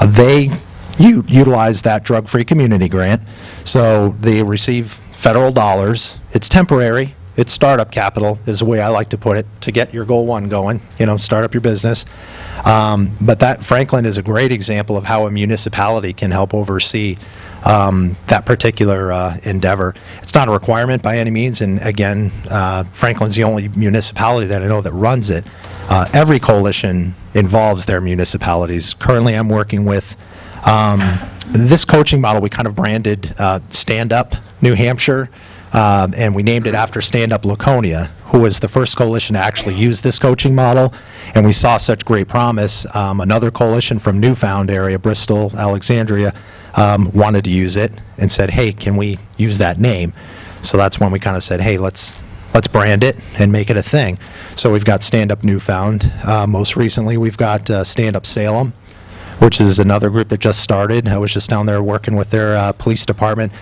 they utilize that drug-free community grant, so they receive federal dollars. It's temporary. It's startup capital is the way I like to put it, to get your goal one going, start up your business. But that Franklin is a great example of how a municipality can help oversee that particular endeavor. It's not a requirement by any means, and again, Franklin's the only municipality that I know that runs it. Every coalition involves their municipalities. Currently, I'm working with this coaching model we kind of branded Stand Up New Hampshire. And we named it after Stand Up Laconia, who was the first coalition to actually use this coaching model, and we saw such great promise. Another coalition from Newfound area, Bristol, Alexandria, wanted to use it and said, hey, can we use that name? So that's when we kind of said, hey, let's brand it and make it a thing. So we've got Stand Up Newfound. Most recently, we've got Stand Up Salem, which is another group that just started. I was just down there working with their police department.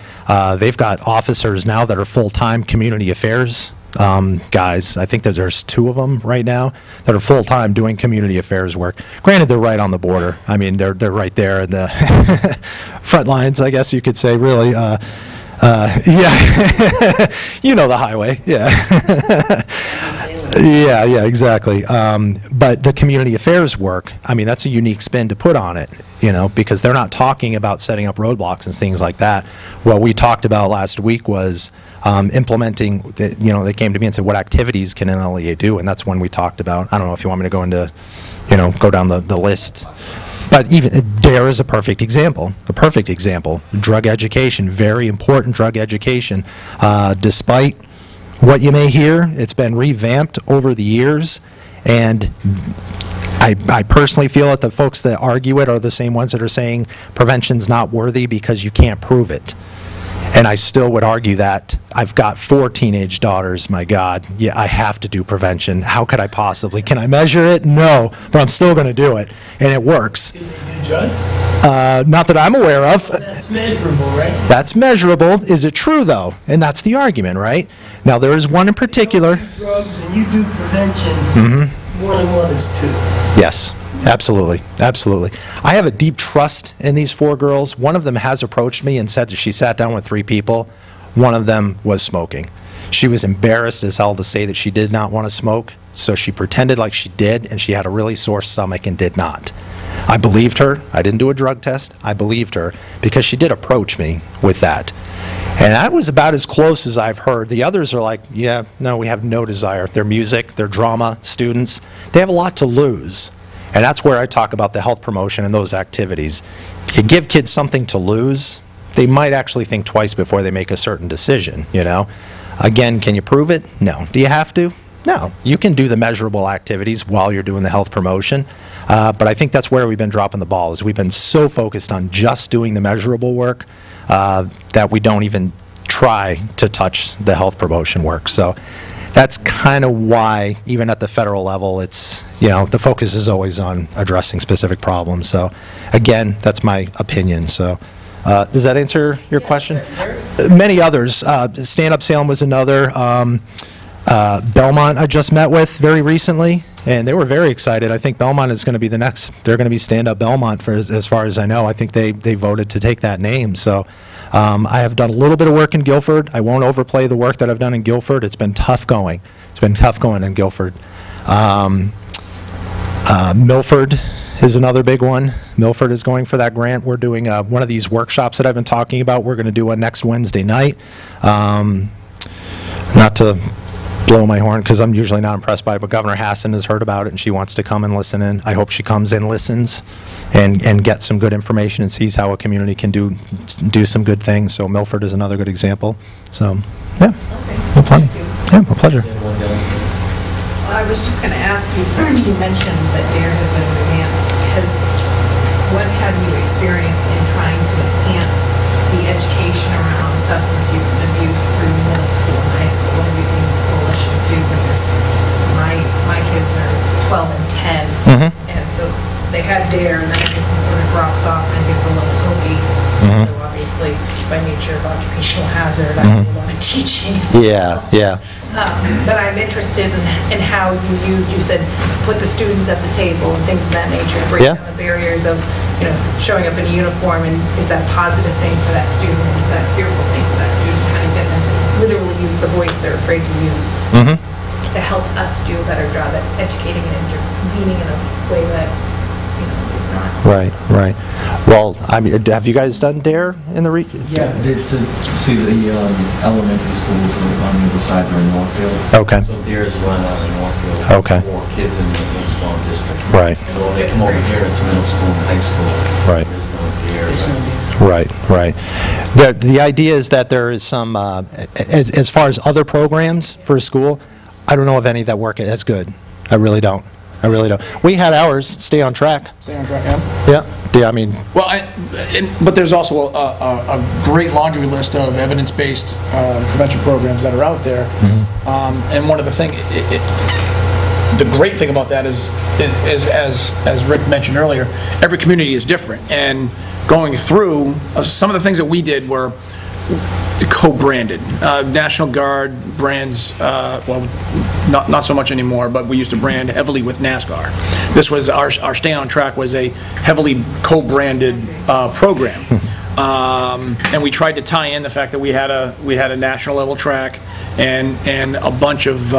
They've got officers now that are full-time community affairs guys. I think that there's 2 of them right now that are full-time doing community affairs work. Granted, they're right on the border. I mean, they're right there in the front lines, I guess you could say, really. Yeah, you know the highway, yeah. Yeah, exactly. But the community affairs work, I mean, that's a unique spin to put on it, because they're not talking about setting up roadblocks and things like that. What we talked about last week was implementing, they came to me and said, what activities can an LEA do? And that's when we talked about, I don't know if you want me to go into, go down the list. But even DARE is a perfect example, Drug education, very important drug education. Despite what you may hear, it's been revamped over the years, and I personally feel that the folks that argue it are the same ones that are saying prevention's not worthy because you can't prove it. And I still would argue that. I've got 4 teenage daughters, my God. Yeah, I have to do prevention. How could I possibly? Can I measure it? No, but I'm still going to do it, and it works. Do they do drugs? Not that I'm aware of. That's measurable, right? That's measurable. Is it true, though? And that's the argument, right? Now, there is one in particular. You do drugs and you do prevention. 1 and 1 is 2. Yes. Absolutely, absolutely. I have a deep trust in these 4 girls. One of them has approached me and said that she sat down with 3 people. One of them was smoking. She was embarrassed as hell to say that she did not want to smoke, so she pretended like she did, and she had a really sore stomach and did not. I believed her. I didn't do a drug test. I believed her because she did approach me with that. And that was about as close as I've heard. The others are like, yeah, no, we have no desire. They're music, they're drama students. They have a lot to lose. And that's where I talk about the health promotion and those activities. If you give kids something to lose, they might actually think twice before they make a certain decision, Again, can you prove it? No. Do you have to? No. You can do the measurable activities while you're doing the health promotion. But I think that's where we've been dropping the ball, is we've been so focused on just doing the measurable work that we don't even try to touch the health promotion work. So that's kind of why, even at the federal level, it's, the focus is always on addressing specific problems. So again, that's my opinion. So does that answer your question? Many others. Stand Up Salem was another. Belmont I just met with very recently, and they were very excited. I think Belmont is going to be the next. They're going to be Stand Up Belmont, as far as I know. I think they voted to take that name. So I have done a little bit of work in Guilford. I won't overplay the work that I've done in Guilford. It's been tough going. It's been tough going in Guilford. Milford is another big one. Milford is going for that grant. We're doing one of these workshops that I've been talking about. We're going to do one next Wednesday night. Not to blow my horn, because I'm usually not impressed by it, but Governor Hassan has heard about it, and she wants to come and listen in. I hope she comes and listens and gets some good information and sees how a community can do some good things. So Milford is another good example. So, yeah, no problem. Yeah, my pleasure. I was just going to ask you, you mentioned that DARE has been revamped. What have you experienced in trying to enhance the education around substance use and abuse through middle school and high school? What have you seen these coalitions do? Because my kids are 12 and 10, and so they had DARE, and then it sort of drops off and gets a little hokey. So obviously, by nature of occupational hazard, I do a lot of teaching. But I'm interested in how you said, put the students at the table and things of that nature, break down the barriers of, showing up in a uniform, and is that a positive thing for that student, or is that a fearful thing for that student? Kind of get them to literally use the voice they're afraid to use to help us do a better job at educating and intervening in a way that, is not. Right. Well, I mean, have you guys done DARE in the region? Yeah, see the elementary schools are on the other side, they're in Northfield. Okay. So DARE is run out in Northfield. Okay. More kids in the middle school district. Right. And when they come over here, it's middle school and high school. Right. There's no DARE. Right. The idea is that there is some, as far as other programs for a school, I don't know of any that work as good. I really don't. We had ours, Stay on Track. Stay on track, yeah. Yeah, I mean. Well, but there's also a great laundry list of evidence-based prevention programs that are out there. And one of the things, the great thing about that is as Rick mentioned earlier, every community is different. And going through, some of the things that we did were co-branded. National Guard brands, well, not so much anymore, but we used to brand heavily with NASCAR. This was our Stay on Track was a heavily co-branded program. And we tried to tie in the fact that we had a national level track and a bunch of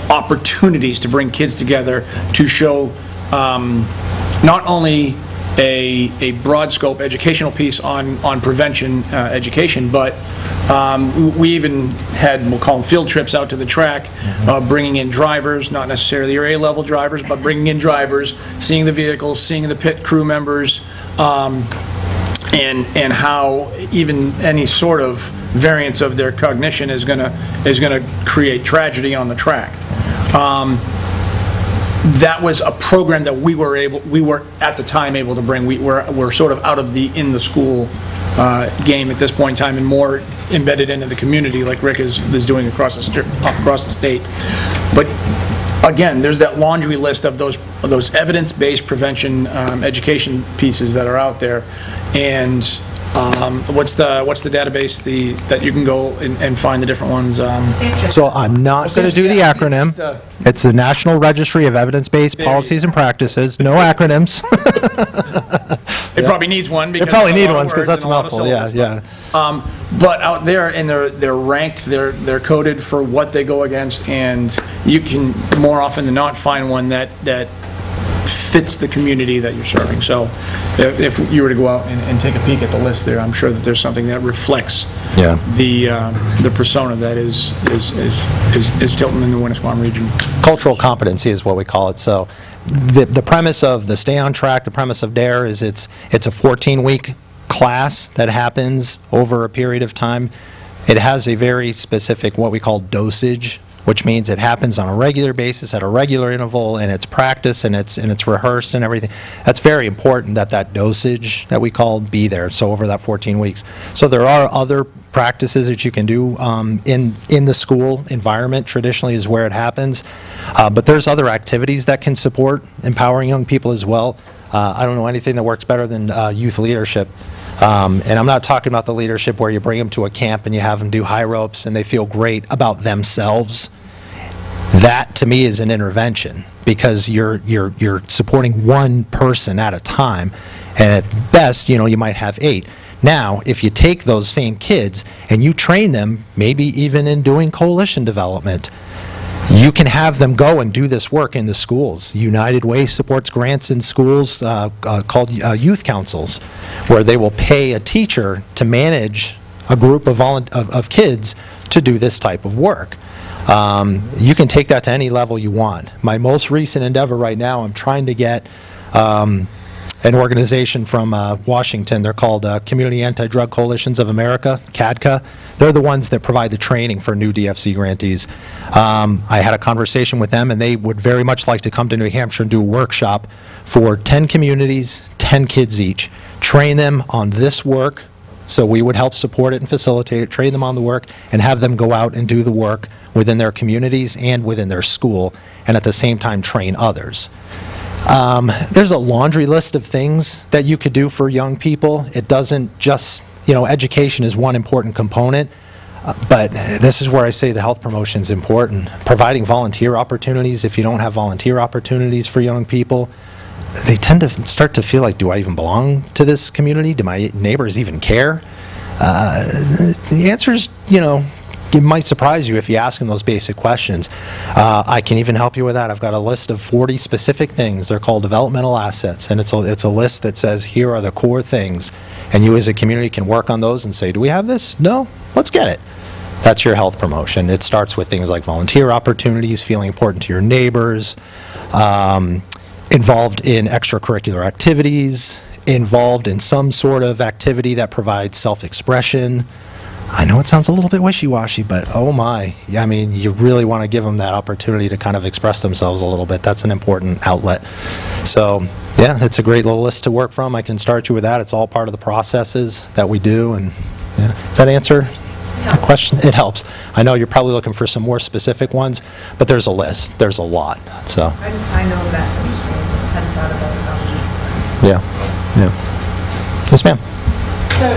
opportunities to bring kids together to show not only a broad scope educational piece on prevention education, but we even had, we'll call them field trips out to the track, bringing in drivers, not necessarily your A-level drivers, but bringing in drivers, seeing the vehicles, seeing the pit crew members, and how even any sort of variance of their cognition is gonna create tragedy on the track. That was a program that we were at the time able to bring. We're sort of out of in the school game at this point in time, and more embedded into the community, like Rick is doing across the state. But again, there's that laundry list of those evidence-based prevention education pieces that are out there, and what's the database that you can go and find the different ones? So I'm not going to do the acronym. It's the National Registry of Evidence-Based Policies and Practices. No acronyms. It probably needs one. It probably needs one because that's a mouthful. Yeah. But out there, and they're ranked, they're coded for what they go against, and you can more often than not find one that fits the community that you're serving. So if you were to go out and take a peek at the list there, I'm sure that there's something that reflects the persona that is Tilton in the Winnisquam region. Cultural competency is what we call it. So the premise of the Stay on Track, the premise of DARE is it's a 14-week class that happens over a period of time. It has a very specific, what we call dosage which means it happens on a regular basis at a regular interval, and it's practiced and it's rehearsed and everything. That's very important that that dosage that we call be there, so over that 14 weeks. So there are other practices that you can do in the school environment. Traditionally is where it happens, but there's other activities that can support empowering young people as well. I don't know anything that works better than youth leadership. And I'm not talking about the leadership where you bring them to a camp and you have them do high ropes and they feel great about themselves. That, to me, is an intervention, because you're supporting one person at a time, and at best, you know, you might have 8. Now, if you take those same kids and you train them, maybe even in doing coalition development, you can have them go and do this work in the schools. United Way supports grants in schools called youth councils, where they will pay a teacher to manage a group of kids to do this type of work. You can take that to any level you want. My most recent endeavor right now, I'm trying to get an organization from Washington. They're called Community Anti-Drug Coalitions of America, CADCA. They're the ones that provide the training for new DFC grantees. I had a conversation with them, and they would very much like to come to New Hampshire and do a workshop for 10 communities, 10 kids each. Train them on this work, so we would help support it and facilitate it, train them on the work, and have them go out and do the work within their communities and within their school, and at the same time train others. There's a laundry list of things that you could do for young people. It doesn't just, you know, education is one important component, but this is where I say the health promotion is important. Providing volunteer opportunities. If you don't have volunteer opportunities for young people, they tend to start to feel like, do I even belong to this community? Do my neighbors even care? The answer is, you know, it might surprise you if you ask them those basic questions. I can even help you with that. I've got a list of 40 specific things. They're called developmental assets, and it's a list that says here are the core things, and you as a community can work on those and say, do we have this? No? Let's get it. That's your health promotion. It starts with things like volunteer opportunities, feeling important to your neighbors, involved in extracurricular activities, involved in some sort of activity that provides self-expression. I know it sounds a little bit wishy-washy, but oh my, I mean, you really want to give them that opportunity to kind of express themselves a little bit. That's an important outlet. So, yeah, it's a great little list to work from. I can start you with that. It's all part of the processes that we do. And yeah. Does that answer the question? It helps. I know you're probably looking for some more specific ones, but there's a list. There's a lot. So. I know that. I just hadn't thought about these. Yeah. Yeah. Yes, ma'am. So,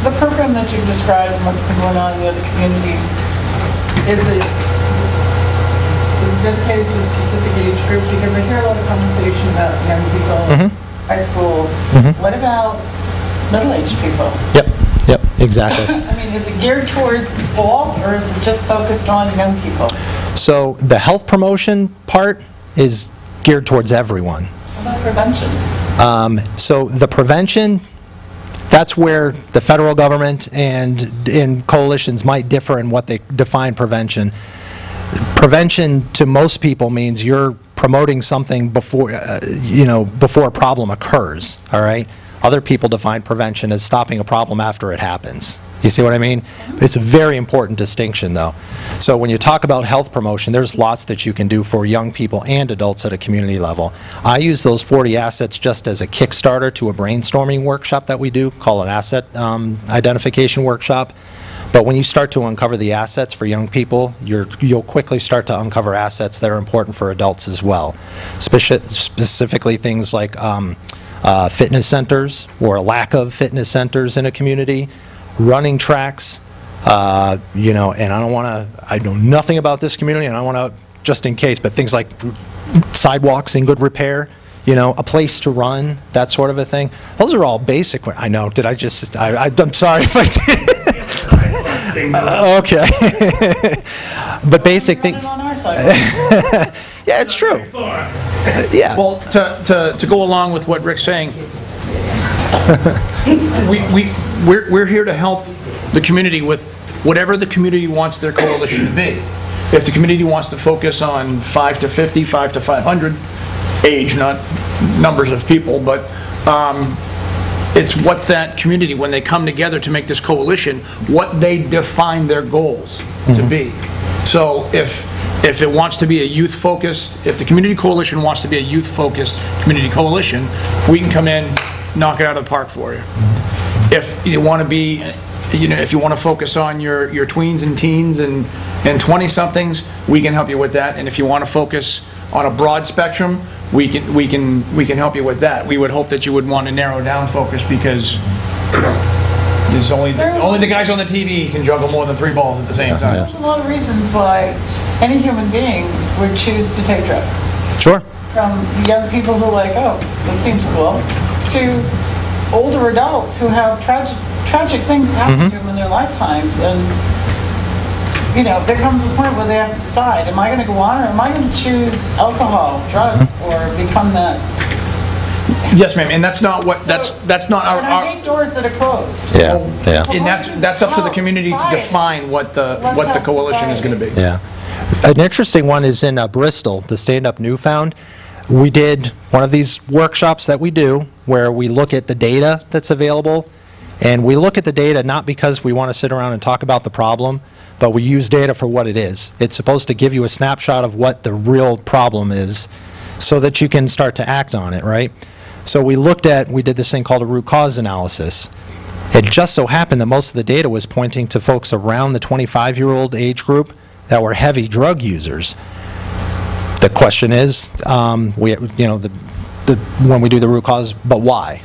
the program that you've described and what's been going on in the other communities, is it dedicated to a specific age group? Because I hear a lot of conversation about young people, high school. What about middle-aged people? Yep, exactly. I mean, is it geared towards all, or is it just focused on young people? So the health promotion part is geared towards everyone. What about prevention? So the prevention, that's where the federal government and in coalitions might differ in what they define prevention. Prevention to most people means you're promoting something before, before a problem occurs, all right? Other people define prevention as stopping a problem after it happens. You see what I mean? It's a very important distinction, though. So when you talk about health promotion, there's lots that you can do for young people and adults at a community level. I use those 40 assets just as a kickstarter to a brainstorming workshop that we do, called an asset identification workshop. But when you start to uncover the assets for young people, you'll quickly start to uncover assets that are important for adults as well. Specifically things like fitness centers or a lack of fitness centers in a community, running tracks, and I know nothing about this community, and I don't want to, just in case, but things like sidewalks in good repair, a place to run, that sort of a thing. Those are all basic. I know, I'm sorry if I did. Okay. But basic things. Yeah, it's true. Yeah. Well, to go along with what Rick's saying, we're here to help the community with whatever the community wants their coalition to be. If the community wants to focus on 5 to 50, 5 to 500 age, not numbers of people, but it's what that community, when they come together to make this coalition, what they define their goals to be. So if it wants to be a youth-focused, if the Community Coalition wants to be a youth-focused community coalition, we can come in, knock it out of the park for you. If you want to be, if you want to focus on your tweens and teens and 20-somethings, we can help you with that. And if you want to focus on a broad spectrum, we can help you with that. We would hope that you would want to narrow down focus, because there's only the guys on the TV can juggle more than 3 balls at the same time. There's a lot of reasons why any human being would choose to take drugs. Sure. From young people who are like, oh, this seems cool, to older adults who have tragic things happen to them in their lifetimes. And, there comes a point where they have to decide, am I going to go on, or am I going to choose alcohol, drugs, or become that? Yes, ma'am, and that's not what, that's not our... And I hate doors that are closed. Yeah. And that's up to the community to define what the coalition is going to be. Yeah. An interesting one is in Bristol, the Stand Up Newfound. We did one of these workshops that we do where we look at the data that's available, and we look at the data not because we want to sit around and talk about the problem, but we use data for what it is. It's supposed to give you a snapshot of what the real problem is so that you can start to act on it, right? So we did this thing called a root cause analysis. It just so happened that most of the data was pointing to folks around the 25-year-old age group that were heavy drug users. The question is, when we do the root cause, but why?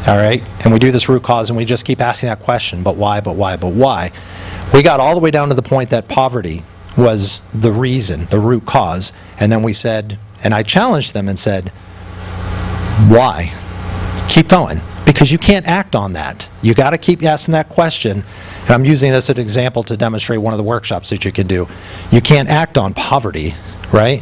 All right? And we do this root cause and we just keep asking that question, but why, but why, but why? We got all the way down to the point that poverty was the reason, the root cause, and then we said, and I challenged them and said, why? Keep going, because you can't act on that. You got to keep asking that question. And I'm using this as an example to demonstrate one of the workshops that you can do. You can't act on poverty, right?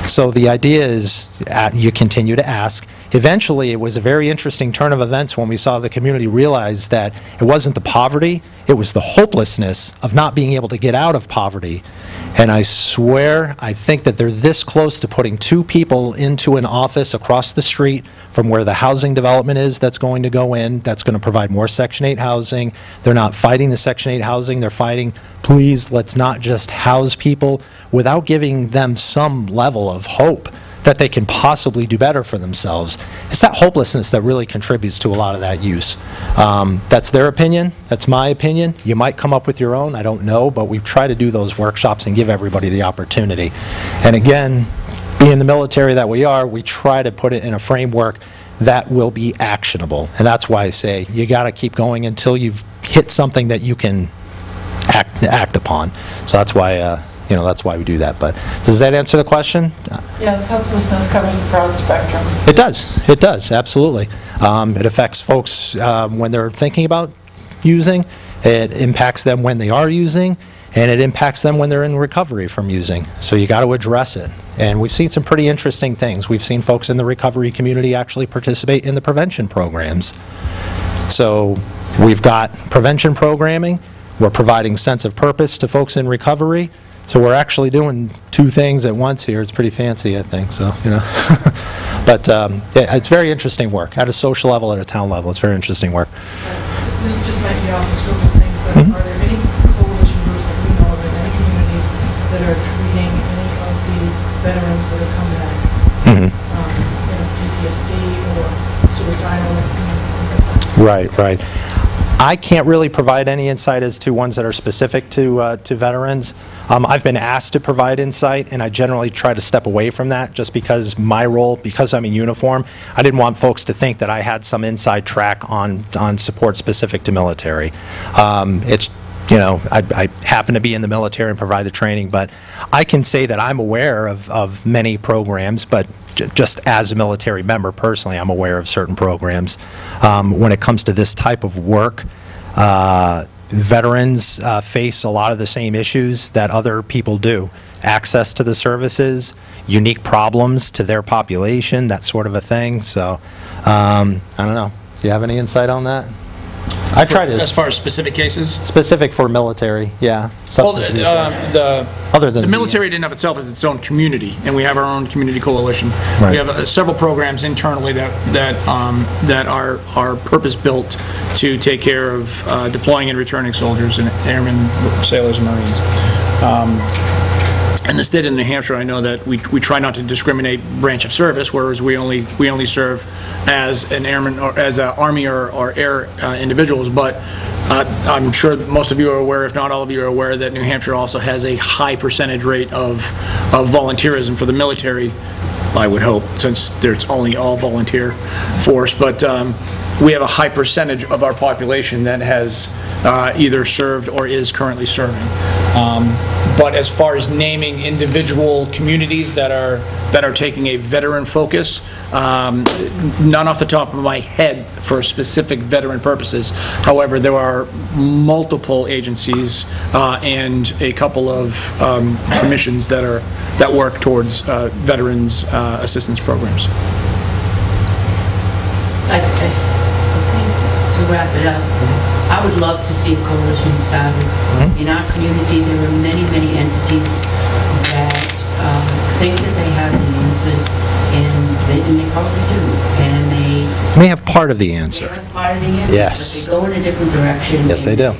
So the idea is you continue to ask. Eventually, it was a very interesting turn of events when we saw the community realize that it wasn't the poverty, it was the hopelessness of not being able to get out of poverty. And I swear, I think that they're this close to putting 2 people into an office across the street from where the housing development is that's going to go in, that's going to provide more Section 8 housing. They're not fighting the Section 8 housing, they're fighting, please, let's not just house people without giving them some level of hope that they can possibly do better for themselves. It's that hopelessness that really contributes to a lot of that use. That's their opinion, that's my opinion. You might come up with your own, I don't know, but we try to do those workshops and give everybody the opportunity. And again, being the military that we are, we try to put it in a framework that will be actionable. And that's why I say you got to keep going until you've hit something that you can act upon. So that's why that's why we do that. But does that answer the question? Yes, hopelessness covers a broad spectrum. It does, absolutely. It affects folks when they're thinking about using, it impacts them when they are using, and it impacts them when they're in recovery from using. So you got to address it. And we've seen some pretty interesting things. We've seen folks in the recovery community actually participate in the prevention programs. So we've got prevention programming, we're providing sense of purpose to folks in recovery. So we're actually doing 2 things at once here. It's pretty fancy, I think, so, But it's very interesting work, at a social level, at a town level. It's very interesting work. This just might be off the scope of things, but are there any coalition groups that we know of in any communities that are treating any of the veterans that have come back, PTSD or suicidal? Right. I can't really provide any insight as to ones that are specific to veterans. I've been asked to provide insight, and I generally try to step away from that just because my role, because I'm in uniform, I didn't want folks to think that I had some inside track on support specific to military. I happen to be in the military and provide the training, but I can say that I'm aware of many programs, but just as a military member personally, I'm aware of certain programs. When it comes to this type of work, veterans face a lot of the same issues that other people do. Access to the services, unique problems to their population, that sort of a thing. So, I don't know. Do you have any insight on that? I try to. As far as specific cases? Specific for military, yeah. Well, the military in and of itself is its own community, and we have our own community coalition. Right. We have several programs internally that are purpose-built to take care of deploying and returning soldiers and airmen, sailors, and Marines. In the state of New Hampshire, I know that we try not to discriminate branch of service, whereas we only serve as an airman or as a Army or air individuals. But I'm sure most of you are aware, if not all of you are aware, that New Hampshire also has a high percentage rate of volunteerism for the military. I would hope, since there's only all volunteer force, but we have a high percentage of our population that has either served or is currently serving. But as far as naming individual communities that are taking a veteran focus, none off the top of my head for specific veteran purposes. However, there are multiple agencies and a couple of commissions that work towards veterans assistance programs. I think to wrap it up, I would love to see a coalition started. In our community, there are many, many entities that think that they have the answers, and they probably do. And they May have part of the answer. have part of the answers, Yes. but they go in a different direction. Yes, they do.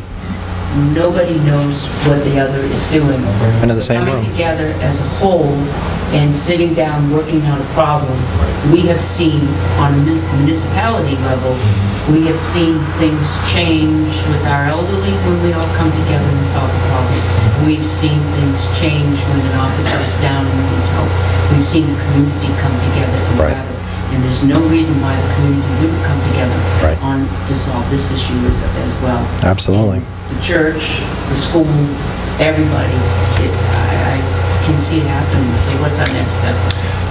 Nobody knows what the other is doing. Into the same room. Coming together as a whole and sitting down, working out a problem, we have seen on a municipality level, we have seen things change with our elderly when we all come together and solve a problem. We've seen things change when an officer is down and needs help. We've seen the community come together and Right. gather. And there's no reason why the community wouldn't come together Right. to solve this issue as well. Absolutely. The church, the school, everybody, I can see it happening. So what's our next step?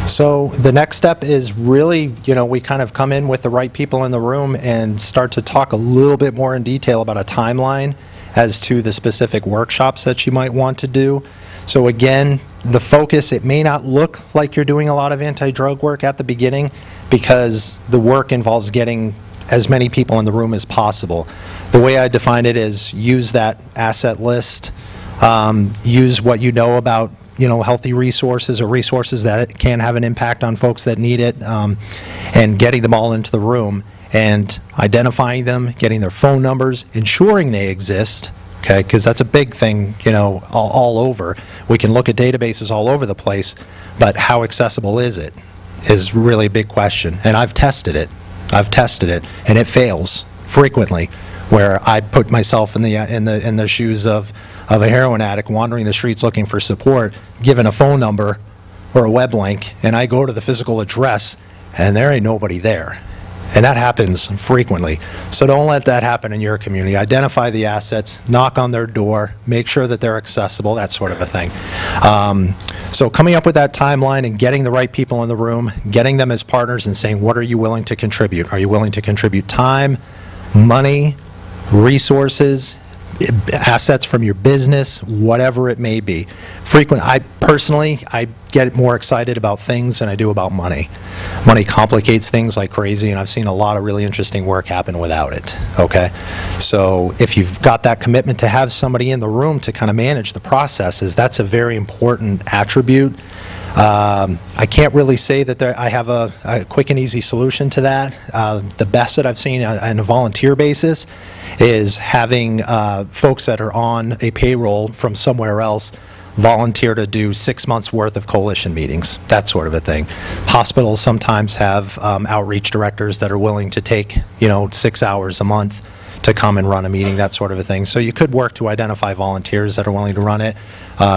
So the next step is really, we kind of come in with the right people in the room and start to talk a little bit more in detail about a timeline as to the specific workshops that you might want to do. So again, the focus, it may not look like you're doing a lot of anti-drug work at the beginning because the work involves getting as many people in the room as possible. The way I define it is use that asset list, use what you know about healthy resources or resources that can have an impact on folks that need it, and getting them all into the room and identifying them, getting their phone numbers, ensuring they exist, okay, because that's a big thing, all over. We can look at databases all over the place, but how accessible is it is really a big question. And I've tested it, and it fails frequently, where I put myself in the shoes of a heroin addict wandering the streets looking for support, given a phone number or a web link, and I go to the physical address, and there ain't nobody there. And that happens frequently. So don't let that happen in your community. Identify the assets, knock on their door, make sure that they're accessible, that sort of a thing. So coming up with that timeline and getting the right people in the room, getting them as partners and saying, what are you willing to contribute? Are you willing to contribute time, money, resources, assets from your business, whatever it may be. I personally get more excited about things than I do about money. Money complicates things like crazy, and I've seen a lot of really interesting work happen without it, okay? So if you've got that commitment to have somebody in the room to kind of manage the processes, that's a very important attribute. I can't really say that I have a quick and easy solution to that. The best that I've seen on a volunteer basis is having folks that are on a payroll from somewhere else volunteer to do 6 months worth of coalition meetings, that sort of a thing. Hospitals sometimes have outreach directors that are willing to take 6 hours a month to come and run a meeting, that sort of a thing. So you could work to identify volunteers that are willing to run it.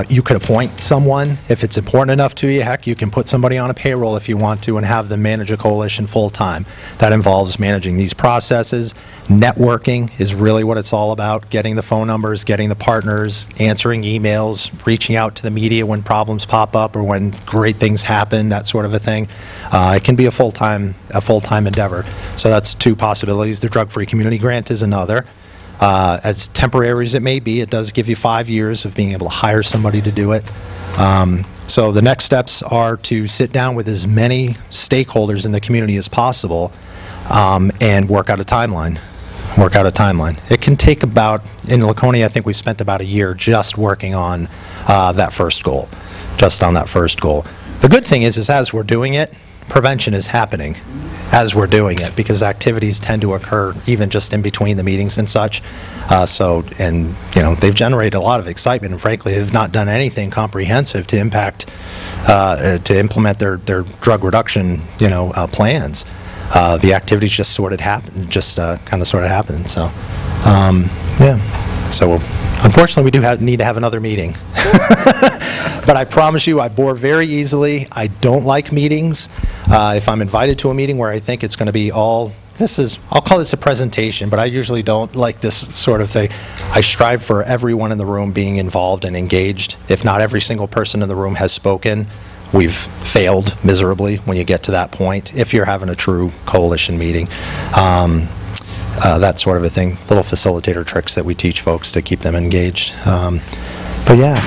You could appoint someone if it's important enough to you. Heck, you can put somebody on a payroll if you want to and have them manage a coalition full-time. That involves managing these processes. Networking is really what it's all about, getting the phone numbers, getting the partners, answering emails, reaching out to the media when problems pop up or when great things happen, that sort of a thing. It can be a full-time endeavor. So that's two possibilities. The Drug-Free Community Grant is another. As temporary as it may be, it does give you 5 years of being able to hire somebody to do it. So the next steps are to sit down with as many stakeholders in the community as possible and work out a timeline. It can take about, in Laconia, I think we spent about a year just working on that first goal, The good thing is as we're doing it, prevention is happening. as we're doing it, because activities tend to occur even just in between the meetings and such. And, they've generated a lot of excitement, and frankly, have not done anything comprehensive to to implement their drug reduction, plans. The activities just kind of sort of happened, so, yeah. So, unfortunately, we do need to have another meeting. But I promise you, I bore very easily. I don't like meetings. If I'm invited to a meeting where I think it's going to be I'll call this a presentation, but I usually don't like this sort of thing. I strive for everyone in the room being involved and engaged. If not every single person in the room has spoken, we've failed miserably when you get to that point, if you're having a true coalition meeting. That sort of a thing, little facilitator tricks that we teach folks to keep them engaged. But yeah,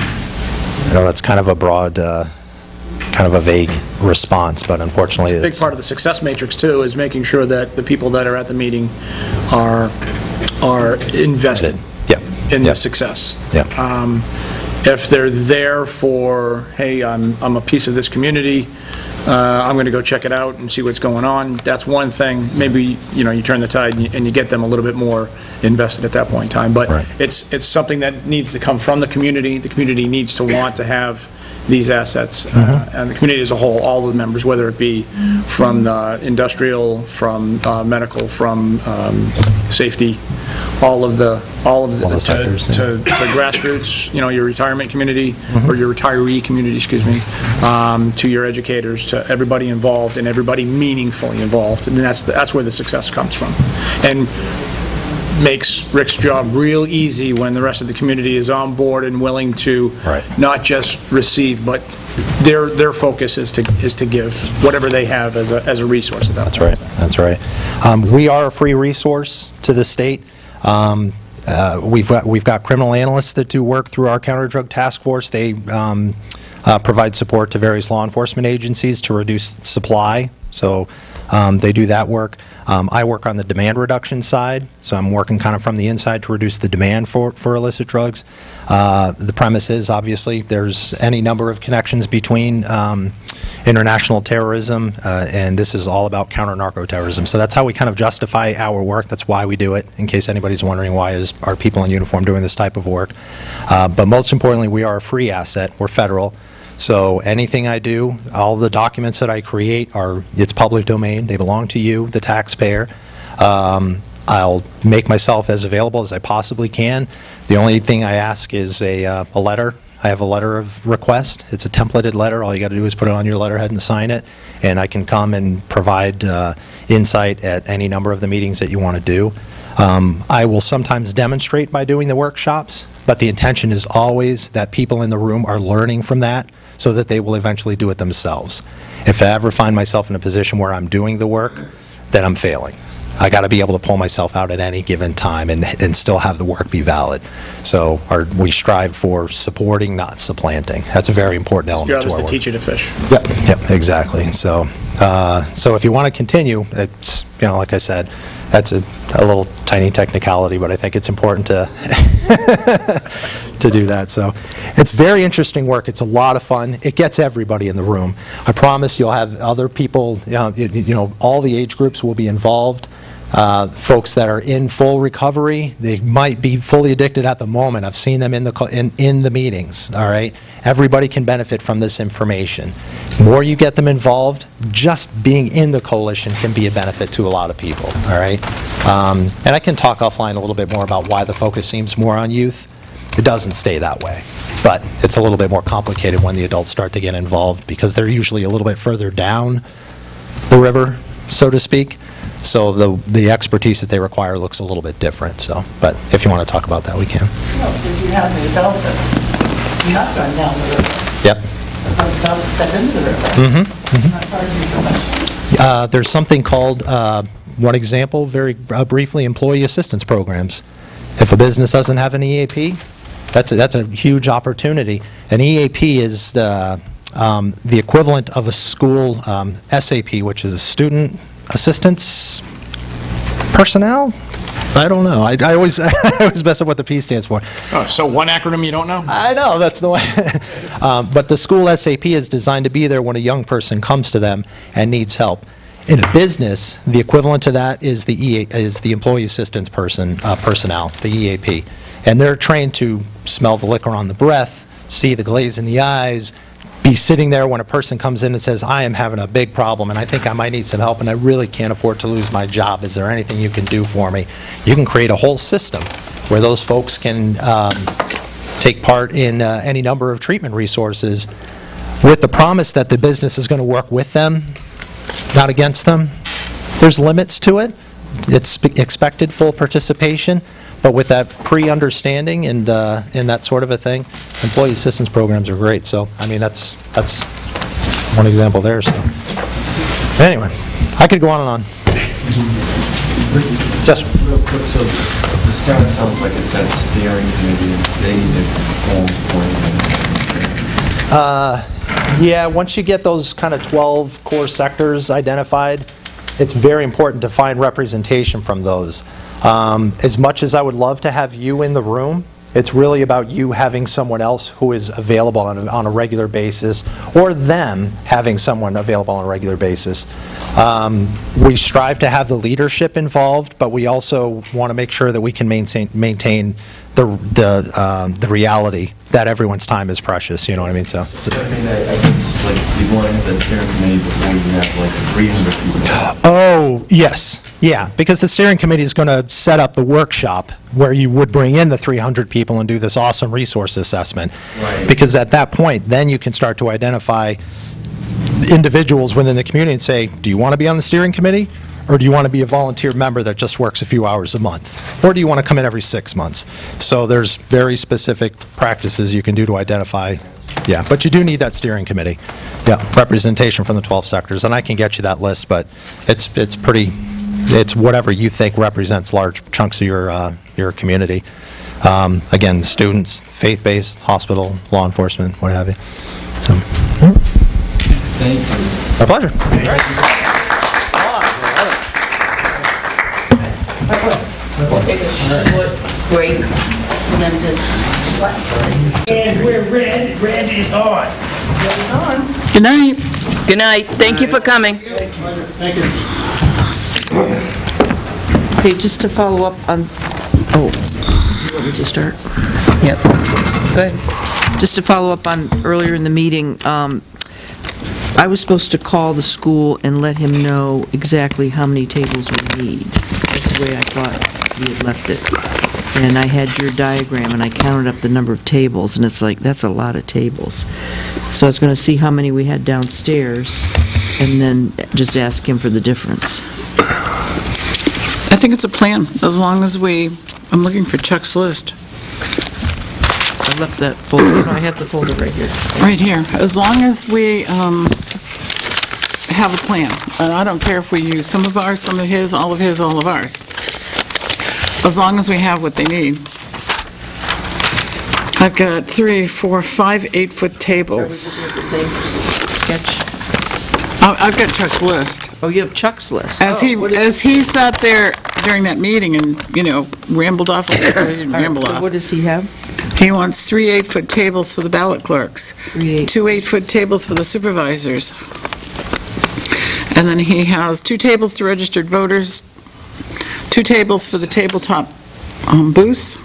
that's kind of a broad, kind of a vague response, but unfortunately It's a big part of the success matrix, too, is making sure that the people that are at the meeting are invested in the success. If they're there for, hey, I'm a piece of this community, I'm going to go check it out and see what's going on, that's one thing. Maybe, you turn the tide and you get them a little bit more invested at that point in time. But it's something that needs to come from the community. The community needs to want to have these assets, and the community as a whole, all the members, whether it be from industrial, from medical, from safety, all of the sectors, to grassroots, your retirement community, or your retiree community, excuse me, to your educators, to everybody involved and everybody meaningfully involved, and that's where the success comes from. And makes Rick's job real easy when the rest of the community is on board and willing to not just receive, but their focus is to give whatever they have as a resource at that point. That's right. We are a free resource to the state. We've got criminal analysts that do work through our counter-drug task force. They provide support to various law enforcement agencies to reduce supply, so they do that work. I work on the demand reduction side, so I'm working kind of from the inside to reduce the demand for illicit drugs. The premise is, obviously, there's any number of connections between international terrorism, and this is all about counter-narco-terrorism. So that's how we kind of justify our work. That's why we do it, in case anybody's wondering why are people in uniform doing this type of work. But most importantly, we are a free asset. We're federal. So anything I do, all the documents that I create it's public domain. They belong to you, the taxpayer. I'll make myself as available as I possibly can. The only thing I ask is a letter. I have a letter of request. It's a templated letter. All you got to do is put it on your letterhead and sign it, and I can come and provide insight at any number of the meetings that you want to do. I will sometimes demonstrate by doing the workshops, but the intention is always that people in the room are learning from that so that they will eventually do it themselves. If I ever find myself in a position where I'm doing the work, then I'm failing. I got to be able to pull myself out at any given time and still have the work be valid. So we strive for supporting, not supplanting. That's a very important element to our work. Your job is to teach you to fish. Yep, exactly. So if you want to continue, it's, like I said, that's a little tiny technicality, but I think it's important to to do that. So it's very interesting work. It's a lot of fun. It gets everybody in the room. I promise you'll have other people, all the age groups will be involved. Folks that are in full recovery, they might be fully addicted at the moment. I've seen them in the meetings, all right? Everybody can benefit from this information. The more you get them involved, just being in the coalition can be a benefit to a lot of people, all right? And I can talk offline a little bit more about why the focus seems more on youth. It doesn't stay that way, but it's a little bit more complicated when the adults start to get involved because they're usually a little bit further down the river, so to speak. So the expertise that they require looks a little bit different. So, but if you want to talk about that, we can. If you have the adult that's not going down the river. Yep. They'll step into the river. There's something called, one example, very briefly, employee assistance programs. If a business doesn't have an EAP, that's a huge opportunity. An EAP is the equivalent of a school SAP, which is a student assistance personnel? I don't know. I always mess up what the P stands for. Oh, so one acronym you don't know? I know, that's the way. But the school SAP is designed to be there when a young person comes to them and needs help. In a business, the equivalent to that is the employee assistance personnel, the EAP. And they're trained to smell the liquor on the breath, see the glaze in the eyes, be sitting there when a person comes in and says, I am having a big problem and I think I might need some help and I really can't afford to lose my job. Is there anything you can do for me? You can create a whole system where those folks can take part in any number of treatment resources with the promise that the business is going to work with them, not against them. There's limits to it. It's expected full participation. But with that pre-understanding and that sort of a thing, employee assistance programs are great. So, I mean, that's one example there. So, anyway, I could go on and on. Yes. Real quick, so the staff sounds like it's that steering committee. They need to form. Yeah, once you get those kind of 12 core sectors identified, it's very important to find representation from those. As much as I would love to have you in the room, it's really about you having someone else who is available on a regular basis, or them having someone available on a regular basis. We strive to have the leadership involved, but we also want to make sure that we can maintain the reality that everyone's time is precious, you know what I mean? So. I guess, like, you want to have that steering committee before you have, like, 300 people. Oh, yes. Yeah, because the steering committee is going to set up the workshop where you would bring in the 300 people and do this awesome resource assessment. Right. Because at that point, then you can start to identify individuals within the community and say, do you want to be on the steering committee? Or do you want to be a volunteer member that just works a few hours a month? Or do you want to come in every 6 months? So there's very specific practices you can do to identify. Yeah, but you do need that steering committee. Yeah, representation from the 12 sectors. And I can get you that list, but it's whatever you think represents large chunks of your community. Again, students, faith-based, hospital, law enforcement, what have you. So, Thank you. my pleasure. We'll take a short break for them to... And we're ready. Ready is on. Good night. Good night. Thank you for coming. Thank you. Okay, just to follow up on, you want me to start? Yep. Good. Just to follow up on earlier in the meeting, I was supposed to call the school and let him know exactly how many tables we need. That's the way I thought we had left it. And I had your diagram, and I counted up the number of tables, and it's like, that's a lot of tables. So I was going to see how many we had downstairs, and then just ask him for the difference. I think it's a plan, as long as I'm looking for Chuck's list. I left that folder, I have the folder right here. Right here. As long as we have a plan, and I don't care if we use some of ours, some of his, all of ours. As long as we have what they need. I've got 3, 4, 5 8-foot tables. Are we looking at the same sketch? I've got Chuck's list. Oh, you have Chuck's list. As he sat there during that meeting and, rambled off. So what does he have? He wants 3 8-foot tables for the ballot clerks, 3 2 8-foot tables for the supervisors. And then he has 2 tables to registered voters, 2 tables for the tabletop booths,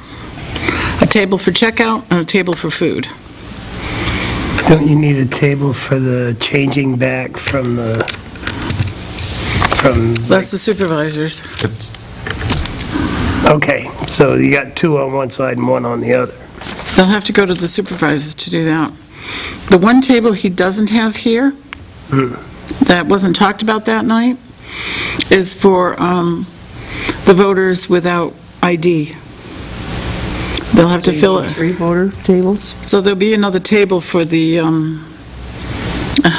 a table for checkout, and a table for food. Don't you need a table for the changing back from That's the supervisors. Okay, so you got 2 on one side and 1 on the other. They'll have to go to the supervisors to do that. The one table he doesn't have here, that wasn't talked about that night, is for the voters without ID. They'll have to fill it. 3 voter tables? So there'll be another table for the,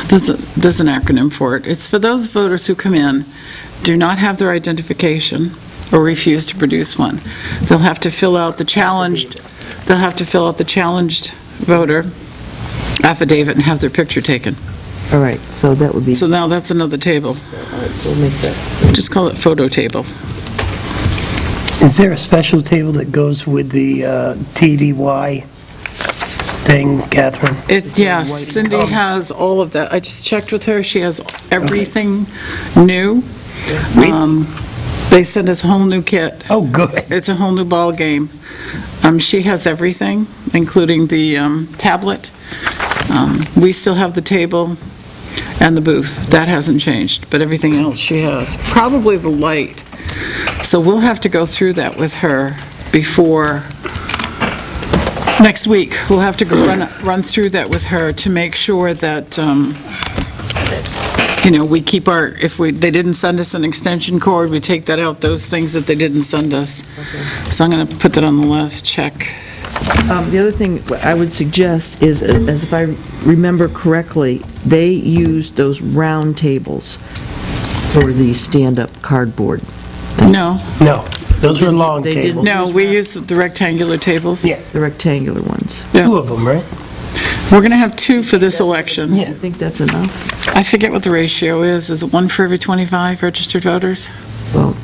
there's an acronym for it. It's for those voters who come in, do not have their identification, or refuse to produce one. They'll have to fill out the challenged voter affidavit and have their picture taken. All right, so that would be... So now that's another table. All right, so we'll make that... Just call it photo table. Is there a special table that goes with the TDY? thing, Catherine? Yes, Cindy has all of that. I just checked with her, she has everything new. They sent us a whole new kit. Oh, good. It's a whole new ball game. She has everything, including the tablet. We still have the table and the booth. That hasn't changed, but everything else she has. Probably the light. So we'll have to go through that with her before next week. We'll have to go run through that with her to make sure that, we keep they didn't send us an extension cord, we take that out, those things that they didn't send us. So I'm going to put that on the list, check. The other thing I would suggest is, as if I remember correctly, they used those round tables for the stand-up cardboard things. No, those were long They tables. didn't- No, we use the rectangular tables. Yeah. The rectangular ones. Two of them, right? We're going to have 2 for this election. I think that's enough. I forget what the ratio is. Is it 1 for every 25 registered voters? Well,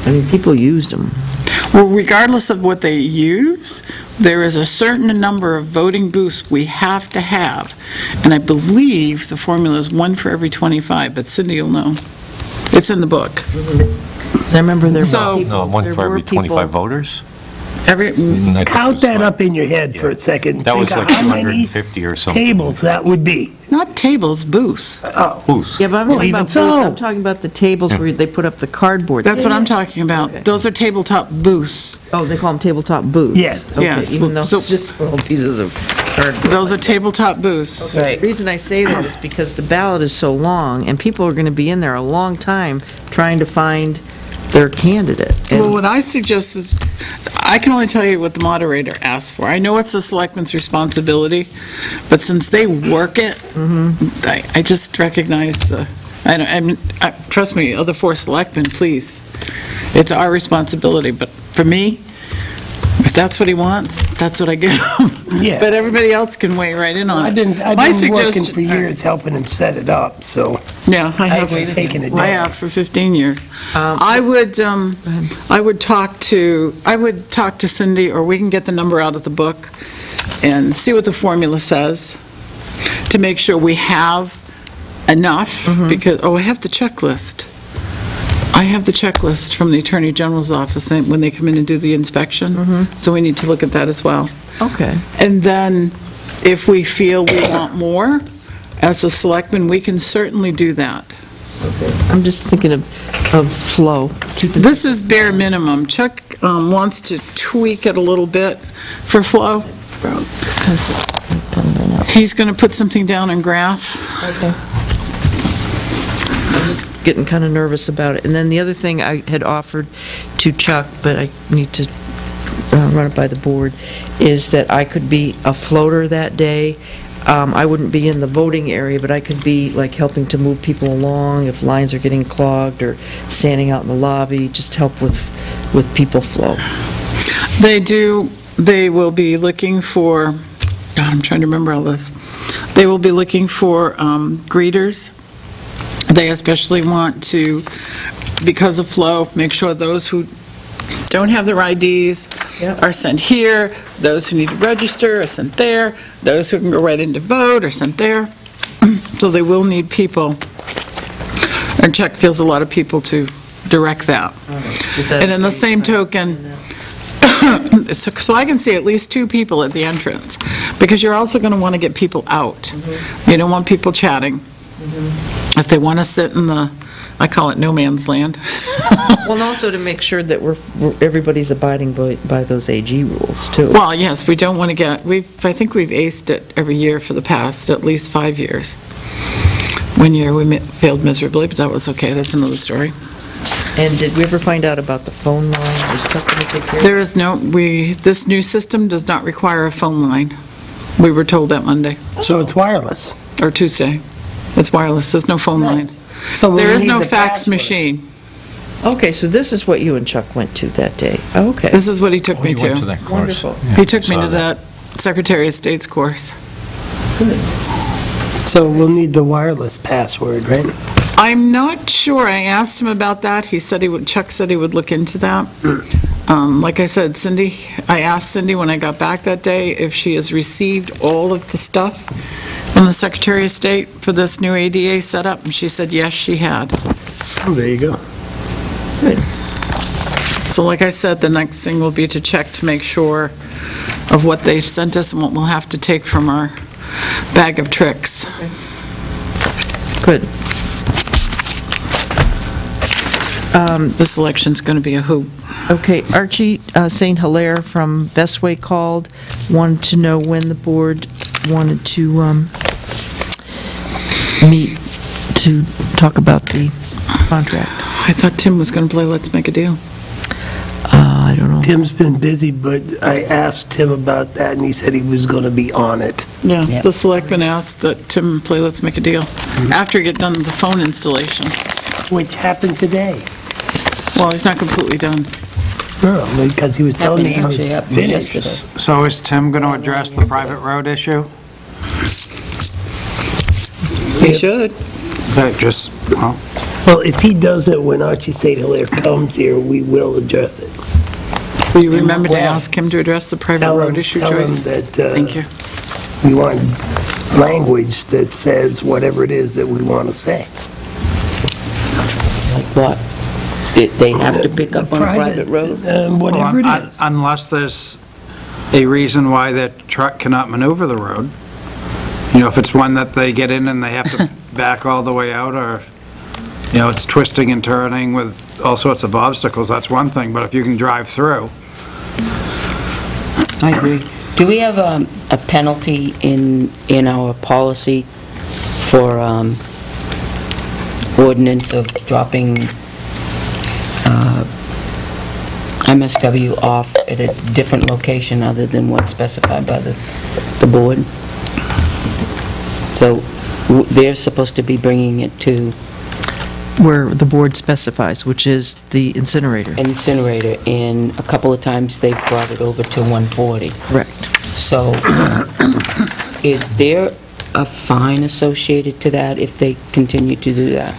I mean, people used them. Well, regardless of what they use, there is a certain number of voting booths we have to have. And I believe the formula is 1 for every 25, but Cindy will know. It's in the book. I remember there So- were people... No, 1 there for were every 25 people- voters? Count that up in your head for a second. That was Think like of how many 250 or something. tables that would be. Not tables, booths. Booths. Yeah, but I'm Well, talking even about booths. so. I'm talking about the tables where they put up the cardboard. That's what I'm talking about. Those are tabletop booths. Oh, they call them tabletop booths? Yes. Okay, Yes. even though So- it's just little pieces of cardboard. Those are tabletop booths. The reason I say that is because the ballot is so long, and people are going to be in there a long time trying to find their candidate. And- Well, what I suggest is, I can only tell you what the moderator asked for. I know it's the selectmen's responsibility, but since they work it, I just recognize trust me, other 4 selectmen, please. It's our responsibility, but for me, if that's what he wants, that's what I give him. Yeah. But everybody else can weigh right in on it. I've been My working suggestion- for years helping him set it up, so Yeah, I have. I've taken it I down. have for 15 years. I would talk to Cindy, or we can get the number out of the book and see what the formula says to make sure we have enough, because, I have the checklist. I have the checklist from the Attorney General's office when they come in and do the inspection, so we need to look at that as well. Okay. And then, if we feel we want more, as a selectman, we can certainly do that. I'm just thinking of flow. This is bare minimum. Chuck wants to tweak it a little bit for flow. Expensive. He's going to put something down in graph. Okay. I'm just getting kind of nervous about it. And then the other thing I had offered to Chuck, but I need to run it by the board, is that I could be a floater that day. I wouldn't be in the voting area, but I could be like helping to move people along if lines are getting clogged, or standing out in the lobby, just help with people flow. They will be looking for, I'm trying to remember all this. They will be looking for greeters. They especially want to, because of flow, make sure those who don't have their IDs are sent here, those who need to register are sent there, those who can go right in to vote are sent there. So they will need people, and Chuck feels a lot of people to direct that. And in the same token, so I can see at least 2 people at the entrance, because you're also going to want to get people out. You don't want people chatting. If they want to sit in I call it no man's land. Well, and also to make sure that everybody's abiding by those AG rules, too. Well, yes, we don't want to I think we've aced it every year for the past at least 5 years. One year we failed miserably, but that was okay, that's another story. And did we ever find out about the phone line? Was Chuck going to take care of There is this new system does not require a phone line. We were told that Monday. So it's wireless. Or Tuesday. It's wireless, there's no phone line. So we'll There is need no the fax password. machine. Okay, so this is what you and Chuck went to that day. Okay. This is what he took me You went to to. that course. Wonderful. Yeah, He took me saw to that Secretary of State's course. So we'll need the wireless password, right? I'm not sure. I asked him about that. Chuck said he would look into that. Like I said, Cindy, I asked Cindy when I got back that day if she has received all of the stuff from the Secretary of State for this new ADA setup, and she said yes, she had. Oh, there you go. So like I said, the next thing will be to check to make sure of what they've sent us and what we'll have to take from our bag of tricks. Good. This election's going to be a hoop. Okay, Archie St. Hilaire from Bestway called, wanted to know when the board wanted to meet to talk about the contract. I thought Tim was going to play Let's Make a Deal. I don't know. Tim's been busy, but I asked Tim about that, and he said he was going to be on it. Yeah, Yep. the selectmen asked that Tim play Let's Make a Deal after he get done with the phone installation. Which happened today. Well, he's not completely done. No, because he was telling me he was Actually happened finished. yesterday. So is Tim going to address the private road issue? He should. That just, well, Well, if he does it when Archie St. Hilaire comes here, we will address it. Will you remember to ask him to address the private Tell road him- issue, tell him Joyce? that, Thank you. we want language that says whatever it is that we want to say. Like what? They have to pick up on a private road? Whatever it well, is. unless there's a reason why that truck cannot maneuver the road. You know, if it's one that they get in and they have to back all the way out, or, you know, it's twisting and turning with all sorts of obstacles, that's one thing, but if you can drive through. I agree. Do we have a penalty in our policy for ordinance of dropping MSW off at a different location other than what's specified by the board? So they're supposed to be bringing it to Where the board specifies, which is the incinerator. incinerator, and a couple of times they've brought it over to 140. Correct. So, is there a fine associated to that if they continue to do that?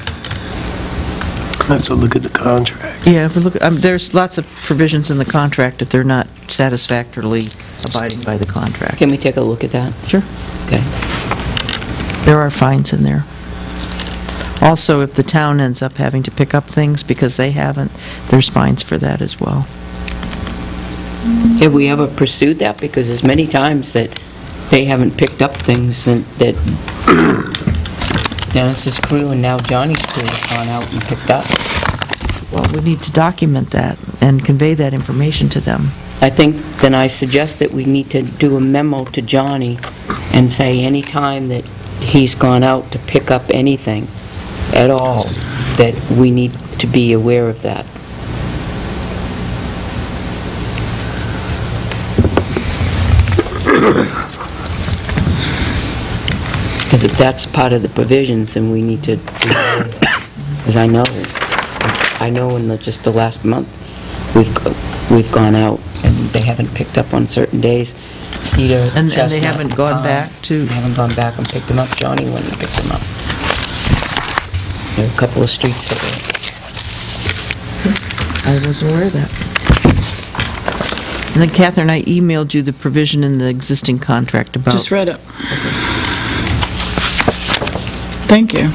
Let's look at the contract. Yeah, if we look, there's lots of provisions in the contract if they're not satisfactorily abiding by the contract. Can we take a look at that? Sure. Okay. There are fines in there. Also, if the town ends up having to pick up things because they haven't, there's fines for that as well. Have we ever pursued that? Because there's many times that they haven't picked up things that Dennis's crew and now Johnny's crew have gone out and picked up. Well, we need to document that and convey that information to them. I think, then I suggest that we need to do a memo to Johnny and say any time that he's gone out to pick up anything at all, that we need to be aware of that. Because if that's part of the provisions, then we need to, because I know in just the last month, we've gone out and they haven't picked up on certain days. Cedar, And they Chestnut, haven't gone back to... They haven't gone back and picked them up. Johnny went and picked them up. There are a couple of streets that were... I wasn't aware of that. And then Catherine, I emailed you the provision in the existing contract about... Just read it. Thank you.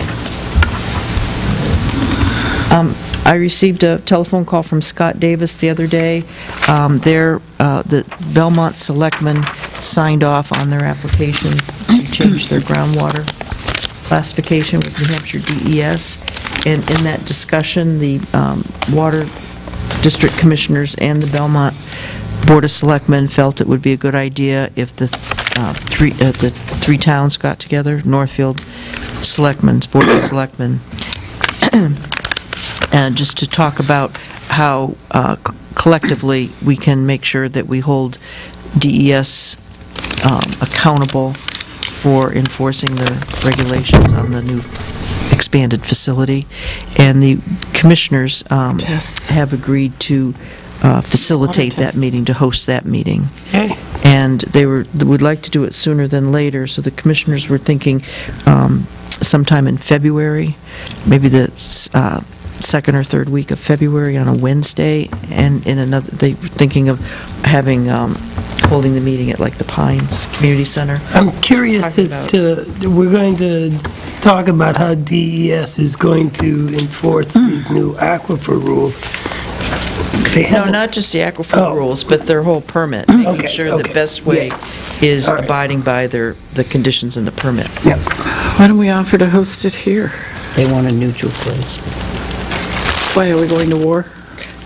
I received a telephone call from Scott Davis the other day. The Belmont Selectmen signed off on their application to change their groundwater classification with New Hampshire DES. And in that discussion, the Water District Commissioners and the Belmont Board of Selectmen felt it would be a good idea if the three towns got together, Northfield Selectmen's Board of Selectmen, and just to talk about how collectively we can make sure that we hold DES accountable for enforcing the regulations on the new expanded facility. And the commissioners have agreed to facilitate that meeting, to host that meeting. And they would like to do it sooner than later, so the commissioners were thinking sometime in February, maybe the second or third week of February on a Wednesday, and in another, they were thinking of having, holding the meeting at like the Pines Community Center. I'm curious Talking as to, we're going to talk about how DES is going to enforce these new aquifer rules. They No, haven't- not just the aquifer Oh. rules, but their whole permit, making Okay, sure the okay. best way is All right. abiding by the conditions in the permit. Why don't we offer to host it here? They want a neutral place. Why, are we going to war?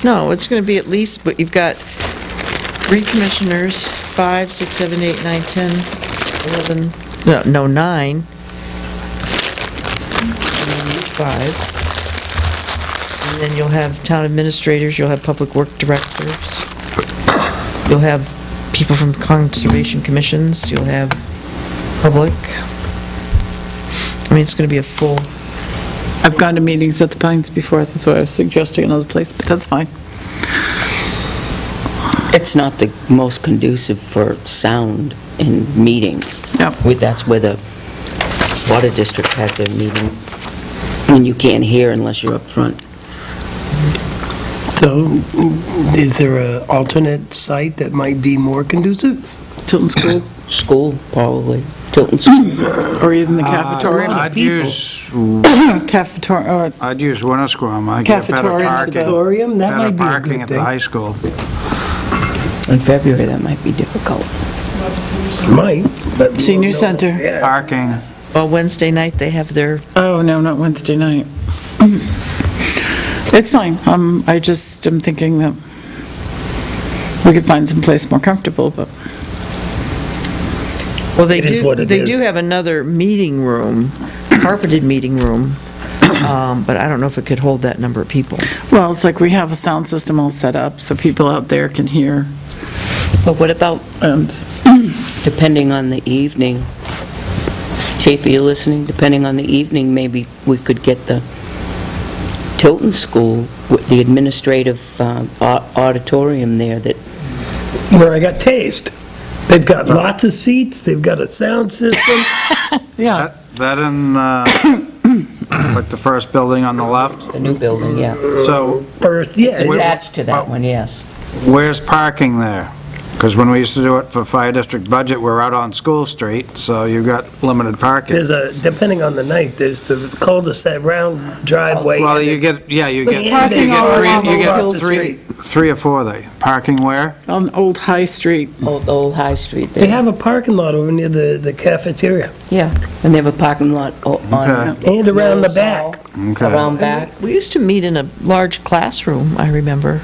No, it's going to be at least, but you've got 3 commissioners, 5, 6, 7, 8, 9, 10, 11, no, 9. And then you 5. And then you'll have town administrators, you'll have public work directors, you'll have people from conservation commissions, you'll have public. I mean, it's going to be a full... I've gone to meetings at the Pines before, that's why I was suggesting another place, but that's fine. It's not the most conducive for sound in meetings. Yep. That's where the water district has their meeting, when you can't hear unless you're up front. So, is there an alternate site that might be more conducive? Tilton School, School, probably. Tilton School. or using the cafeteria? I'd use Cafeteria, Wintersquam. I get better Cafeteria. parking. Auditorium, that Better might be a parking good at the thing. high school. In February, that might be difficult. Might, but... Senior no, Center. yeah. Parking. Well, Wednesday night, they have their... Oh, no, not Wednesday night. It's fine, I just am thinking that we could find some place more comfortable, but... Well, they It is do, what it they is. do have another meeting room, carpeted meeting room, but I don't know if it could hold that number of people. Well, it's like we have a sound system all set up, so people out there can hear, But what about, and depending on the evening, Chief, are you listening? Depending on the evening, maybe we could get the Tilton School, with the administrative auditorium there that, Where I got tased. They've got lots of seats, they've got a sound system. yeah, That in, like the first building on the left? the new building, yeah. So First, yeah. It's attached to that one, yes. where's parking there? Because when we used to do it for fire district budget, we're out on School Street, so you've got limited parking. There's Depending on the night, there's the cul-de-sac round driveway. Well, you get, yeah, you get, parking you all get along three, you Hill get Street. three or four there. Parking where? on Old High Street. Old High Street They there. have a parking lot over near the cafeteria Yeah, and they have a parking lot on... Okay. and around the Mills back. Hall, Okay. Around back. We used to meet in a large classroom, I remember,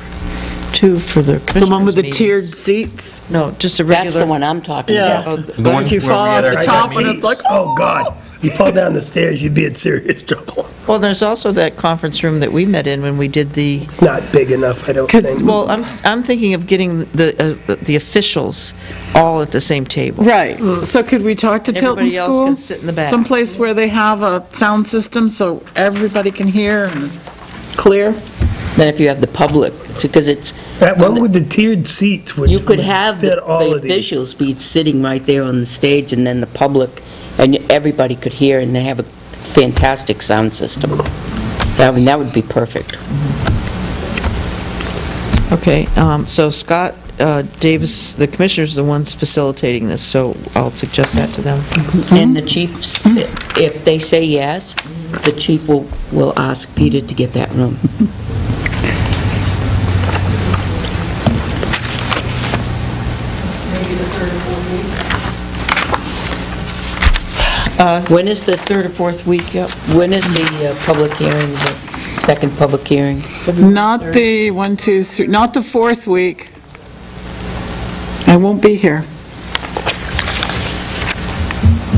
too, for the The commissioners' one with the meetings. tiered seats? No, just a regular... That's the one I'm talking about. Yeah, if you fall off the top and it's like, Oh, God. You fall down the stairs, you'd be in serious trouble. Well, there's also that conference room that we met in when we did the... It's not big enough, I don't Could- think. Well, I'm thinking of getting the officials all at the same table. right, so could we talk to Tilton Everybody else School? can sit in the back. Someplace where they have a sound system so everybody can hear and it's clear? Then if you have the public, because it's... That one with the tiered seats would You could would have fit the all of these. officials be sitting right there on the stage, and then the public, and everybody could hear, and they have a fantastic sound system. I mean, that would be perfect. Okay, so Scott Davis, the commissioners are the ones facilitating this, so I'll suggest that to them. And the chiefs, if they say yes, the chief will ask Peter to get that room. Maybe the third or fourth week. When is the, Third or fourth week, yep. when is the public hearing, the second public hearing? Not the 1, 2, 3, not the fourth week. I won't be here,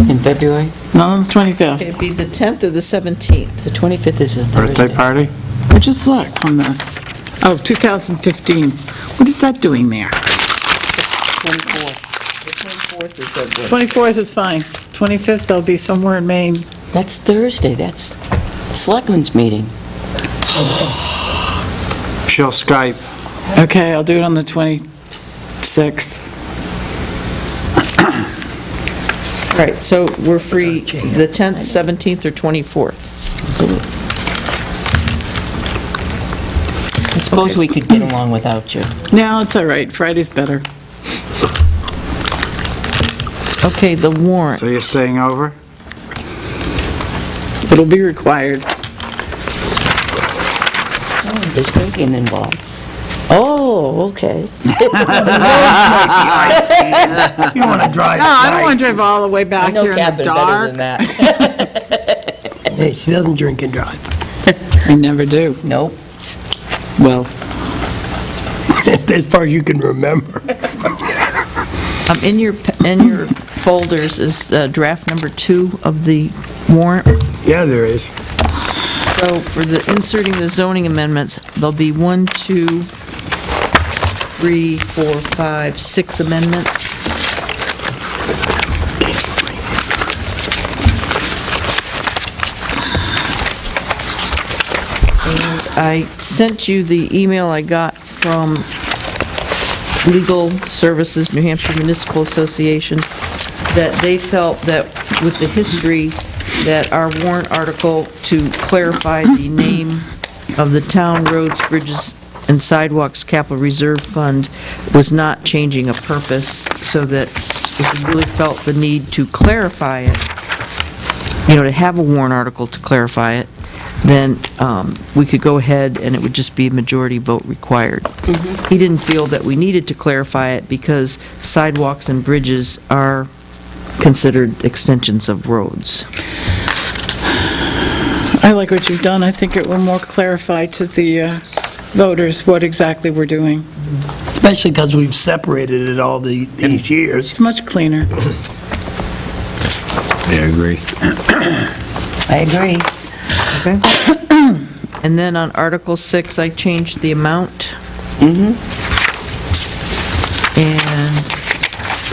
In February? not on the 25th. It'd be the 10th or the 17th. The 25th is a Birthday Thursday. party? Where'd you select on this? Oh, 2015. What is that doing there? 24th. The 24th is a... 24th is fine. 25th, I'll be somewhere in Maine. That's Thursday, that's Selectmen's meeting. She'll Skype. Okay, I'll do it on the 26th. All right, so we're free the 10th, 17th, or 24th. I suppose we could get along without you. No, it's all right, Friday's better. Okay, the warrant. So you're staying over? It'll be required. Oh, there's drinking involved. Oh, okay. You want to drive No, I don't at want to drive all the way I back know here in the Catherine better dark. than that. night. Hey, she doesn't drink and drive. I never do. Nope. Well, As far as you can remember. In your folders is draft number 2 of the warrant. Yeah, there is. So for the inserting the zoning amendments, there'll be 1, 2, 3, 4, 5, 6 amendments. And I sent you the email I got from Legal Services, New Hampshire Municipal Association, that they felt that with the history, that our warrant article to clarify the name of the Town Roads, Bridges, and Sidewalks Capital Reserve Fund was not changing a purpose, so that if we really felt the need to clarify it, to have a warrant article to clarify it, then we could go ahead and it would just be a majority vote required. He didn't feel that we needed to clarify it because sidewalks and bridges are considered extensions of roads. I like what you've done. I think it will more clarify to the voters what exactly we're doing. Especially because we've separated it all these years. It's much cleaner. I agree. I agree. Okay. And then on Article 6, I changed the amount. And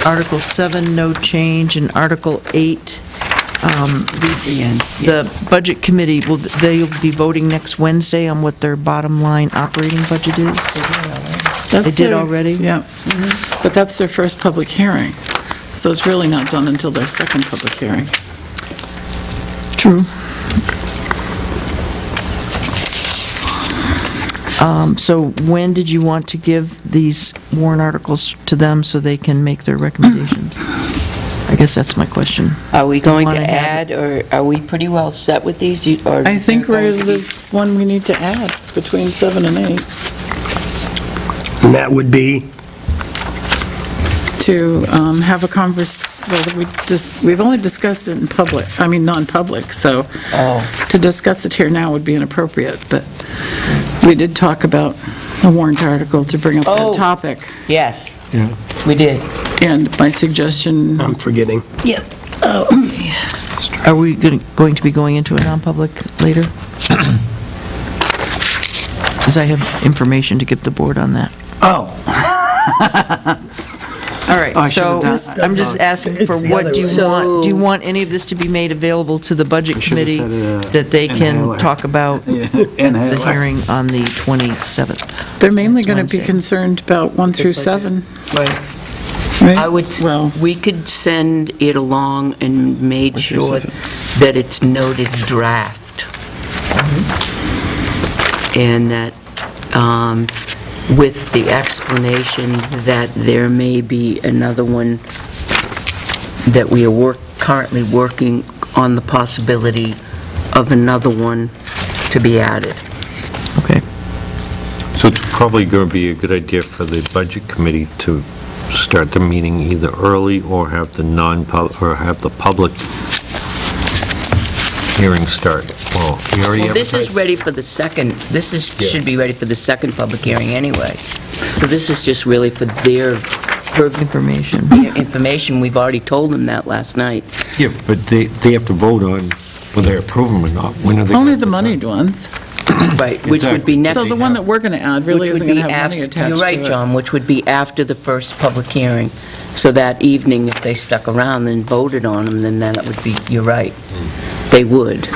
Article 7, no change, and Article 8, the Budget Committee, they'll be voting next Wednesday on what their bottom line operating budget is. They did already? Yeah. But that's their first public hearing, so it's really not done until their second public hearing. True. So when did you want to give these warrant articles to them so they can make their recommendations? I guess that's my question. Are we going to Wanna have add, or are we pretty well set with these? Or I think is there going to be- there's one we need to add between 7 and 8 And that would be, to have a we've only discussed it in public, non-public, so to discuss it here now would be inappropriate, but we did talk about a warrant article to bring up that topic. Yes. Yeah. We did. And my suggestion... I'm forgetting. Yeah. Are we going to be going into a non-public later? Because I have information to give the board on that. Oh. All right, so I'm just asking for It's the what other do you way. want? Do you want any of this to be made available to the Budget should've Committee said it, that they can inhaler. talk about the hearing on the 27th? They're mainly going to be concerned about 1 through 7. Right. Right? I would, Well, we could send it along and made sure that it's noted draft. And that, with the explanation that there may be another one, that we are currently working on the possibility of another one to be added. Okay. So it's probably going to be a good idea for the Budget Committee to start the meeting either early or have the public hearing start. Well, we already Well, this is advertised. ready for the second, should be ready for the second public hearing anyway. So this is just really for their Information. information. We've already told them that last night. Yeah, but they have to vote on whether they approve them or not. When are they only gonna- the moneyed ones. Right, which would be next. So the one that we're going to add really Which would isn't going be to have after, money attached to it. you're right, John, which would be after the first public hearing. So that evening, if they stuck around and voted on them, then that would be, you're right, they would.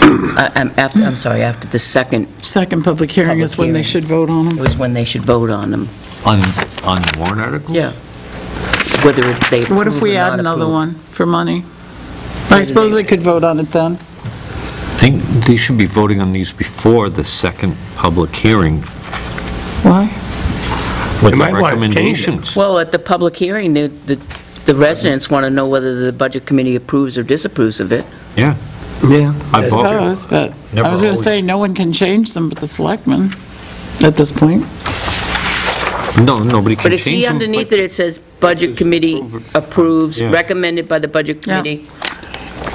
I'm sorry, after the second, Second public hearing is when they hearing. should vote on them. was when they should vote on them. On the warrant article? Yeah. Whether they approve What if we or add not another approve. one for money? I suppose they could vote on it then. I think they should be voting on these before the second public hearing Why? With the might wanna change it. recommendations. Well, at the public hearing, the residents want to know whether the budget committee approves or disapproves of it. Yeah. Yeah. I I vote. suppose, but Never I was going to always- say, no one can change them but the selectmen at this point. No, nobody can But change see them. underneath it, it says budget committee approves, Yeah. recommended by the budget Yeah. committee,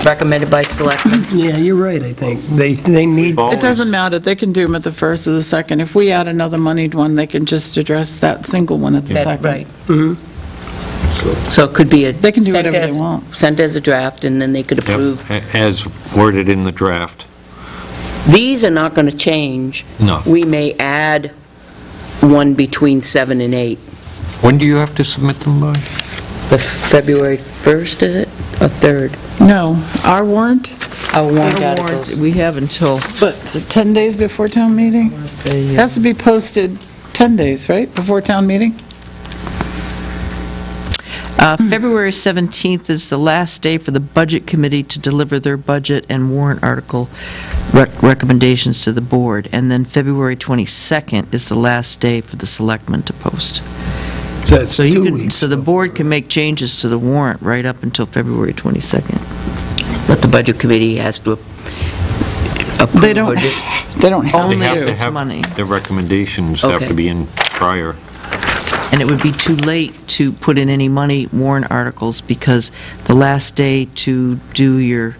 recommended by selectmen. Yeah, you're right, I think. They need, It doesn't matter, they can do them at the first or the second. If we add another moneyed one, they can just address that single one at the That- second. Right. So it could be a... They can do sent whatever they as- want. Sent as a draft, and then they could Yep, approve. as worded in the draft. These are not going to change. No. We may add one between 7 and 8. When do you have to submit them by? The February 1st, is it, or 3rd? No, our warrant, Our warrant Our warrant, articles. we have until, but is it 10 days before town meeting? let's say, It has to be posted 10 days, right, before town meeting? February 17th is the last day for the Budget Committee to deliver their budget and warrant article recommendations to the board, and then February 22nd is the last day for the selectmen to post. so it's So you 2 can, weeks. so the board can make changes to the warrant right up until February 22nd. But the budget committee has to approve. They or don't, dis- they don't have Only They have if to it's have- money. The recommendations have Okay. to be in prior. And it would be too late to put in any money warrant articles, because the last day to do your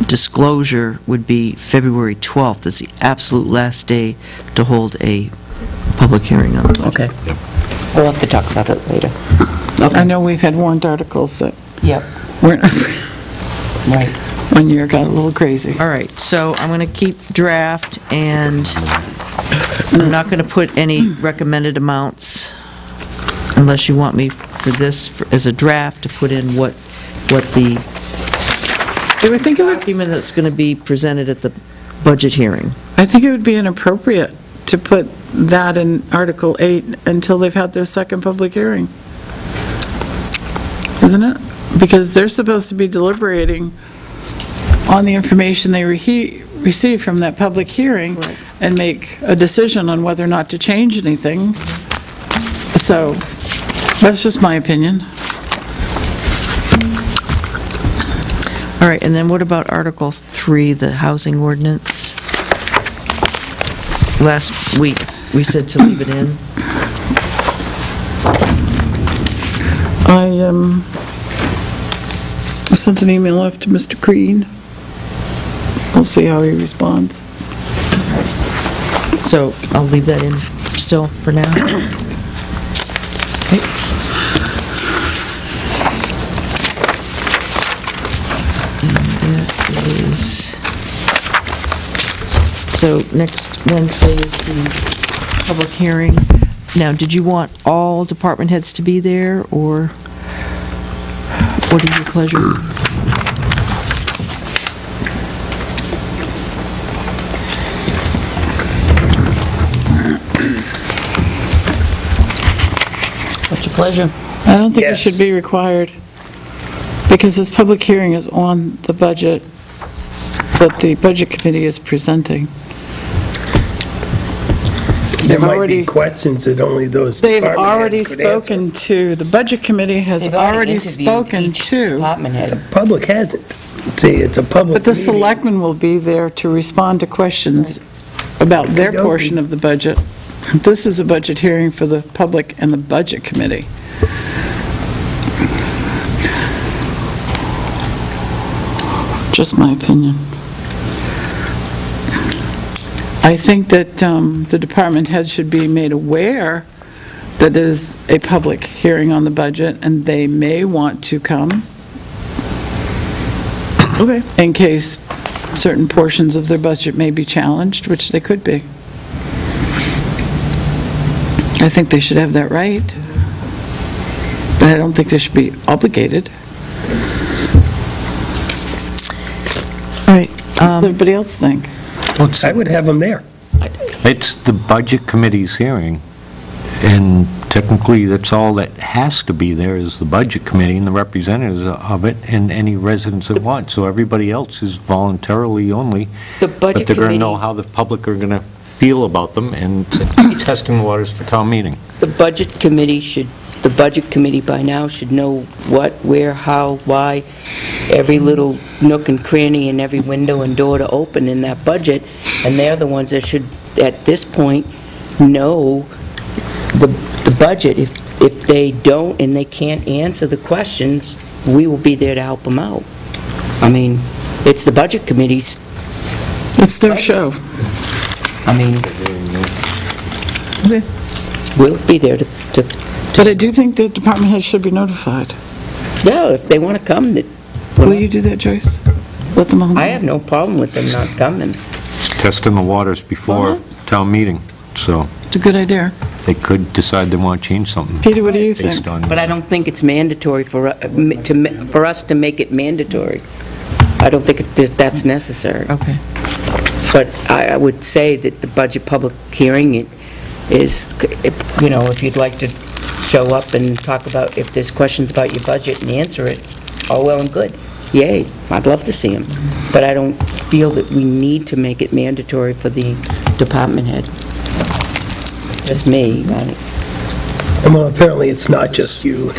disclosure would be February 12th. It's the absolute last day to hold a public hearing on the budget. Okay. We'll have to talk about that later. I know we've had warrant articles that Yep, weren't, right. one year got a little crazy. All right, so I'm going to keep draft, and I'm not going to put any recommended amounts unless you want me for this as a draft to put in what the I would think it would, document that's going to be presented at the budget hearing. I think it would be inappropriate to put that in Article 8 until they've had their second public hearing. Isn't it? Because they're supposed to be deliberating on the information they receive from that public hearing and make a decision on whether or not to change anything. So, that's just my opinion. All right, and then what about Article 3, the housing ordinance? Last week, we said to leave it in. I sent an email off to Mr. Creed. We'll see how he responds. So I'll leave that in still for now. Okay. And that is, so next Wednesday is the public hearing. Now, did you want all department heads to be there, or what is your pleasure? What's your pleasure? I don't think it Yes. should be required, because this public hearing is on the budget that the Budget Committee is presenting. There might already- be questions that only those They've department already heads could answer. spoken to, the Budget Committee has They've already interviewed spoken each to, department head. Public hasn't. See, it's a public but the meeting. selectmen will be there to respond to questions about their Okey-dokey. portion of the budget. This is a budget hearing for the public and the Budget Committee. Just my opinion. I think that the department head should be made aware that it is a public hearing on the budget, and they may want to come. Okay. In case certain portions of their budget may be challenged, which they could be. I think they should have that right, but I don't think they should be obligated. All right, What does everybody else think? I would have them there. It's the Budget Committee's hearing, and technically, that's all that has to be there is the Budget Committee and the representatives of it, and any residents that want. So everybody else is voluntarily only, The but budget they're going to know committee, how the public are going to feel about them and testing the waters for town meeting. The budget committee by now should know what, where, how, why, every little nook and cranny and every window and door to open in that budget, and they're the ones that should, at this point, know the budget. If they don't and they can't answer the questions, we will be there to help them out. I mean, it's the budget committee's... It's their show. I mean, we'll be there to... But I do think the department heads should be notified. Yeah, if they want to come, Will you do that, Joyce? Let them all know. I have no problem with them not coming. Testing the waters before town meeting, so It's a good idea. they could decide they want to change something. Peter, what do you think? Based on, But I don't think it's mandatory for us to make it mandatory. I don't think that's necessary. Okay. But I would say that the budget public hearing is, you know, if you'd like to show up and talk about, if there's questions about your budget and answer it, all well and good. Yay, I'd love to see them. But I don't feel that we need to make it mandatory for the department head. Just me. Well, apparently it's not just you.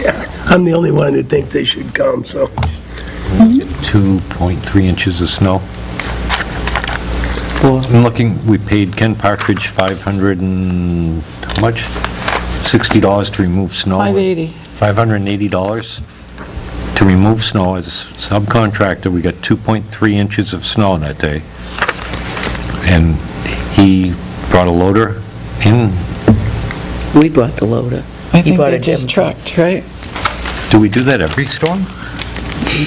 I'm the only one who think they should come, so. 2.3 inches of snow. I'm looking, we paid Ken Partridge 500 and, how much? $60 to remove snow. $580. $580 to remove snow as a subcontractor. We got 2.3 inches of snow that day. And he brought a loader in. We brought the loader. I think they just trucked, right? Do we do that every storm?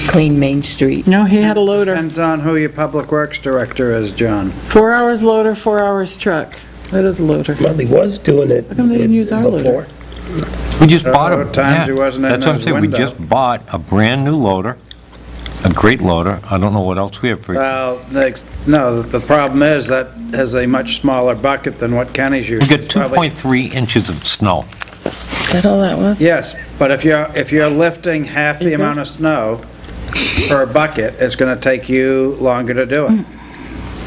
Clean Main Street. No, he had a loader. Depends on who your public works director is, John. 4 hours loader, 4 hours truck. That is a loader. Well, he was doing it. How come they didn't use our loader? We just bought a... Times he wasn't in That's what I'm his saying, we window. just bought a brand-new loader, a great loader. I don't know what else we have for... Well, no, the problem is that has a much smaller bucket than what Kenny's We using. got It's probably- 2.3 inches of snow. Is that all that was? Yes, but if you're lifting half the amount of snow per bucket, it's going to take you longer to do it.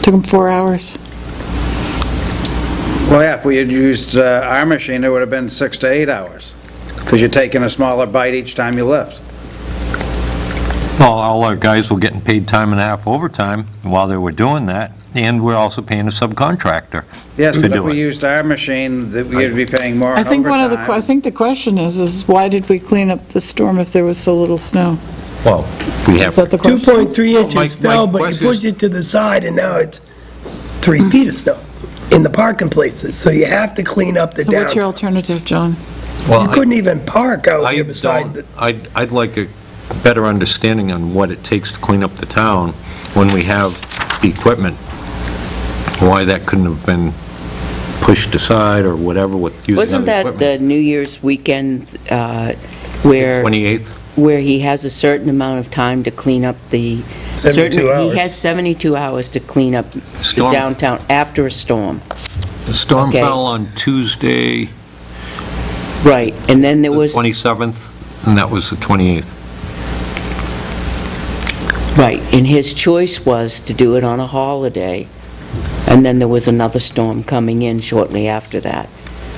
Took him 4 hours. Well, yeah, if we had used our machine, it would have been 6 to 8 hours, because you're taking a smaller bite each time you lift. Well, all our guys were getting paid time and a half overtime while they were doing that, and we're also paying a subcontractor Yes, to but if do we it. used our machine, that we'd be paying more I think overtime. I think the question is why did we clean up the storm if there was so little snow? Well, we Is have... that the question? 2.3 my inches fell, but you question is- pushed it to the side, and now it's 3 feet of snow in the parking places. So you have to clean up the So what's your down. alternative, John? Well, You couldn't even park out here beside the... I'd like a better understanding on what it takes to clean up the town when we have the equipment, why that couldn't have been pushed aside or whatever with using Wasn't other that equipment. the New Year's weekend where... 28th? Where he has a certain amount of time to clean up the... 72 hours. He has 72 hours to clean up the Storm. downtown after a storm. The storm Okay. fell on Tuesday, Right, and then there the was... 27th, and that was the 28th. Right, and his choice was to do it on a holiday, and then there was another storm coming in shortly after that.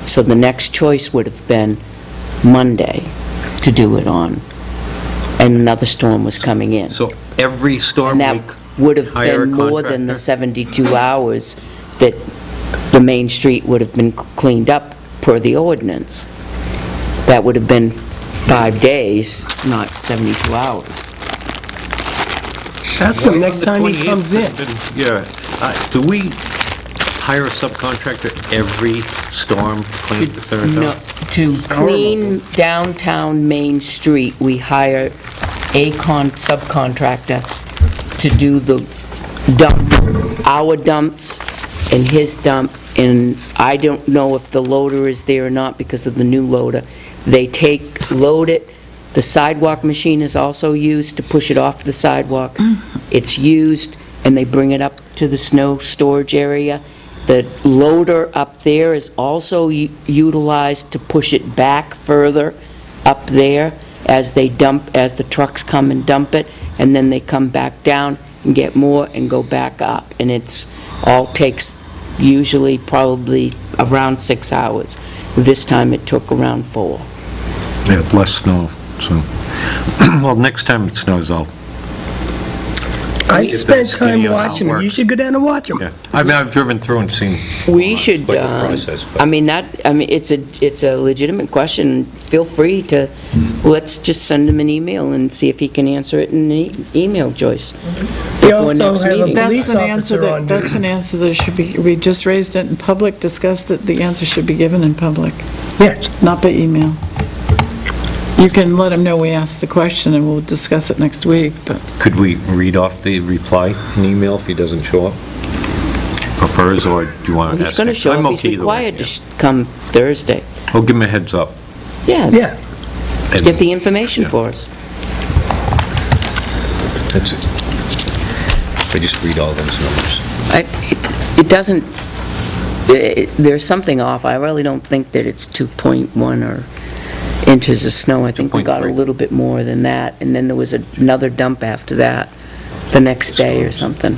So the next choice would have been Monday to do it on, and another storm was coming in. So every storm And week, that would have hire a been more than the contractor? 72 hours that the Main Street would have been cleaned up per the ordinance. That would have been 5 days, not 72 hours. Ask him next time he comes in. Yeah. Do we hire a subcontractor every storm to clean up the center of No, town? to clean downtown Main Street, we hire a subcontractor to do the dump, our dumps and his dump, and I don't know if the loader is there or not because of the new loader. They load it, the sidewalk machine is also used to push it off the sidewalk. It's used, and they bring it up to the snow storage area. The loader up there is also utilized to push it back further up there as they dump, as the trucks come and dump it, and then they come back down and get more and go back up. And it's all takes usually probably around 6 hours. This time it took around 4. Yeah, less snow, so. Well, next time it snows, I Get spent the skinny time on how it watching them. You works. should go down and watch them. yeah. I mean, I've driven through and seen. We should, quite the process, but- I mean, it's a legitimate question. Feel free to, let's just send him an email and see if he can answer it in an email, Joyce. We Before also next have a meeting. police That's an answer officer on that's an answer that should be, we just raised it in public, discussed it, the answer should be given in public, Yes. not by email. You can let him know we asked the question and we'll discuss it next week, but Could we read off the reply in email if he doesn't show up? Prefers, or do you want to He's ask? going to next- show I'm up, he's okay either way, required to come Thursday. yeah. I'll give him a heads up. Yeah, Yeah. and get the information Yeah. for us. That's it. I just read all those numbers. It doesn't, there's something off. I really don't think that it's 2.1 or inches of snow. I think we got a 2.3. little bit more than that, and then there was another dump after that, the next day or something.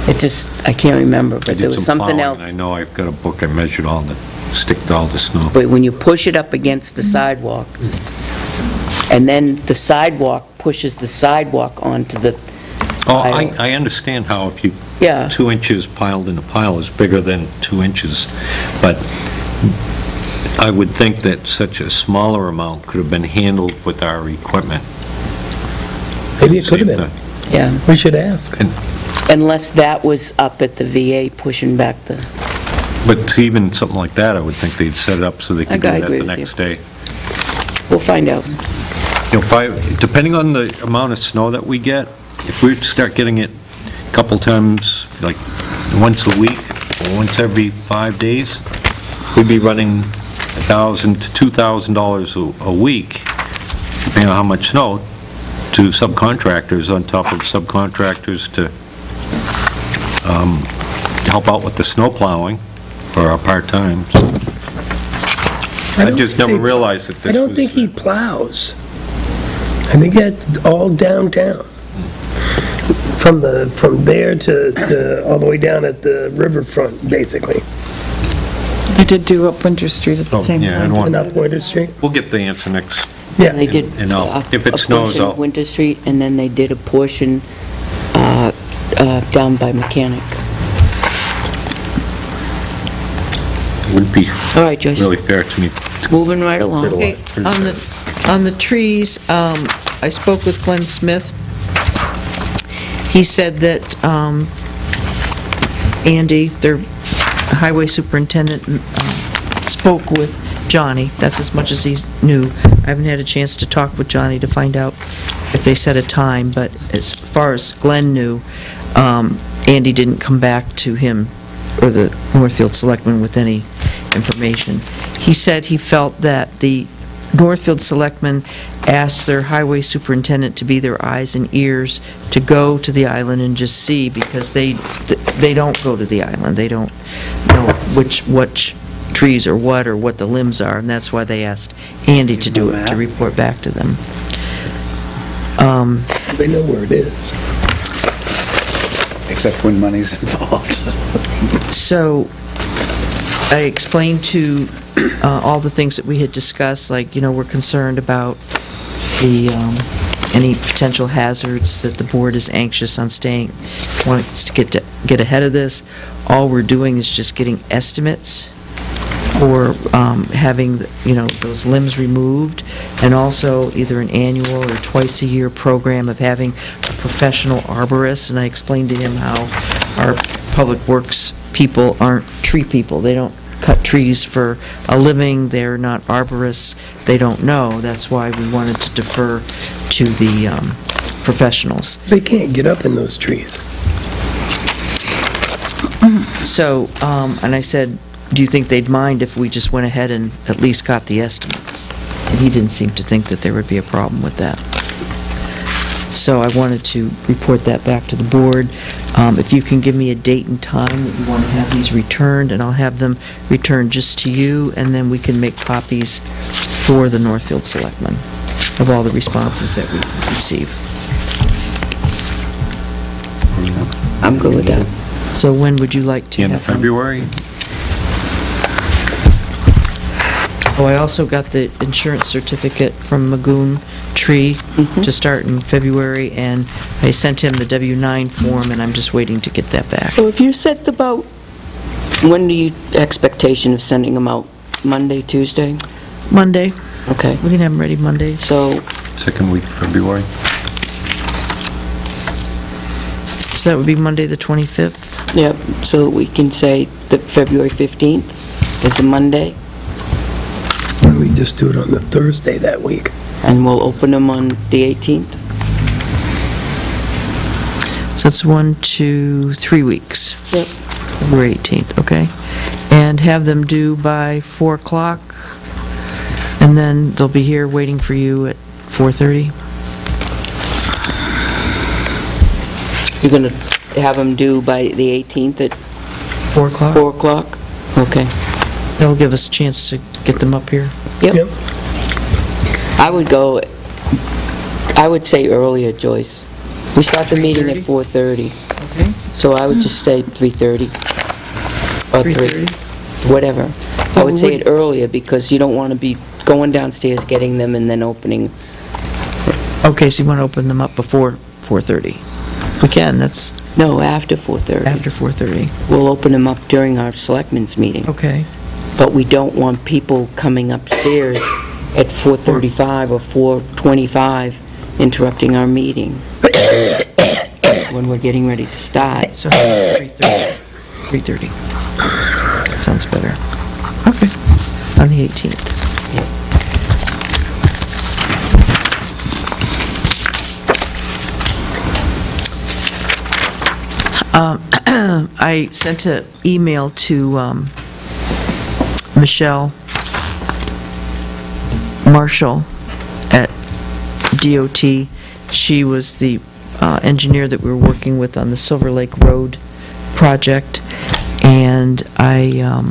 It just, I can't remember, I but there did was some something plowing, else. I know I've got a book, I measured all the, sticked all the snow. But when you push it up against the sidewalk, and then the sidewalk pushes the sidewalk onto the, Oh, I understand how if you, yeah, 2 inches piled in a pile is bigger than 2 inches, but I would think that such a smaller amount could have been handled with our equipment. Maybe it could have See been. if yeah. We should ask. Unless that was up at the VA pushing back the, But even something like that, I would think they'd set it up so they could do I that agree the with next you. day. we'll find out. You know, depending on the amount of snow that we get, if we start getting it a couple times, like once a week, or once every 5 days, we'd be running $1,000 to $2,000 a week, depending on how much snow, to subcontractors, on top of subcontractors to help out with the snow plowing for our part-time. I just never realized that this was... I don't think he plows. I think that's all downtown. From there to all the way down at the riverfront, basically. they did do up Winter Street at the Oh, same yeah, I time. don't want- And up Winter Street. We'll get the answer next. Yeah. They did And if it a snows, portion of I'll... Winter Street, and then they did a portion down by Mechanic. Wouldn't be All right, Joyce, really fair to me. moving right along. Okay, on the trees, I spoke with Glenn Smith. He said that Andy, their highway superintendent, spoke with Johnny. That's as much as he knew. I haven't had a chance to talk with Johnny to find out if they set a time, but as far as Glenn knew, Andy didn't come back to him or the Northfield Selectmen with any information. He said he felt that the Northfield Selectmen asked their highway superintendent to be their eyes and ears to go to the island and just see, because they don't go to the island. They don't know which trees are what or what the limbs are, and that's why they asked Andy to do it, to report back to them. They know where it is. Except when money's involved. So I explained to all the things that we had discussed, like, we're concerned about the, any potential hazards, that the board is anxious on wants to get ahead of this. All we're doing is just getting estimates for having, those limbs removed, and also either an annual or twice-a-year program of having a professional arborist. And I explained to him how our public works people aren't tree people. They don't cut trees for a living. They're not arborists. They don't know. That's why we wanted to defer to the professionals. They can't get up in those trees. So, and I said, do you think they'd mind if we just went ahead and at least got the estimates? And he didn't seem to think that there would be a problem with that. So I wanted to report that back to the board. If you can give me a date and time that you want to have these returned, and I'll have them returned just to you, and then we can make copies for the Northfield Selectmen of all the responses that we receive. I'm good with that. So when would you like to End of have them? February? Oh, I also got the insurance certificate from Magoon Tree to start in February, and I sent him the W-9 form, and I'm just waiting to get that back. So if you set about, when do you, expectation of sending them out? Monday, Tuesday? Monday, Okay, we can have them ready Monday. so, Second week of February? So that would be Monday, the 25th? yep, so we can say that February 15th is a Monday, Why don't we just do it on the Thursday that week? and we'll open them on the 18th? So it's 1, 2, 3 weeks. Yep. February 18th, okay. And have them due by 4 o'clock, and then they'll be here waiting for you at 4:30? You're going to have them due by the 18th at 4 o'clock? 4 o'clock? Okay. That'll give us a chance to get them up here. Yep. I would say earlier, Joyce. We start the meeting at 4:30, Okay. so I would just say 3:30. Or 3, whatever. I would say it earlier, because you don't want to be going downstairs, getting them, and then opening. Okay, so you want to open them up before 4:30? We can, that's No, after 4:30. after 4:30. We'll open them up during our selectmen's meeting. Okay. But we don't want people coming upstairs at 4:35 or 4:25 interrupting our meeting when we're getting ready to start. So 3:30. 3:30. Sounds better. Okay. On the 18th. I sent an email to Michelle Marshall at DOT. She was the engineer that we were working with on the Silver Lake Road project, and I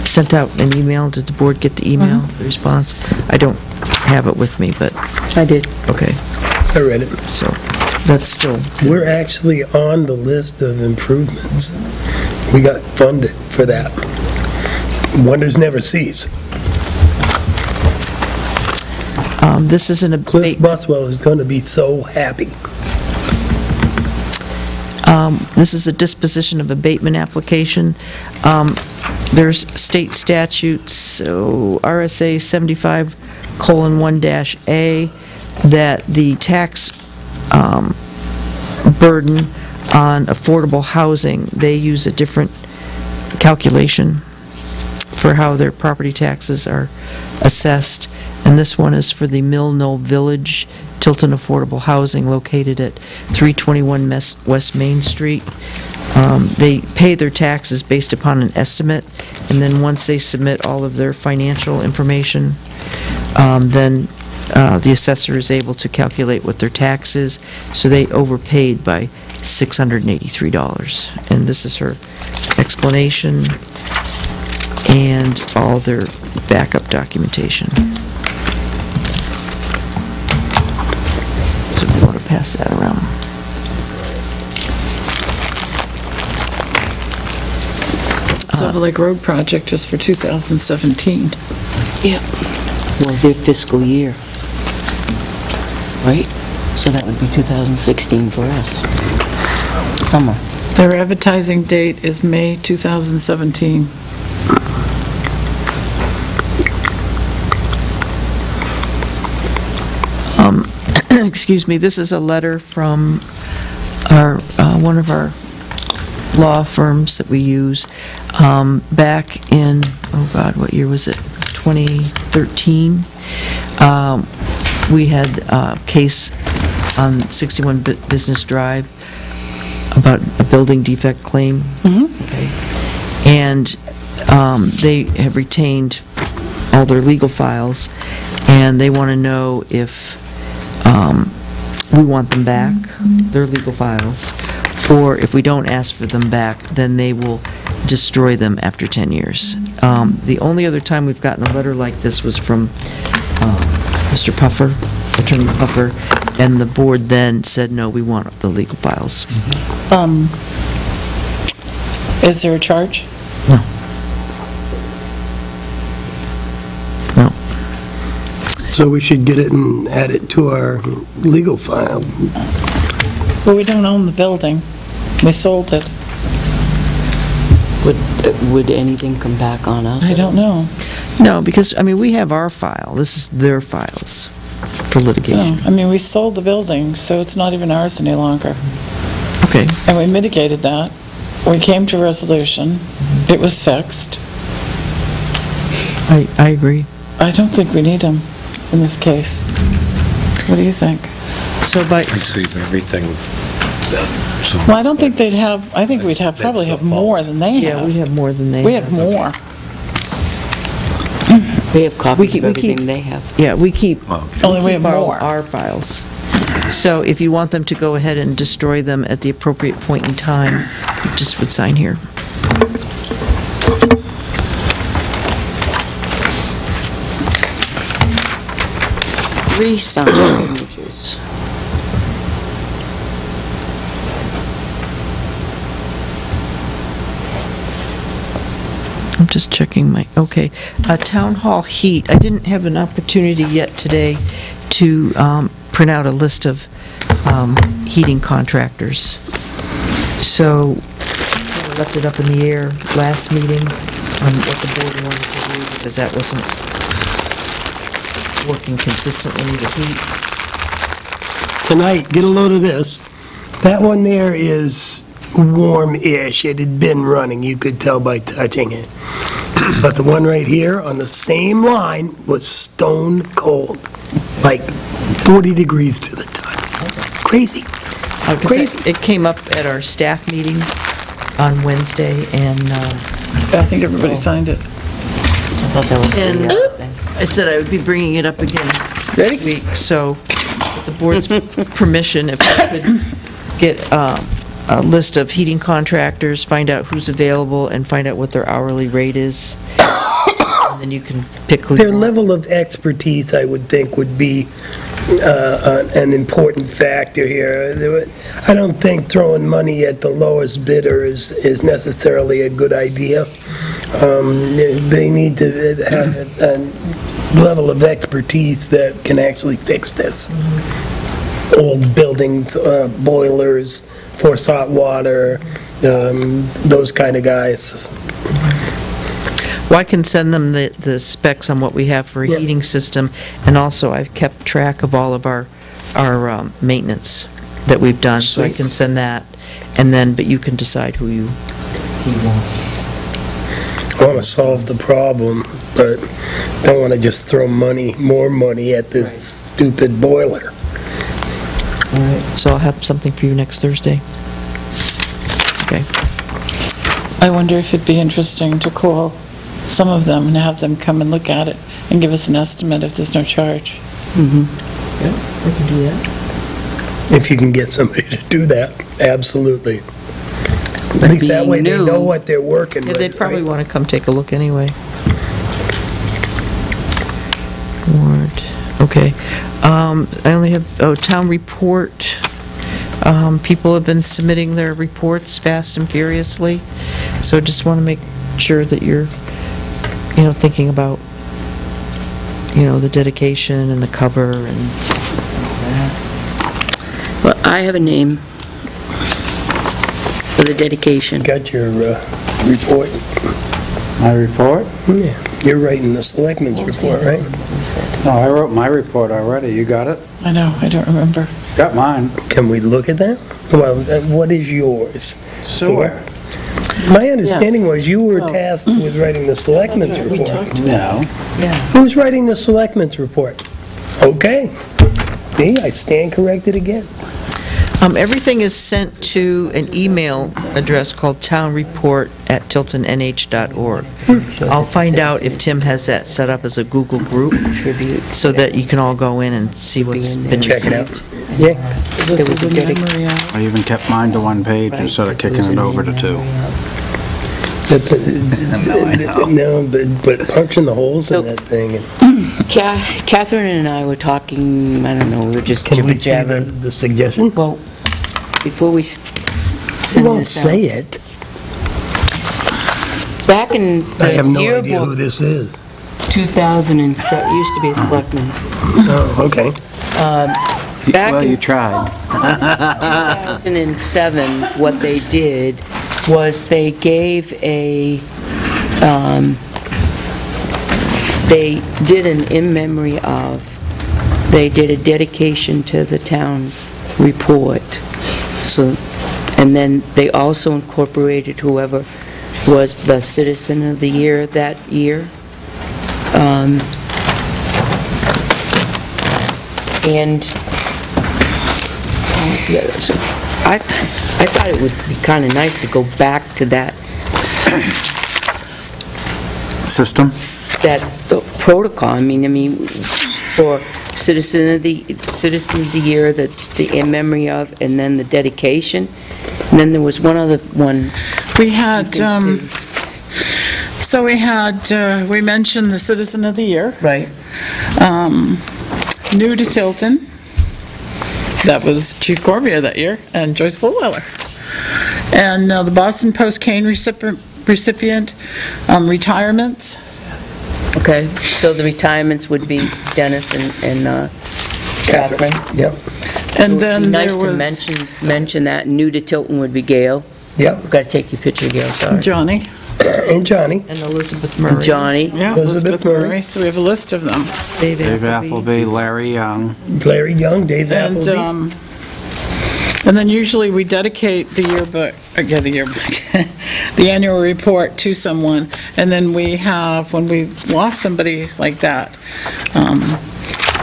sent out an email. Did the board get the email, the response? I don't have it with me, but... I did. Okay, I read it. so that's still... We're actually on the list of improvements. We got funded for that. Wonders never cease. This is an Cliff abate... Buswell is going to be so happy. This is a disposition of abatement application. There's state statutes, so RSA 75:1-A, that the tax burden on affordable housing, they use a different calculation for how their property taxes are assessed. And this one is for the Mill Knoll Village, Tilton Affordable Housing, located at 321 West Main Street. They pay their taxes based upon an estimate, and then once they submit all of their financial information, then the assessor is able to calculate what their tax is, so they overpaid by $683. And this is her explanation and all their backup documentation. So we want to pass that around. Silver Lake Road project is for 2017. Yep. Well, their fiscal year, right? So that would be 2016 for us. Summer. Their advertising date is May 2017. Excuse me, this is a letter from our, one of our law firms that we use, back in, oh God, what year was it? 2013. We had a case on 61 Business Drive about a building defect claim. Okay. And they have retained all their legal files, and they want to know if we want them back, their legal files, or if we don't ask for them back, then they will destroy them after 10 years. The only other time we've gotten a letter like this was from Mr. Puffer, Attorney Puffer, and the board then said, no, we want the legal files. Is there a charge? So we should get it and add it to our legal file. Well, we don't own the building. We sold it. Would anything come back on us? I don't know. No, because, I mean, we have our file. This is their files for litigation. No, I mean, we sold the building, so it's not even ours any longer. Okay. And we mitigated that. We came to resolution. It was fixed. I agree. I don't think we need them in this case. What do you think? So by, Receive everything. Well, I don't think they'd have, I think we'd have, probably have more than they yeah, we have. have more than they We have more. We have copies of we keep- everything they have. Yeah, we keep. Only we have keep more. Our files. So if you want them to go ahead and destroy them at the appropriate point in time, you just would sign here. Three signed signatures. I'm just checking my, okay. Town hall heat, I didn't have an opportunity yet today to print out a list of heating contractors. So, I left it up in the air last meeting on what the board wanted to do, because that wasn't working consistently, the heat. Tonight, get a load of this. That one there is warm-ish. It had been running, you could tell by touching it. But the one right here on the same line was stone cold, like 40 degrees to the touch. Crazy. Crazy. It came up at our staff meeting on Wednesday, and I think everybody signed it. I thought that was And the thing. I said I would be bringing it up again next week, so with the board's permission, if I could get a list of heating contractors, find out who's available, and find out what their hourly rate is, and then you can pick who Their you want. level of expertise, I would think, would be an important factor here. I don't think throwing money at the lowest bidder is necessarily a good idea. They need to have a level of expertise that can actually fix this. Old buildings, boilers, forced hot water, those kind of guys. Well, I can send them the specs on what we have for a Yeah. heating system, and also I've kept track of all of our maintenance that we've done, so I Sweet. can send that, and then, but you can decide who you want. I want to solve the problem, but don't want to just throw more money at this stupid boiler. All right, so I'll have something for you next Thursday. Okay. I wonder if it'd be interesting to call some of them and have them come and look at it and give us an estimate if there's no charge. Yeah, we can do that. If you can get somebody to do that, absolutely. At least that way they being know new- what they're working Yeah, with. they'd probably right? want to come take a look anyway. Warrant, okay. I only have, town report. People have been submitting their reports fast and furiously, so just want to make sure that you're, thinking about, the dedication and the cover and all that. Well, I have a name for the dedication. Got your report? My report? Yeah, you're writing the selectmen's report, right? No, I wrote my report already. You got it? I know, I don't remember. Got mine. Can we look at that? Well, what is yours? Sewer. My understanding was you were tasked with writing the selectmen's That's right, we report. talked No. Who's writing the selectmen's report? Okay. See, I stand corrected again. Everything is sent to an email address called townreport@tiltonnh.org. I'll find out if Tim has that set up as a Google group, so that you can all go in and see what's been Check it out. received. Yeah. This was is a a dedic- memory out. I even kept mine to one page instead of kicking it over to two. That's no, but punching the holes in that thing. Catherine and I were talking, I don't know, we were just Can we see jibber-jabbering. the suggestion? Well, before we You send won't this out. say it. Back in I have the no idea who yearbook, this is. 2007, used to be a selectman. Oh, okay. Back Well, in you tried. 2007, what they did was they gave they did an in memory of, they did a dedication to the town report. So, and then they also incorporated whoever was the Citizen of the Year that year. And what was the other? So I thought it would be kind of nice to go back to that System? protocol. I mean, for Citizen of the Year, the in memory of, and then the dedication. And then there was one other one. We had, you can see. so we had, we mentioned the Citizen of the Year. Right. New to Tilton, that was Chief Corbier that year, and Joyce Fullweller. And the Boston Post cane recipient, retirements. Okay, so the retirements would be Dennis and Catherine. Yep, And then there Nice to was mention that. New to Tilton would be Gail. yep. Got to take your picture, Gail, sorry. Johnny. And Johnny. And Elizabeth Murray. And Johnny. Yeah, Elizabeth Murray. So we have a list of them. Dave Dave Appleby, Larry Young. Larry Young, Dave And, Appleby. and then usually we dedicate the yearbook, the annual report to someone, and then we have, when we've lost somebody like that,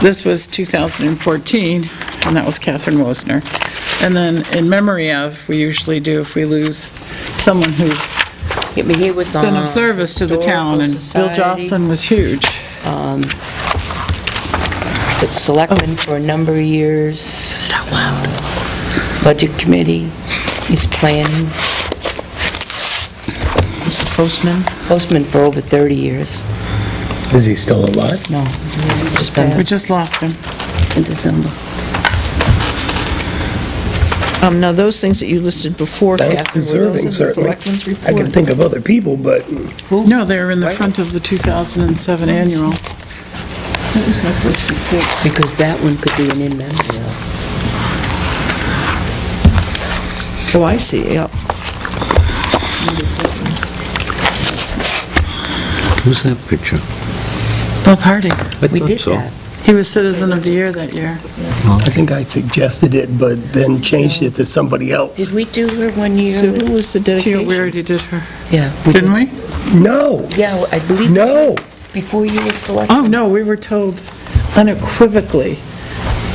this was 2014, and that was Catherine Wosner. And then in memory of, we usually do if we lose someone who's I mean, he was on been of service to the town, and Bill Historical Society. Jocelyn was huge. The selectman for a number of years. Budget committee, he's planning. Mr. Postman. Postman for over 30 years. Is he still alive? No, We just lost him. in December. Now, those things that you listed before, Sounds Catherine, were those deserving, in the certainly. selectmen's I report? can think of other people, but No, they were in the front of the 2007 annual. Because that one could be an in memory of. Oh, I see, yep. Who's that picture? Bob Hardy. We did so. that. He was Citizen of the Year that year. I think I suggested it, but then changed it to somebody else. Did we do her one year? So who was the We dedication? already did her. Yeah. Didn't we? No, Yeah, I believe. no. Before you were selected. Oh, no, we were told unequivocally,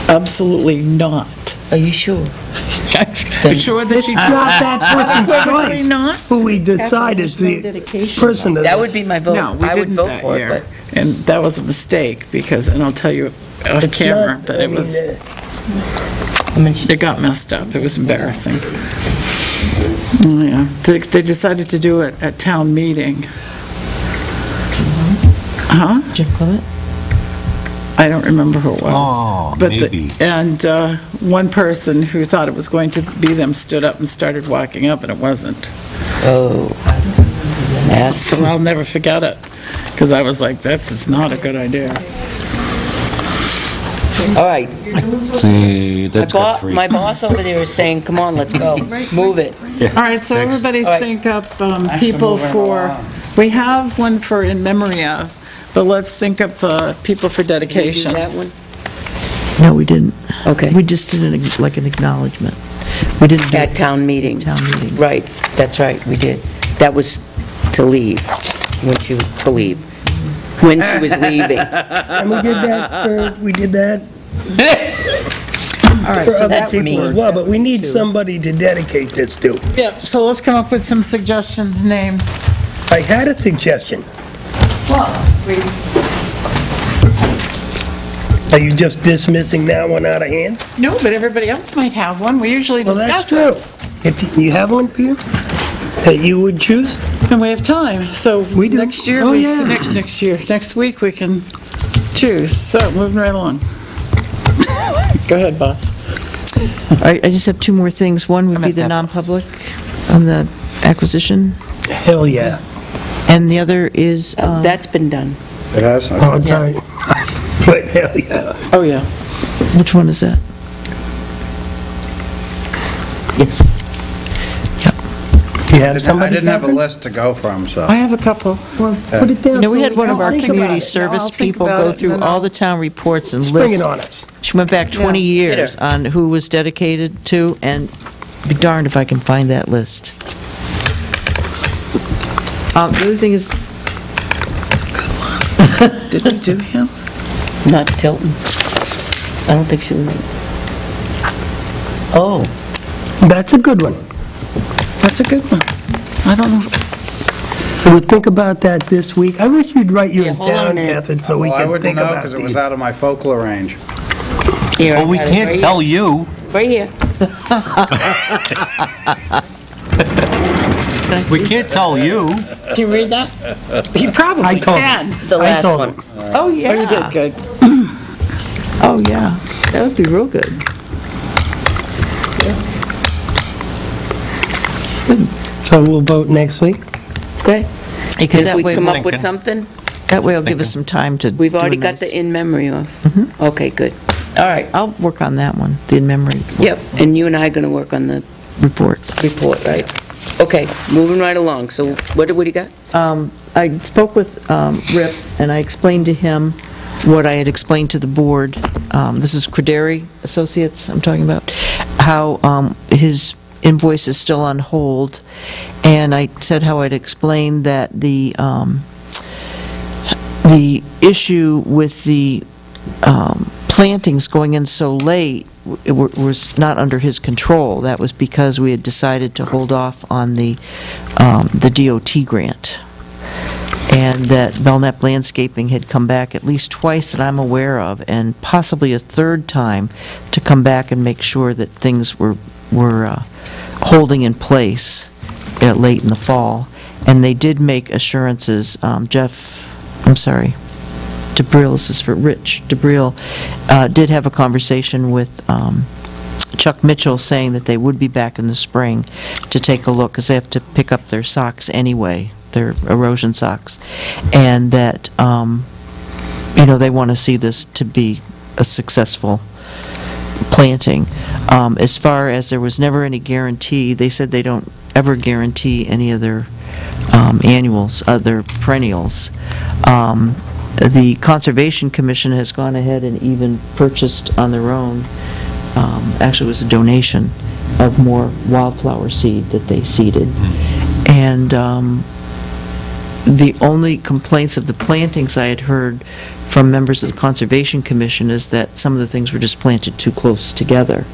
absolutely not. Are you sure? You sure that she... It's not that person's Unequivocally choice. not? Who we decide is the person That would be my vote. No, we I would didn't vote that for it, year. but And that was a mistake, because, and I'll tell you off It's camera, not- that I it mean, was, I mean, she's it got messed up. It was embarrassing. Oh, yeah. They decided to do it at town meeting. Huh? Jim Clement? I don't remember who it was. Oh, But maybe. And one person who thought it was going to be them stood up and started walking up, and it wasn't. oh, nasty. So I'll never forget it, because I was like, it's not a good idea. All right. See, that's got three. My boss over there is saying, come on, let's go. Move it. All right, so everybody All right. think up people for, we have one for in memory of, but let's think up people for Did you do dedication. that one? No, we didn't. Okay. We just did like an acknowledgement. We didn't do At it town meeting. at town meeting. Right, that's right, we did. That was to leave, when she was to leave. When she was leaving. And we did that All right, for so other that's people me. as well, but we need somebody to dedicate this to. Yeah, so let's come up with some suggestions, names. I had a suggestion. Are you just dismissing that one out of hand? No, but everybody else might have one. We usually Well, that's discuss true. it. If you have one, Peter, that you would choose? And we have time, so We do. next year, Oh, yeah. next week, we can choose. So, moving right along. Go ahead, boss. I just have two more things. One would be the non-public on the acquisition. Hell, yeah. And the other is, That's been done. It has? Oh, I'm sorry. Wait, hell, yeah. Oh, yeah. which one is that? Yes. Do you have I somebody, didn't have a Catherine? list to go from, so. I have a couple. Well, put it down. You know, we so had one of can our think about community it. service I'll think people about go it, through and then all the town reports and Spring it list. on us. She went back 20 Yeah. years on who was dedicated to, and be darned if I can find that list. The other thing is, Did we do him? Not Tilton. I don't think she was. Oh, That's a good one. That's a good one. I don't know. So we'll think about that this week. I wish you'd write yours hold on a down, minute. Catherine, so we Well, I can wouldn't think know about because it was these. out of my folklore range. here. Well, we I got it can't right tell here. you. Right here. We can't tell you. Can you read that? He I probably told can. The I last told one. him. oh, yeah. Oh, you did good. Oh, yeah. That would be real good. So we'll vote next week? Okay. Because If that we way, come we'll- up with something, that way it'll give us some time to. we've do a already got nice- the in memory of. Okay, good. All right. I'll work on that one, the in-memory Yep, and you and I are going to work on the report. report, right? Okay, moving right along. So what do you got? I spoke with Rip, and I explained to him what I had explained to the board. This is Crederi Associates I'm talking about, how his invoice is still on hold, and I said how I'd explained that the issue with the plantings going in so late was not under his control. That was because we had decided to hold off on the DOT grant, and that Belknap Landscaping had come back at least twice that I'm aware of, and possibly a third time to come back and make sure that things were holding in place late in the fall. And they did make assurances. DeBril, this is for Rich, DeBril did have a conversation with Chuck Mitchell saying that they would be back in the spring to take a look, because they have to pick up their socks anyway, their erosion socks, and that, they want to see this to be a successful planting. As far as there was never any guarantee, they said they don't ever guarantee any of their annuals, other perennials. The Conservation Commission has gone ahead and even purchased on their own, actually it was a donation of more wildflower seed that they seeded. And the only complaints of the plantings I had heard from members of the Conservation Commission is that some of the things were just planted too close together.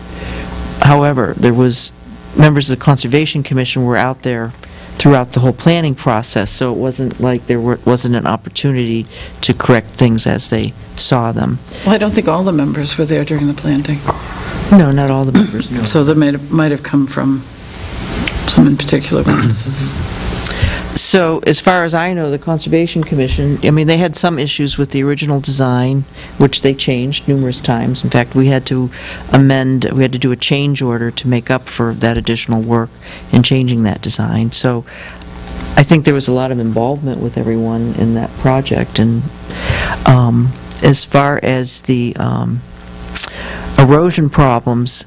However, there was, members of the Conservation Commission were out there throughout the whole planning process, so it wasn't like there wasn't an opportunity to correct things as they saw them. Well, I don't think all the members were there during the planting. No, not all the members, no. So that might have come from some in particular ones. So, as far as I know, the Conservation Commission, they had some issues with the original design, which they changed numerous times. In fact, we had to do a change order to make up for that additional work in changing that design. So, I think there was a lot of involvement with everyone in that project. And as far as the erosion problems,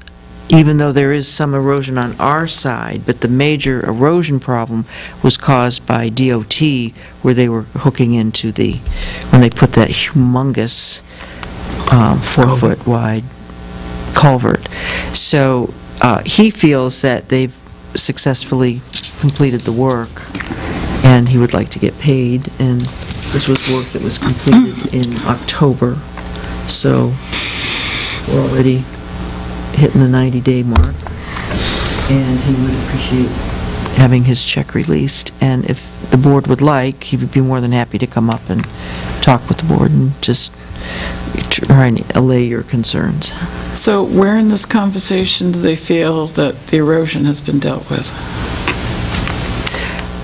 even though there is some erosion on our side, but the major erosion problem was caused by DOT, where they were hooking into when they put that humongous 4-foot wide culvert. So he feels that they've successfully completed the work, and he would like to get paid, and this was work that was completed in October. So we're already hitting the 90-day mark, and he would appreciate having his check released. And if the board would like, he would be more than happy to come up and talk with the board and just try and allay your concerns. So where in this conversation do they feel that the erosion has been dealt with?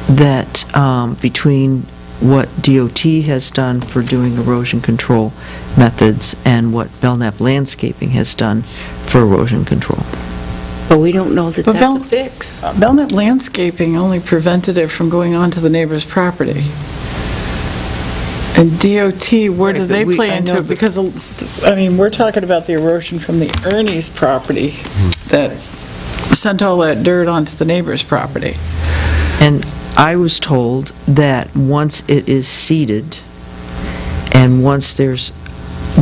That between what DOT has done for doing erosion control methods and what Belknap Landscaping has done for erosion control. But we don't know that But that's a Bel- fix. Belknap Landscaping only prevented it from going onto the neighbor's property. And DOT, where do Right, they but play I into know it? Because, I mean, we're talking about the erosion from the Ernie's property that sent all that dirt onto the neighbor's property. And I was told that once it is seeded, and once there's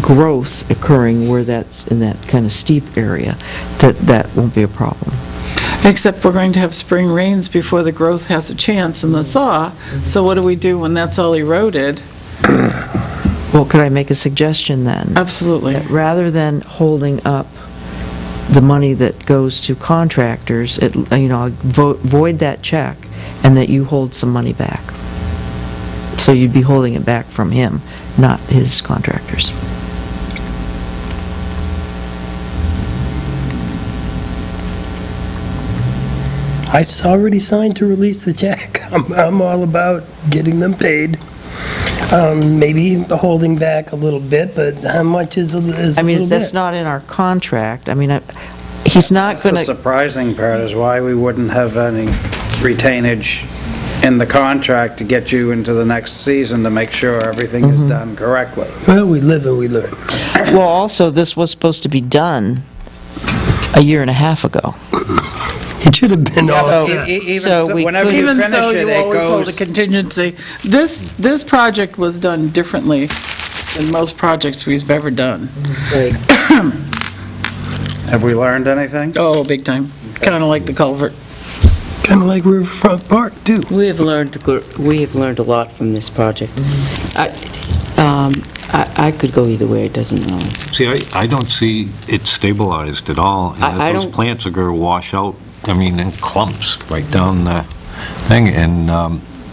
growth occurring where that's in that kind of steep area, that won't be a problem. Except we're going to have spring rains before the growth has a chance in the thaw, so what do we do when that's all eroded? Well, could I make a suggestion then? Absolutely. That rather than holding up the money that goes to contractors, void that check, and that you hold some money back. So you'd be holding it back from him, not his contractors. I already signed to release the check. I'm all about getting them paid. Maybe holding back a little bit, but how much is a little I mean, bit? that's not in our contract. I mean, he's not That's going the to... surprising part, is why we wouldn't have any retainage in the contract to get you into the next season to make sure everything is done correctly. Well, we live and we learn. Well, also, this was supposed to be done a year and a half ago. It should have been all So- set. Whenever you Even finish so, it, you it always hold a goes, contingency. This project was done differently than most projects we've ever done. have we learned anything? Oh, big time. Kind of like the culvert. Kind of like Riverfront Park, too. We have learned a lot from this project. I could go either way, it doesn't matter. See, I don't see it stabilized at all, and I that those don't- plants are going to wash out, I mean, in clumps right down the thing, and the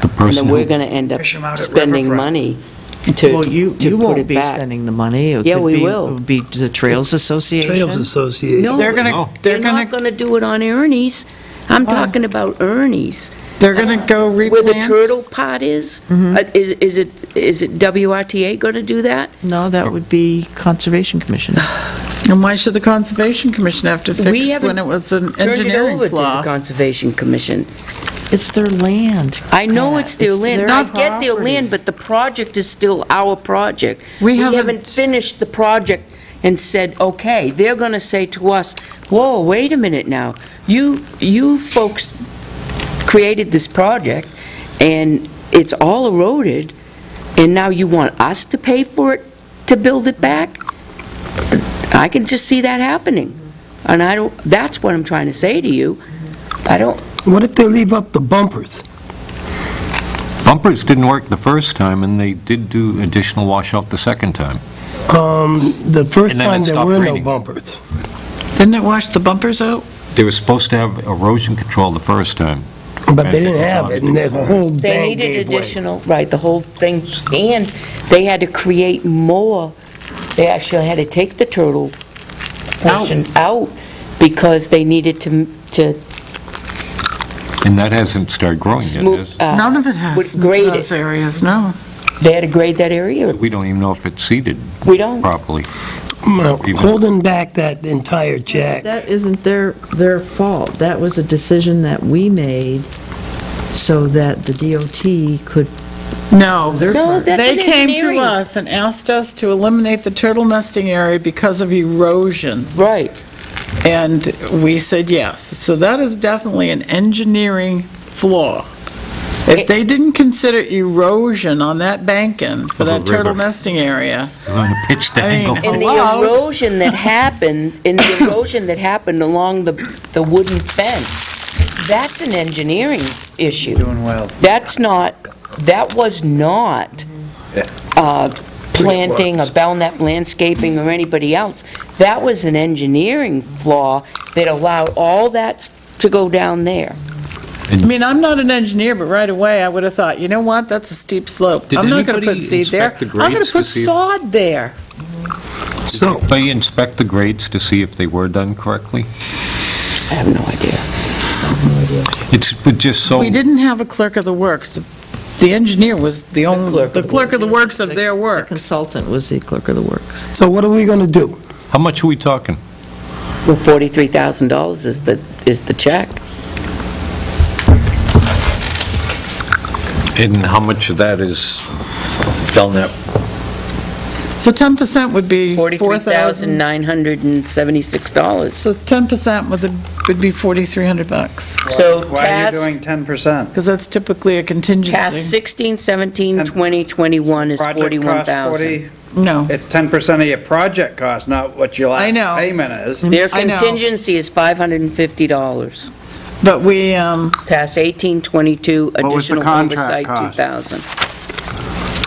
And person then we're who... going to end up Fish 'em out at spending Riverfront. money to Well, you put won't it be back. spending the money. Yeah, we will. It would be the Trails Association. Trails Association. No, They're gonna, No. they're They're not gonna, going to do it on Ernie's. I'm talking about Ernie's. they're gonna go replant. Where the turtle pot is? Is it WRTA going to do that? No, that would be Conservation Commission. And why should the Conservation Commission have to We fix haven't when it was an Turned it engineering over to the flaw? Conservation Commission. It's their land. I know Pat. it's their land. their I get their property. land, but the project is still our project. We We haven't- haven't finished the project and said, okay, they're going to say to us, whoa, wait a minute now. You folks created this project, and it's all eroded, and now you want us to pay for it to build it back? I can just see that happening. And that's what I'm trying to say to you. What if they leave up the bumpers? Bumpers didn't work the first time, and they did do additional washout the second time. The first And then time it there stopped were no raining. bumpers. Didn't it wash the bumpers out? They were supposed to have erosion control the first time. But they didn't have it, and the whole They bank needed gave way. additional, right, the whole thing, and they had to create more. They actually had to take the turtle portion out because they needed to And that hasn't started growing yet, smooth, is it? None of it has would in grade those it. areas, no. They had to grade that area. We don't even know if it's seeded We don't. properly. Well, Even- holding back that entire check. That isn't their fault. That was a decision that we made so that the DOT could... No. No, that's They an came to engineering. us and asked us to eliminate the turtle nesting area because of erosion, Right. and we said yes. So that is definitely an engineering flaw. If they didn't consider erosion on that banking for Of a that turtle river. nesting area, On a pitched I mean, angle. And the Hello? erosion that happened along the wooden fence, that's an engineering issue. Doing well. That was not planting or Belknap Landscaping or anybody else. That was an engineering flaw that allowed all that to go down there. I mean, I'm not an engineer, but right away I would have thought, you know what, that's a steep slope. Did I'm not going to anybody put seed there. inspect the I'm going grades to put to see if- sod there. So, They inspect the grades to see if they were done correctly? I have no idea. It's just so... We didn't have a clerk of the works. The engineer was the clerk of the works of their work. Consultant was the clerk of the works. so what are we gonna do? How much are we talking? Well, $43,000 is the check. And how much of that is Belknap? So 10% would be $4,000. $4976. So 10% would be $4,300. So Why are you task, doing 10%? Because that's typically a contingency. task 16, 17, 20, 21 is Project cost 41,000. 40, No. it's 10% of your project cost, not what your I know. last payment is. Their I know. contingency is $550. But we, Task 18, 22, What was the additional contract oversight, cost? 2,000.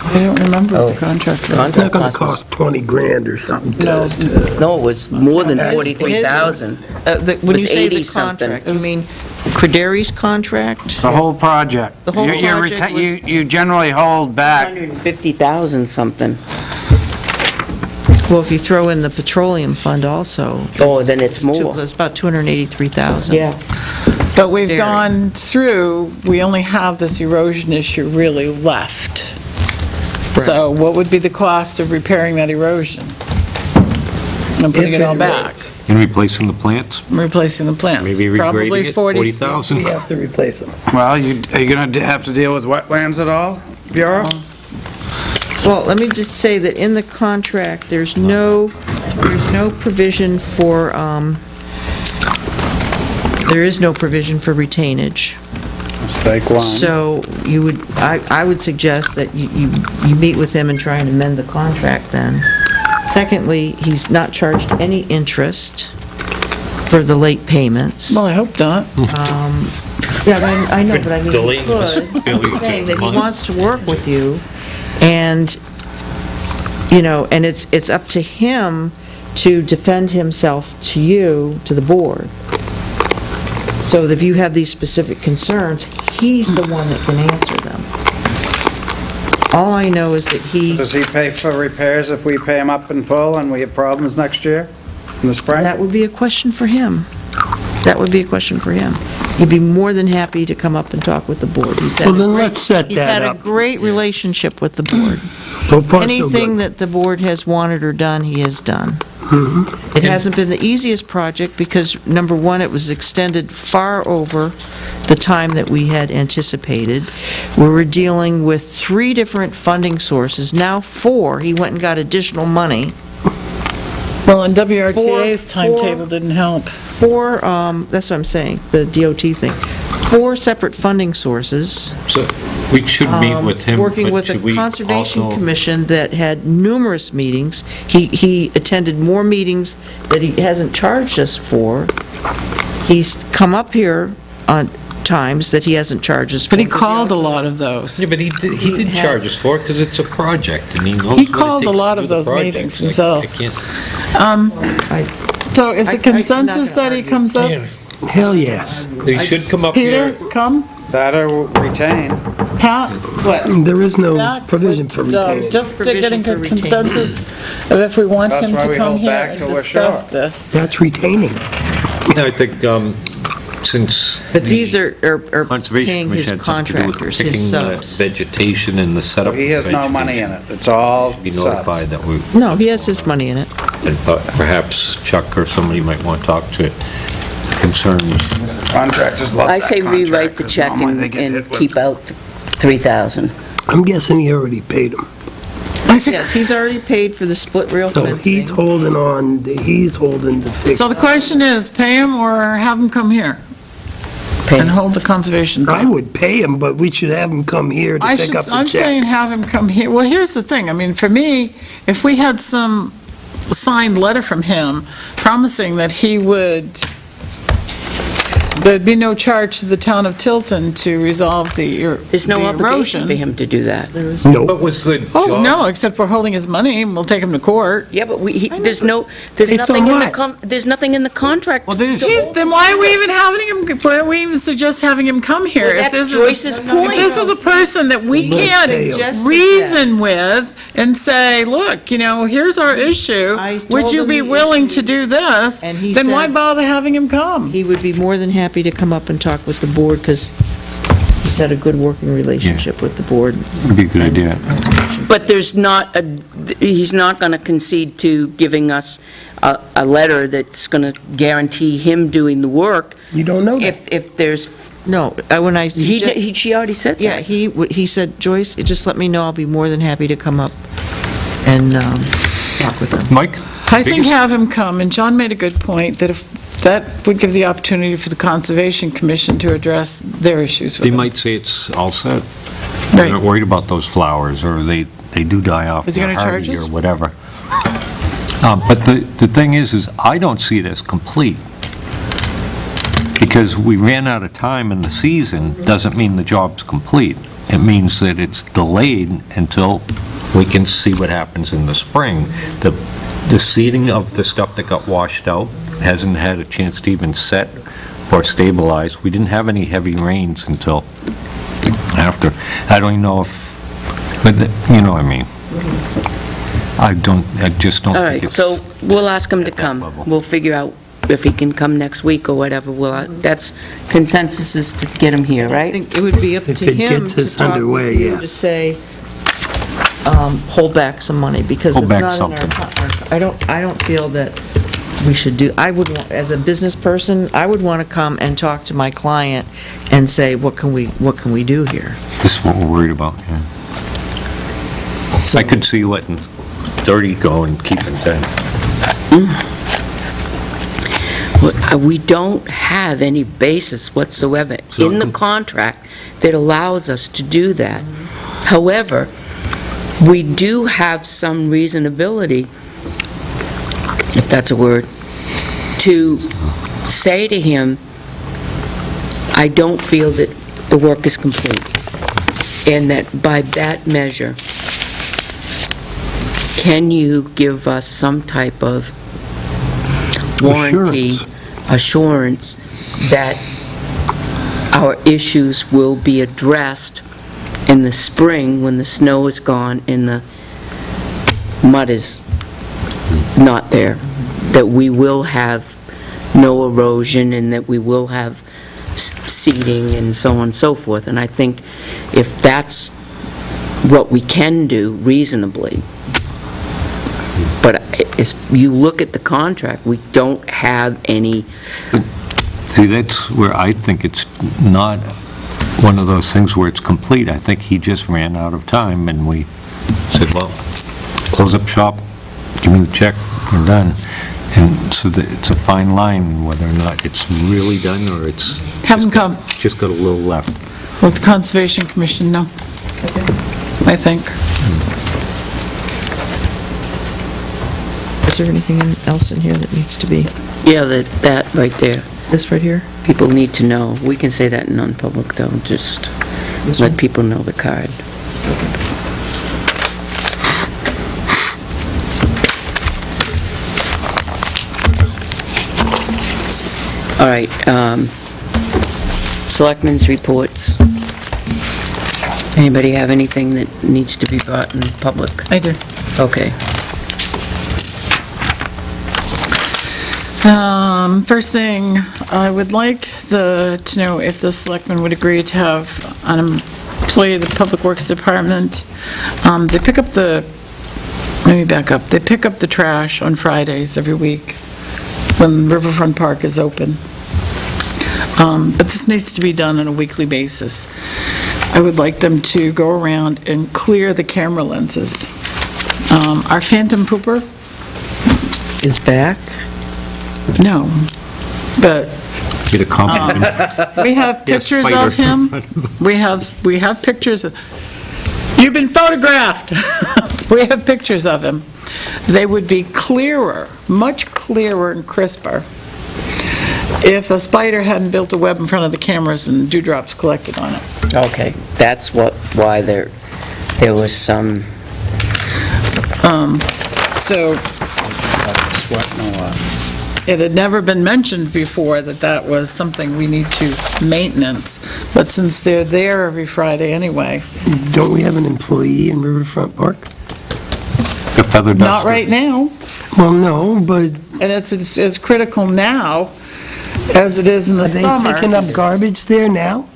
I don't remember what the contract was. It's not gonna cost 20 grand or something No. No, it was more than His- 43,000. When was you say the 80-something. contract, you mean Crederi's contract? The whole project. The whole You- project was- You generally hold back. 150,000 something. Well, if you throw in the petroleum fund also. Oh, then it's more. It's about 283,000. Yeah. But we've Very. gone through, we only have this erosion issue really left. So what would be the cost of repairing that erosion? And putting it all back, And replacing the plants? replacing the plants? Maybe Probably regrading it, 40,000? We have to replace them. Well, are you going to have to deal with wetlands at all, Bureau? Well, let me just say that in the contract, there's no provision for, there is no provision for retainage. Mistake one. So you would, I would suggest that you meet with him and try and amend the contract then. Secondly, he's not charged any interest for the late payments. Well, I hope not. Yeah, but I know, but I mean, he delaying this could. fairly I'm saying that he month. wants to work with you, and, you know, and it's up to him to defend himself to you, to the board. So that if you have these specific concerns, he's the one that can answer them. All I know is that he, Does he pay for repairs if we pay him up in full and we have problems next year, in the spring? that would be a question for him. That would be a question for him. He'd be more than happy to come up and talk with the board. Well, then let's set He's that had a up. great relationship with the board. So far, so Anything good. that the board has wanted or done, he has done. Mm-hmm. It hasn't been the easiest project because, number one, it was extended far over the time that we had anticipated. We were dealing with 3 different funding sources, now 4. He went and got additional money. Well, and WRTA's Four- timetable didn't help. 4, that's what I'm saying, the DOT thing. 4 separate funding sources. So we should meet with him, Working but with should the we Conservation also... Commission that had numerous meetings. He attended more meetings that he hasn't charged us for. He's come up here on times that he hasn't charged us for. But he called a lot of those. Yeah, but he did charge us for it because it's a project, and he knows what He it called a takes lot to of do the those project. meetings I himself. can't... So is I'm the not consensus gonna that he argue. comes up? Hell, yes. They should come up Peter, here. come? That or retain. Pat? What? There is no Back provision for with, retaining. Just Provision getting for a retaining. consensus of if we want That's him why to we come hold here back and till we're discuss sure. this. That's retaining. I think since... But these are Conservation paying his Commission had something to do with contractors, picking his the subs. vegetation and the setup He has of no money in vegetation. it. It's all Be subs. notified that we... No, he has his money in it. And perhaps Chuck or somebody might want to talk to concerns. Contractors love that I say contract, rewrite the 'cause check normally they and get hit and with- keep out 3,000. I'm guessing he already paid him. Yes, he's already paid for the split rail So fencing. he's holding the ticket. So the question is, pay him or have him come here Pay and him. hold the conservation I thing? would pay him, but we should have him come here to pick up the I'm saying check. have him come here. Well, here's the thing. I mean, for me, if we had some signed letter from him promising that he would, there'd be no charge to the town of Tilton to resolve the There's no the obligation erosion. for him to do that. No. What was the Oh, job? no, except we're holding his money and we'll take him to court. Yeah, but there's Hey, so nothing in the, what? there's nothing in the contract. Then why are we even having him, why are we even suggest having him come here? Well, If that's this Joyce's If point. this is a person that we Let's pay can't him. reason with and say, look, here's our issue, I would told you him be the willing issue, to do this? and he Then why said- bother having him come? He would be more than happy to come up and talk with the board because he's had a good working relationship with the board. Would be a good idea. But he's not going to concede to giving us a letter that's going to guarantee him doing the work. You don't know that. If there's, No, when I... she already said that. Yeah, he said, Joyce, just let me know, I'll be more than happy to come up and talk with him. Mike? I think have him come, and John made a good point, that if, that would give the opportunity for the Conservation Commission to address their issues with They him. might say it's all set. They're not Right. worried about those flowers, or they do die off. Is he gonna hardy charge us? Or whatever. But the thing is I don't see it as complete. Because we ran out of time in the season doesn't mean the job's complete. It means that it's delayed until we can see what happens in the spring. The seeding of the stuff that got washed out hasn't had a chance to even set or stabilize. We didn't have any heavy rains until after. I don't even know if, but you know what I mean. I just don't All think right, it's... so we'll ask him to at that come. level. We'll figure out if he can come next week or whatever. That's consensus is to get him here, I right? think it would be up If to it him gets to us talk underway, with you yes. to say, hold back some money, because Hold it's back not in something. I don't feel that we should do, I would, as a business person, I would want to come and talk to my client and say, what can we do here? This is what we're worried about, yeah. I could see letting 30 go and keeping 10. We don't have any basis whatsoever in the contract that allows us to do that. However, we do have some reasonability, if that's a word, to say to him, I don't feel that the work is complete, and that by that measure, can you give us some type of warranty, assurance that our issues will be addressed in the spring when the snow is gone and the mud is not there, that we will have no erosion and that we will have seeding and so on and so forth. And I think if that's what we can do reasonably, but if you look at the contract, we don't have any... See, that's where I think it's not one of those things where it's complete. I think he just ran out of time, and we said, well, close up shop, give me the check, we're done. And so it's a fine line whether or not it's really done or it's... Have him come. Just got a little left. Let the Conservation Commission know, I think. Is there anything else in here that needs to be, Yeah, that right there. this right here? People need to know. We can say that in non-public, though, just let people know the card. All right, Selectmen's reports. Anybody have anything that needs to be brought in public? I do. Okay. First thing, I would like to know if the selectmen would agree to have an employee of the Public Works Department, they pick up let me back up, they pick up the trash on Fridays every week when Riverfront Park is open. But this needs to be done on a weekly basis. I would like them to go around and clear the camera lenses. Our phantom pooper, Is back? no, but Get a compliment. we have Yes, pictures spider. of him. We have pictures of, you've been photographed. We have pictures of him. They would be clearer, much clearer and crisper if a spider hadn't built a web in front of the cameras and dewdrops collected on it. Okay, that's why there was some... So Sweating a lot. it had never been mentioned before that was something we need to maintenance, but since they're there every Friday anyway, Don't we have an employee in Riverfront Park? A feather duster. not right now. Well, no, but And it's as critical now as it is in the are they summer. picking up garbage there now?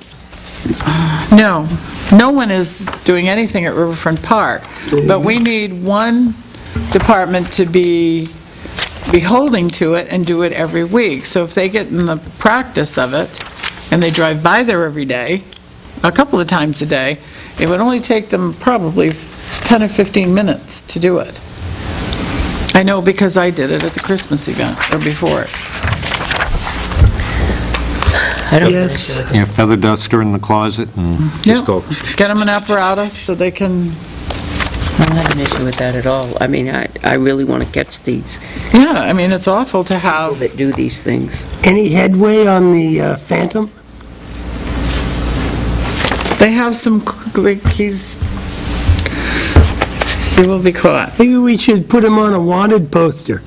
No, no one is doing anything at Riverfront Park, but we need one department to be be holding to it and do it every week. So if they get in the practice of it, and they drive by there every day, a couple of times a day, it would only take them probably 10 or 15 minutes to do it. I know because I did it at the Christmas event, or before it. Yes. Yeah, feather duster in the closet and Yep. just go. Get them an apparatus so they can, I don't have an issue with that at all. I mean, I really want to catch these yeah, I mean, it's awful to people have, that do these things. Any headway on the Phantom? they have some, like, he will be caught. Maybe we should put him on a wanted poster.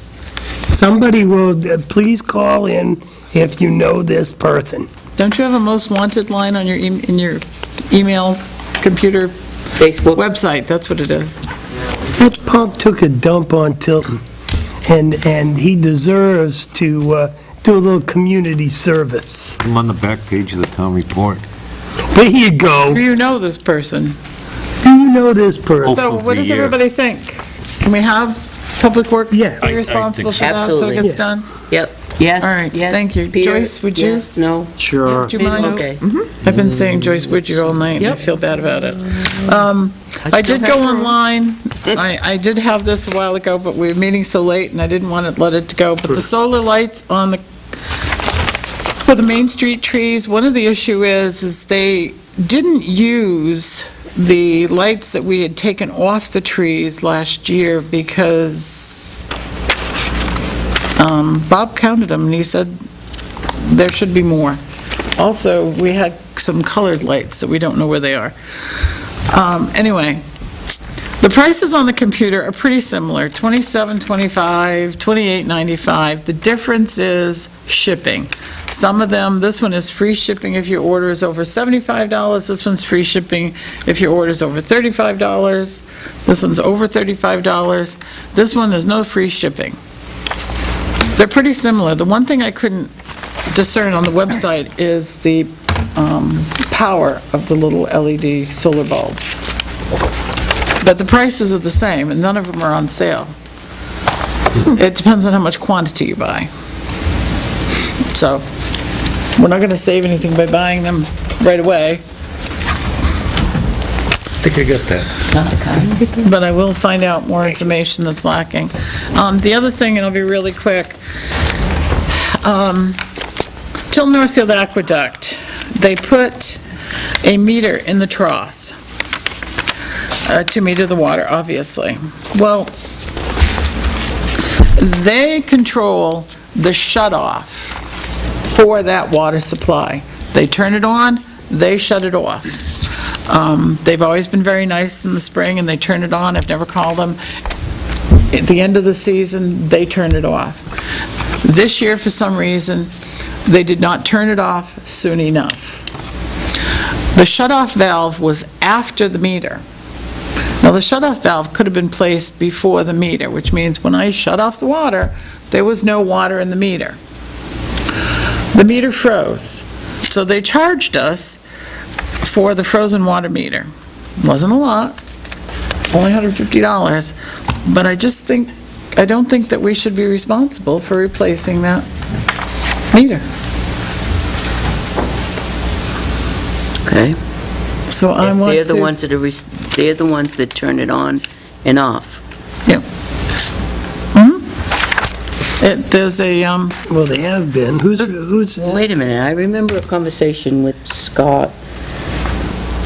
Somebody will, please call in if you know this person. Don't you have a most wanted line on your, in your email, computer, Facebook? website? That's what it is. That punk took a dump on Tilton, and he deserves to do a little community service. I'm on the back page of the town report. There you go. Do you know this person? Do you know this person? So for what the does year. everybody think? Can we have Public Works Yeah. be I responsible think for that so it Absolutely. gets done? Yep. Yes. All right, yes. thank you. Peter, Joyce, would you? Yes, no? Sure. Do you mind? Okay. I've been saying Joyce, would you all night, and I feel bad about it. I did go online, I did have this a while ago, but we were meeting so late, and I didn't want to let it go, but the solar lights on the, for the Main Street trees, one of the issue is they didn't use the lights that we had taken off the trees last year because Bob counted them, and he said there should be more. Also, we had some colored lights that we don't know where they are. Anyway, the prices on the computer are pretty similar, $27.25, $28.95. The difference is shipping. Some of them, this one is free shipping if your order is over $75. This one's free shipping if your order is over $35. This one's over $35. This one is no free shipping. They're pretty similar. The one thing I couldn't discern on the website is the power of the little LED solar bulbs. But the prices are the same, and none of them are on sale. It depends on how much quantity you buy. So, we're not going to save anything by buying them right away, I think I got that. but I will find out more information that's lacking. The other thing, and I'll be really quick, Tilton Northfield Aqueduct, they put a meter in the trough to meter the water, obviously. Well, they control the shut-off for that water supply. They turn it on, they shut it off. They've always been very nice in the spring, and they turn it on. I've never called them. At the end of the season, they turn it off. This year, for some reason, they did not turn it off soon enough. The shut-off valve was after the meter. Now, the shut-off valve could have been placed before the meter, which means when I shut off the water, there was no water in the meter. The meter froze, so they charged us for the frozen water meter. Wasn't a lot, only $150, but I don't think that we should be responsible for replacing that meter. Okay. So I want to... They're the ones that they're the ones that turn it on and off. Yeah. There's a, Well, they have been. Who's? Wait a minute, I remember a conversation with Scott,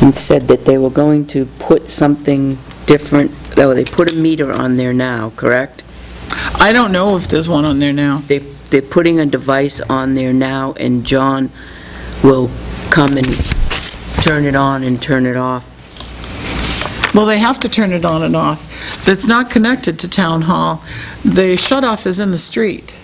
and said that they were going to put something different, oh, they put a meter on there now, correct? I don't know if there's one on there now. They're putting a device on there now, and John will come and turn it on and turn it off. Well, they have to turn it on and off. It's not connected to Town Hall. The shut-off is in the street.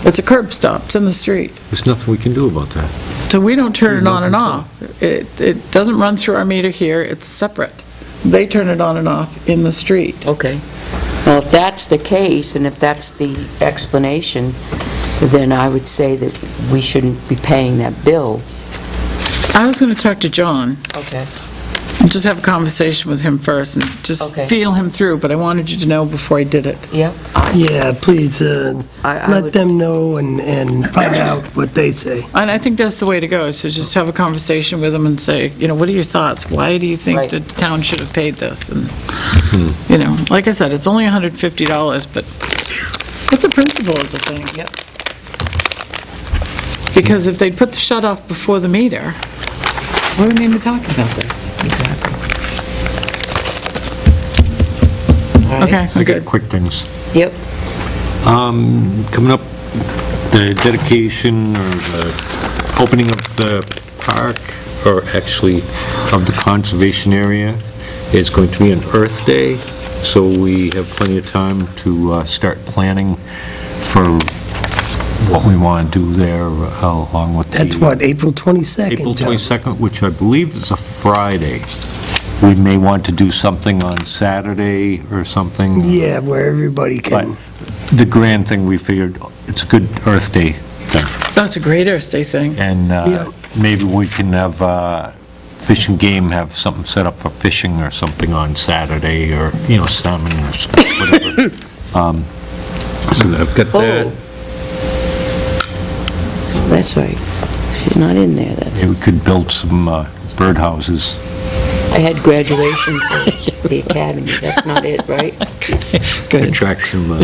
It's a curb stop, it's in the street. There's nothing we can do about that. So we don't turn it on and off. It doesn't run through our meter here, it's separate. They turn it on and off in the street. Okay. Well, if that's the case, and if that's the explanation, then I would say that we shouldn't be paying that bill. I was going to talk to John. Okay. Just have a conversation with him first and just Okay. feel him through, but I wanted you to know before I did it. Yep. Yeah, please, I let would- them know and find out what they say. And I think that's the way to go, is to just have a conversation with him and say, what are your thoughts? Why do you think Right. the town should have paid this? And, like I said, it's only $150, but it's a principle of the thing. Yep. Because if they'd put the shut-off before the meter, we wouldn't even be talking about this. Exactly. All right. Okay, we're good. Quick things. Yep. Coming up, the dedication or the opening of the park, or actually of the conservation area, is going to be an Earth Day, so we have plenty of time to start planning for what we want to do there, along with the... That's what, April 22nd? April John? 22nd, which I believe is a Friday. We may want to do something on Saturday or something. Yeah, where everybody But can, the grand thing, we figured, it's a good Earth Day thing. That's a great Earth Day thing. And Yeah. maybe we can have Fish and Game have something set up for fishing or something on Saturday, or, salmon or whatever. So I've got that. Oh. That's right. She's not in there, that's... Maybe we could build some birdhouses. I had graduation for the academy, that's not it, right? Good. Attract some,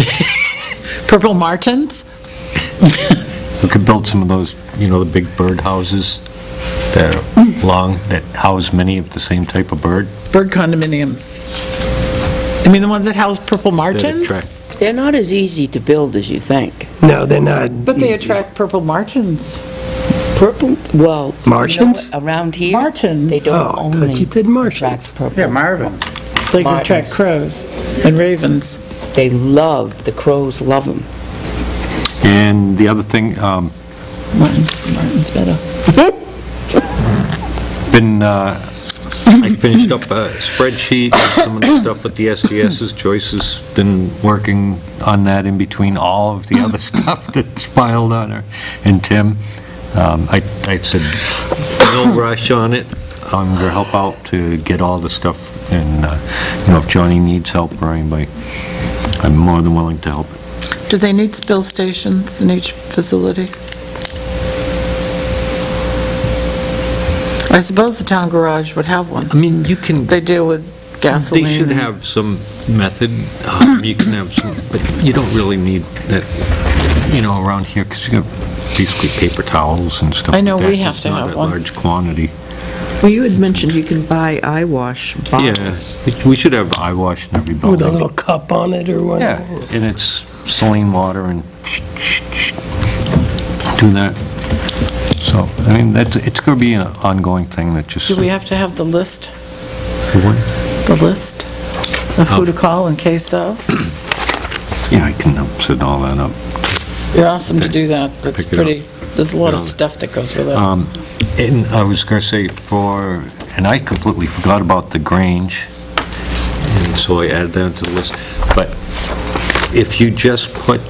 Purple Martins? we could build some of those, the big birdhouses that are long, that house many of the same type of bird. Bird condominiums. You mean the ones that house purple that martins? attract- They're not as easy to build as you think. no, they're not. But they easy. attract purple martins. Purple, well... Martians? you know what, around here... Martins. They don't Oh, I thought only you did Martians. attract purple. Yeah, Marvin. They can attract Martins. crows and ravens. They love, the crows love them. And the other thing, Martin's better. I finished up a spreadsheet, of some of the stuff with the SDSs. Joyce has been working on that in between all of the other stuff that's piled on her, and Tim. I said, no rush on it. I'm going to help out to get all the stuff, and, if Johnny needs help or anybody, I'm more than willing to help. Do they need spill stations in each facility? I suppose the town garage would have one. I mean, you can... They deal with gasoline. They should have some method, you can have some, but you don't really need that, around here, because you got basically paper towels and stuff I know, like that. we have It's to have not one. a large quantity. Well, you had mentioned you can buy eye wash bottles. Yeah, we should have eye wash in every With a building. little cup on it or whatever. Yeah, and it's saline water and do that. So, I mean, it's going to be an ongoing thing that just... Do we have to have the list? What? The list of who to call in case of? Yeah, I can set all that up. You're awesome to do that. That's Pick it pretty, up. there's a lot of Yeah. stuff that goes with it. And I was going to say and I completely forgot about the Grange, and so I added that to the list. But if you just put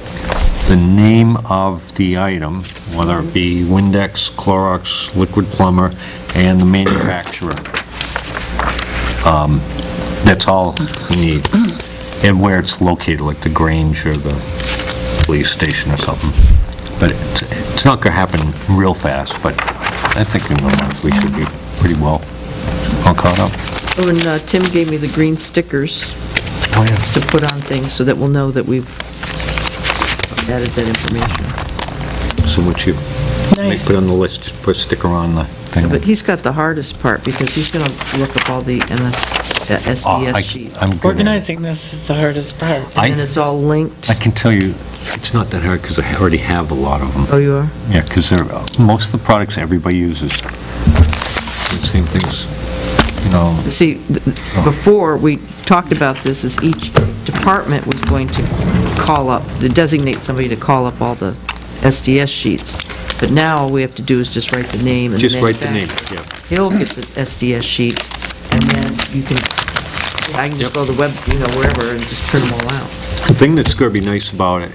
the name of the item, whether it be Windex, Clorox, Liquid Plumber, and the manufacturer, that's all you need. And where it's located, like the Grange or the police station or something. But it's not going to happen real fast, but I think in a month we should be pretty well all caught up. Oh, and Tim gave me the green stickers Oh, yeah. to put on things so that we'll know that we've added that information. So what you Nice. put on the list, just put a sticker on the thing. But he's got the hardest part because he's going to look up all the SDS sheets. I'm good at it. Organizing this is the hardest part. I- And it's all linked. I can tell you, it's not that hard because I already have a lot of them. Oh, you are? Yeah, because most of the products everybody uses. The same things, See, before, we talked about this, is each department was going to designate somebody to call up all the SDS sheets. But now all we have to do is just write the name and the Just write the name, manufacturer. yeah. He'll get the SDS sheets, and then I can just go to the web, wherever, and just print them all out. The thing that's going to be nice about it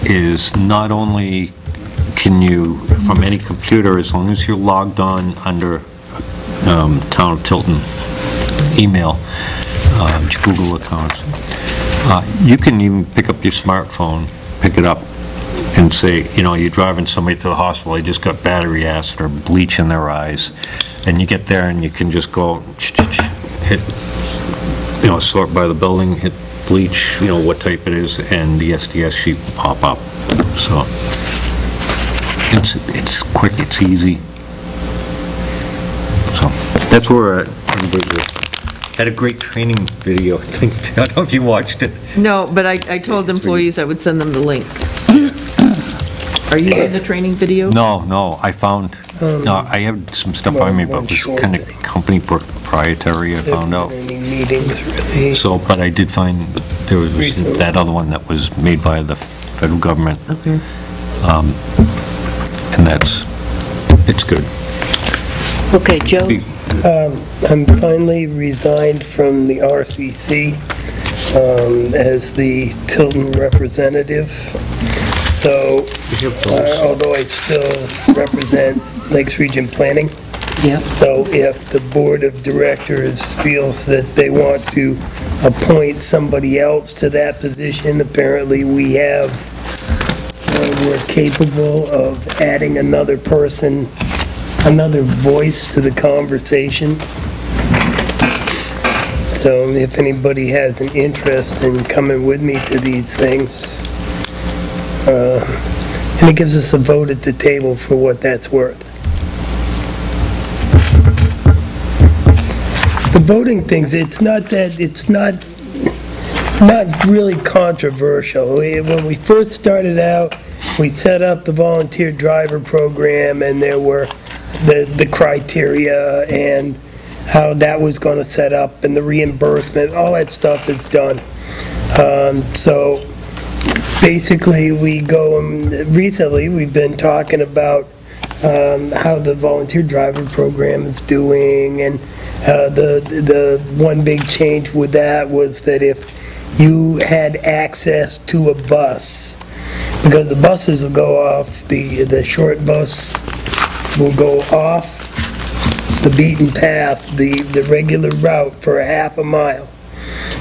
is not only can you, from any computer, as long as you're logged on under Town of Tilton email, Google accounts. You can even pick up your smartphone, pick it up, and say, you're driving somebody to the hospital, they just got battery acid or bleach in their eyes, and you get there and you can just go, hit, sort by the building, hit bleach, what type it is, and the SDS sheet will pop up. So, it's quick, it's easy. So, that's where everybody had a great training video. I don't know if you watched it. No, but I told employees I would send them the link. Are you in the training video? No, I found, I have some stuff on me, but it was kind of company proprietary, I found out. Any meetings, really. So, but I did find there was that other one that was made by the federal government. Okay. And it's good. Okay, Joe? I'm finally resigned from the RCC as the Tilton representative. So, although I still represent Lakes Region Planning, so if the Board of Directors feels that they want to appoint somebody else to that position, apparently we're capable of adding another person, another voice to the conversation. So if anybody has an interest in coming with me to these things, and it gives us a vote at the table for what that's worth. The voting things, it's not really controversial. When we first started out, we set up the volunteer driver program, and there were the criteria and how that was going to set up, and the reimbursement, all that stuff is done. So basically, recently we've been talking about how the volunteer driver program is doing, and the one big change with that was that if you had access to a bus, because the buses will go off, the short bus will go off the beaten path, the regular route for a half a mile,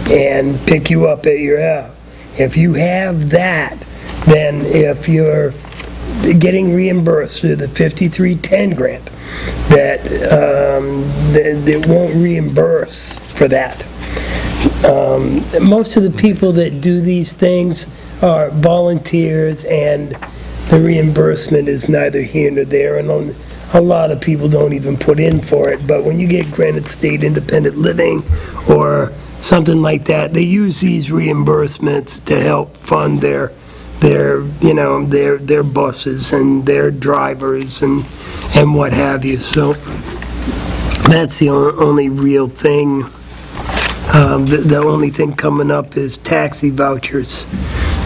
and pick you up at your house. If you have that, then if you're getting reimbursed through the 5310 grant, that they won't reimburse for that. Most of the people that do these things are volunteers, and the reimbursement is neither here nor there, and a lot of people don't even put in for it. But when you get granted state independent living or something like that, they use these reimbursements to help fund their buses and their drivers and what have you. So that's the only real thing. The only thing coming up is taxi vouchers.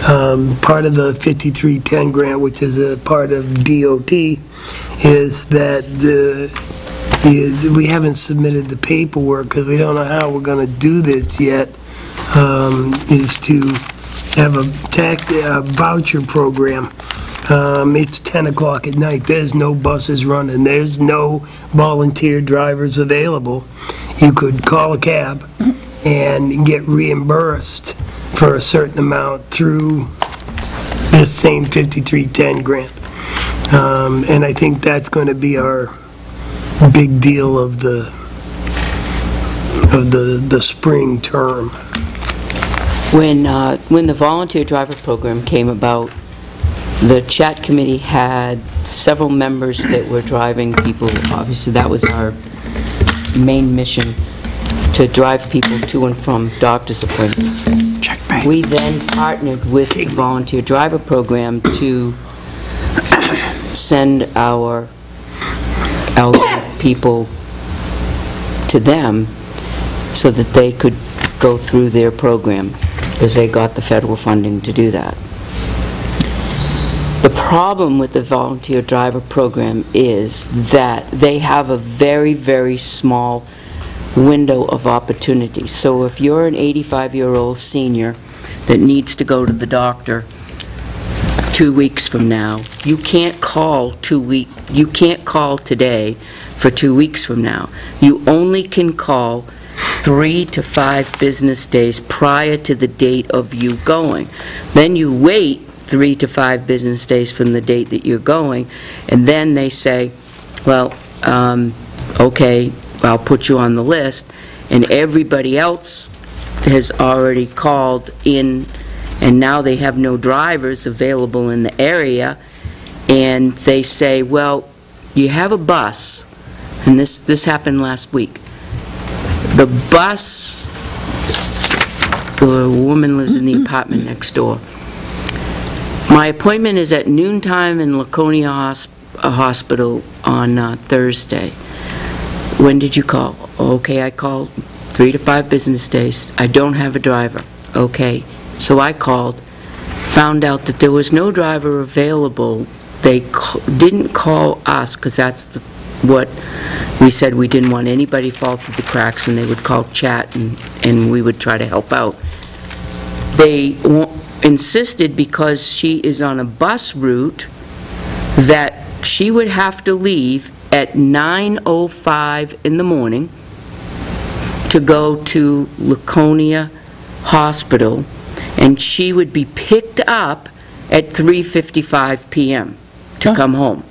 Part of the 5310 grant, which is a part of DOT, is that we haven't submitted the paperwork because we don't know how we're going to do this yet, is to have a voucher program. It's 10 o'clock at night. There's no buses running. There's no volunteer drivers available. You could call a cab and get reimbursed for a certain amount through this same 5310 grant. And I think that's going to be our big deal of the spring term. When the volunteer driver program came about, the chat committee had several members that were driving people. Obviously, that was our main mission, to drive people to and from doctor's appointments. Checkmate. We then partnered with the volunteer driver program to send our elderly people to them so that they could go through their program, because they got the federal funding to do that. The problem with the volunteer driver program is that they have a very, very small window of opportunity. So if you're an 85-year-old senior that needs to go to the doctor 2 weeks from now, you can't call today for 2 weeks from now. You only can call 3 to 5 business days prior to the date of you going. Then you wait 3 to 5 business days from the date that you're going, and then they say, well, okay, I'll put you on the list, and everybody else has already called in, and now they have no drivers available in the area, and they say, well, you have a bus, and this happened last week. The bus, the woman lives in the apartment next door. My appointment is at noontime in Laconia Hospital on Thursday. When did you call? Okay, I called 3 to 5 business days. I don't have a driver. Okay, so I called, found out that there was no driver available. They didn't call us because that's what we said. We didn't want anybody fall through the cracks, and they would call chat, and we would try to help out. They insisted, because she is on a bus route, that she would have to leave at 9:05 in the morning to go to Laconia Hospital, and she would be picked up at 3:55 p.m. to come home.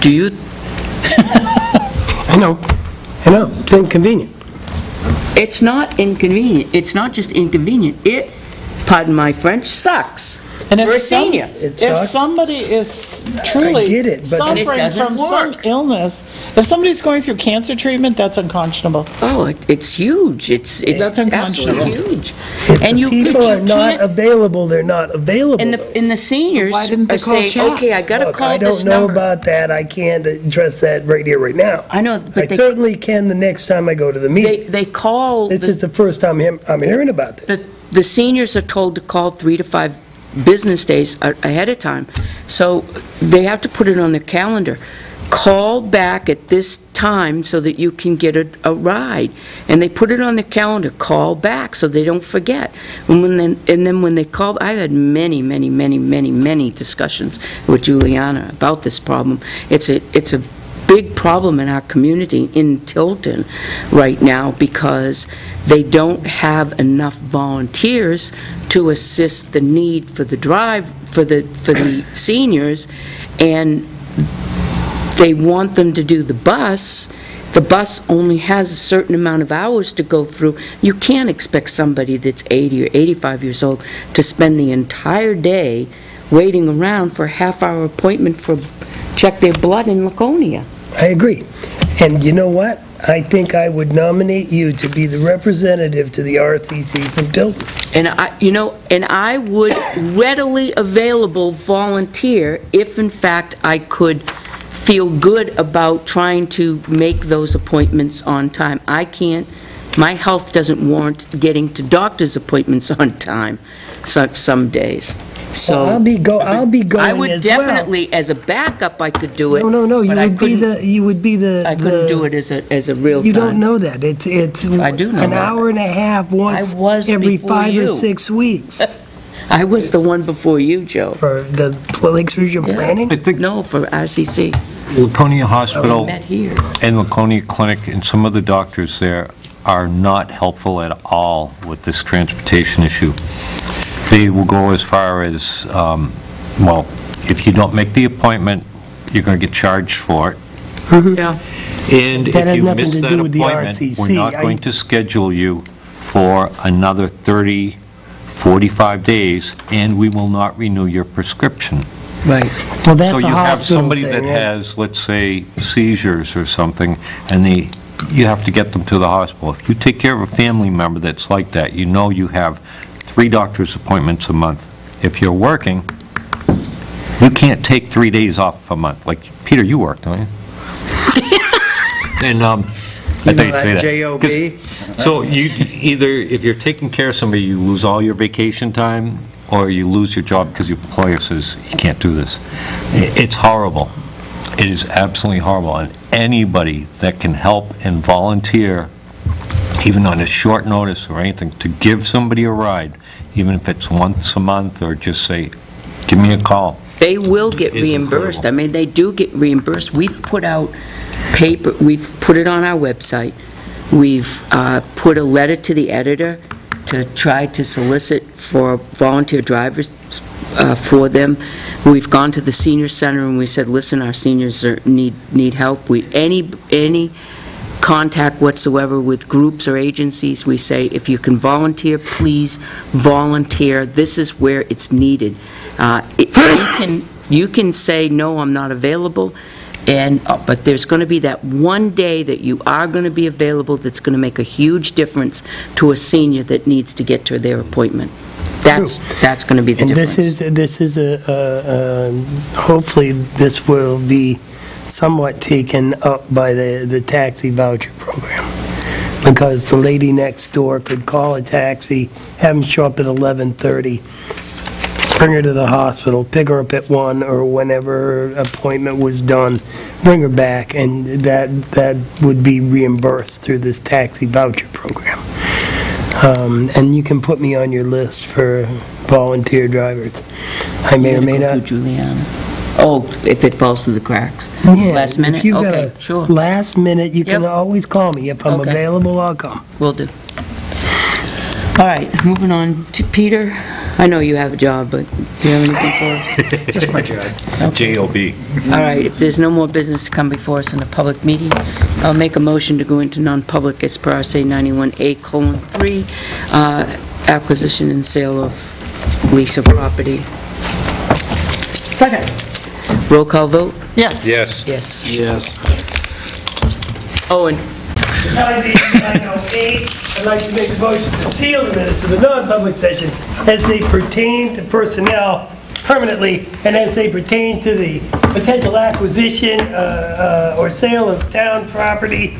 Do you? I know, it's inconvenient. It's not inconvenient. It's not just inconvenient. It, pardon my French, sucks. And for a senior. If somebody is truly I get it, but suffering from some illness, if somebody's going through cancer treatment, that's unconscionable. Oh, it's huge. It's That's unconscionable. absolutely huge. If And the you people are not can't- available, they're not available. And the seniors Why didn't they are call saying, chat? okay, I gotta Look, call I this don't know number. about that, I can't address that right here, right now. I know, I but certainly can the next time I go to the meeting. they call, This is the first time I'm hearing about this. the seniors are told to call 3 to 5 business days ahead of time. So they have to put it on their calendar. Call back at this time so that you can get a ride. And they put it on their calendar, call back, so they don't forget. And then when they call, I've had many discussions with Juliana about this problem. It's a big problem in our community in Tilton right now, because they don't have enough volunteers to assist the need for the drive for the seniors, and they want them to do the bus. The bus only has a certain amount of hours to go through. You can't expect somebody that's 80 or 85 years old to spend the entire day waiting around for a half-hour appointment for check their blood in Laconia. I agree. And you know what? I think I would nominate you to be the representative to the RCC from Tilton. And I would readily available volunteer if in fact I could feel good about trying to make those appointments on time. I can't. My health doesn't warrant getting to doctor's appointments on time some days. So Well, I'll be going I would as well. definitely, as a backup, I could do it. No, but you would be the. I couldn't do it as a real time. You don't know that. It's I do know an that. hour and a half once I was every before 5 or you. 6 weeks I was the one before you, Joe. for the Lakes Region Yeah. Planning. I think No, for RCC. Laconia We Hospital met here. and Laconia Clinic and some of the doctors there are not helpful at all with this transportation issue. They will go as far as, well, if you don't make the appointment, you're going to get charged for it. Yeah. And That has if you nothing miss to that do with the appointment, we're RCC. not going to schedule you for another 30, 45 days, and we will not renew your prescription. Right. Well, that's a So you have hospital somebody thing, that yeah. has, let's say, seizures or something, and you have to get them to the hospital. If you take care of a family member that's like that, you know you have 3 doctor's appointments a month. If you're working, you can't take 3 days off a month. Like, Peter, you work, don't you? And, I thought you'd say that. J.O.B.? 'Cause- So you, either, if you're taking care of somebody, you lose all your vacation time, or you lose your job because your employer says, you can't do this. It's horrible. It is absolutely horrible. And anybody that can help and volunteer, even on a short notice or anything, to give somebody a ride, even if it's once a month, or just say, give me a call. They will get Is reimbursed. incredible. I mean, they do get reimbursed. We've put out paper, we've put it on our website. We've put a letter to the editor to try to solicit for volunteer drivers for them. We've gone to the senior center and we said, listen, our seniors need help. Any contact whatsoever with groups or agencies, we say, if you can volunteer, please volunteer. This is where it's needed. You can say, no, I'm not available, but there's going to be that one day that you are going to be available that's going to make a huge difference to a senior that needs to get to their appointment. That's going to be the difference. And this is hopefully this will be somewhat taken up by the taxi voucher program. Because the lady next door could call a taxi, have them show up at 11:30, bring her to the hospital, pick her up at 1 or whenever her appointment was done, bring her back, and that would be reimbursed through this taxi voucher program. And you can put me on your list for volunteer drivers. I may or may not. Juliana. Oh, if it falls through the cracks? Yeah, Last minute? if you've got Okay, a sure. last minute, you can Yep. always call me. If I'm Okay. available, I'll come. Will do. All right, moving on to Peter. I know you have a job, but do you have anything for us? Just my job. JOB. All right, if there's no more business to come before us in a public meeting, I'll make a motion to go into non-public as per RSA 91A:3, acquisition and sale of lease of property. Second. Roll call vote? Yes. Yes. Yes. Yes. Owen? I'd like to make a motion to seal the minutes of the non-public session as they pertain to personnel permanently and as they pertain to the potential acquisition or sale of town property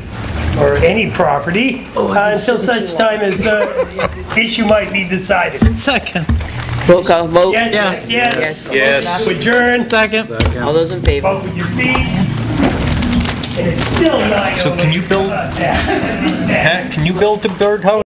or any property until such time as the issue might be decided. Second. Roll call vote? Yes, Yes. yes, Yes. yes. Adjourn. Second. All those in favor? Vote with your feet. And it's still 9:08. So can you build, Not bad. Pat, can you build the birdhouse?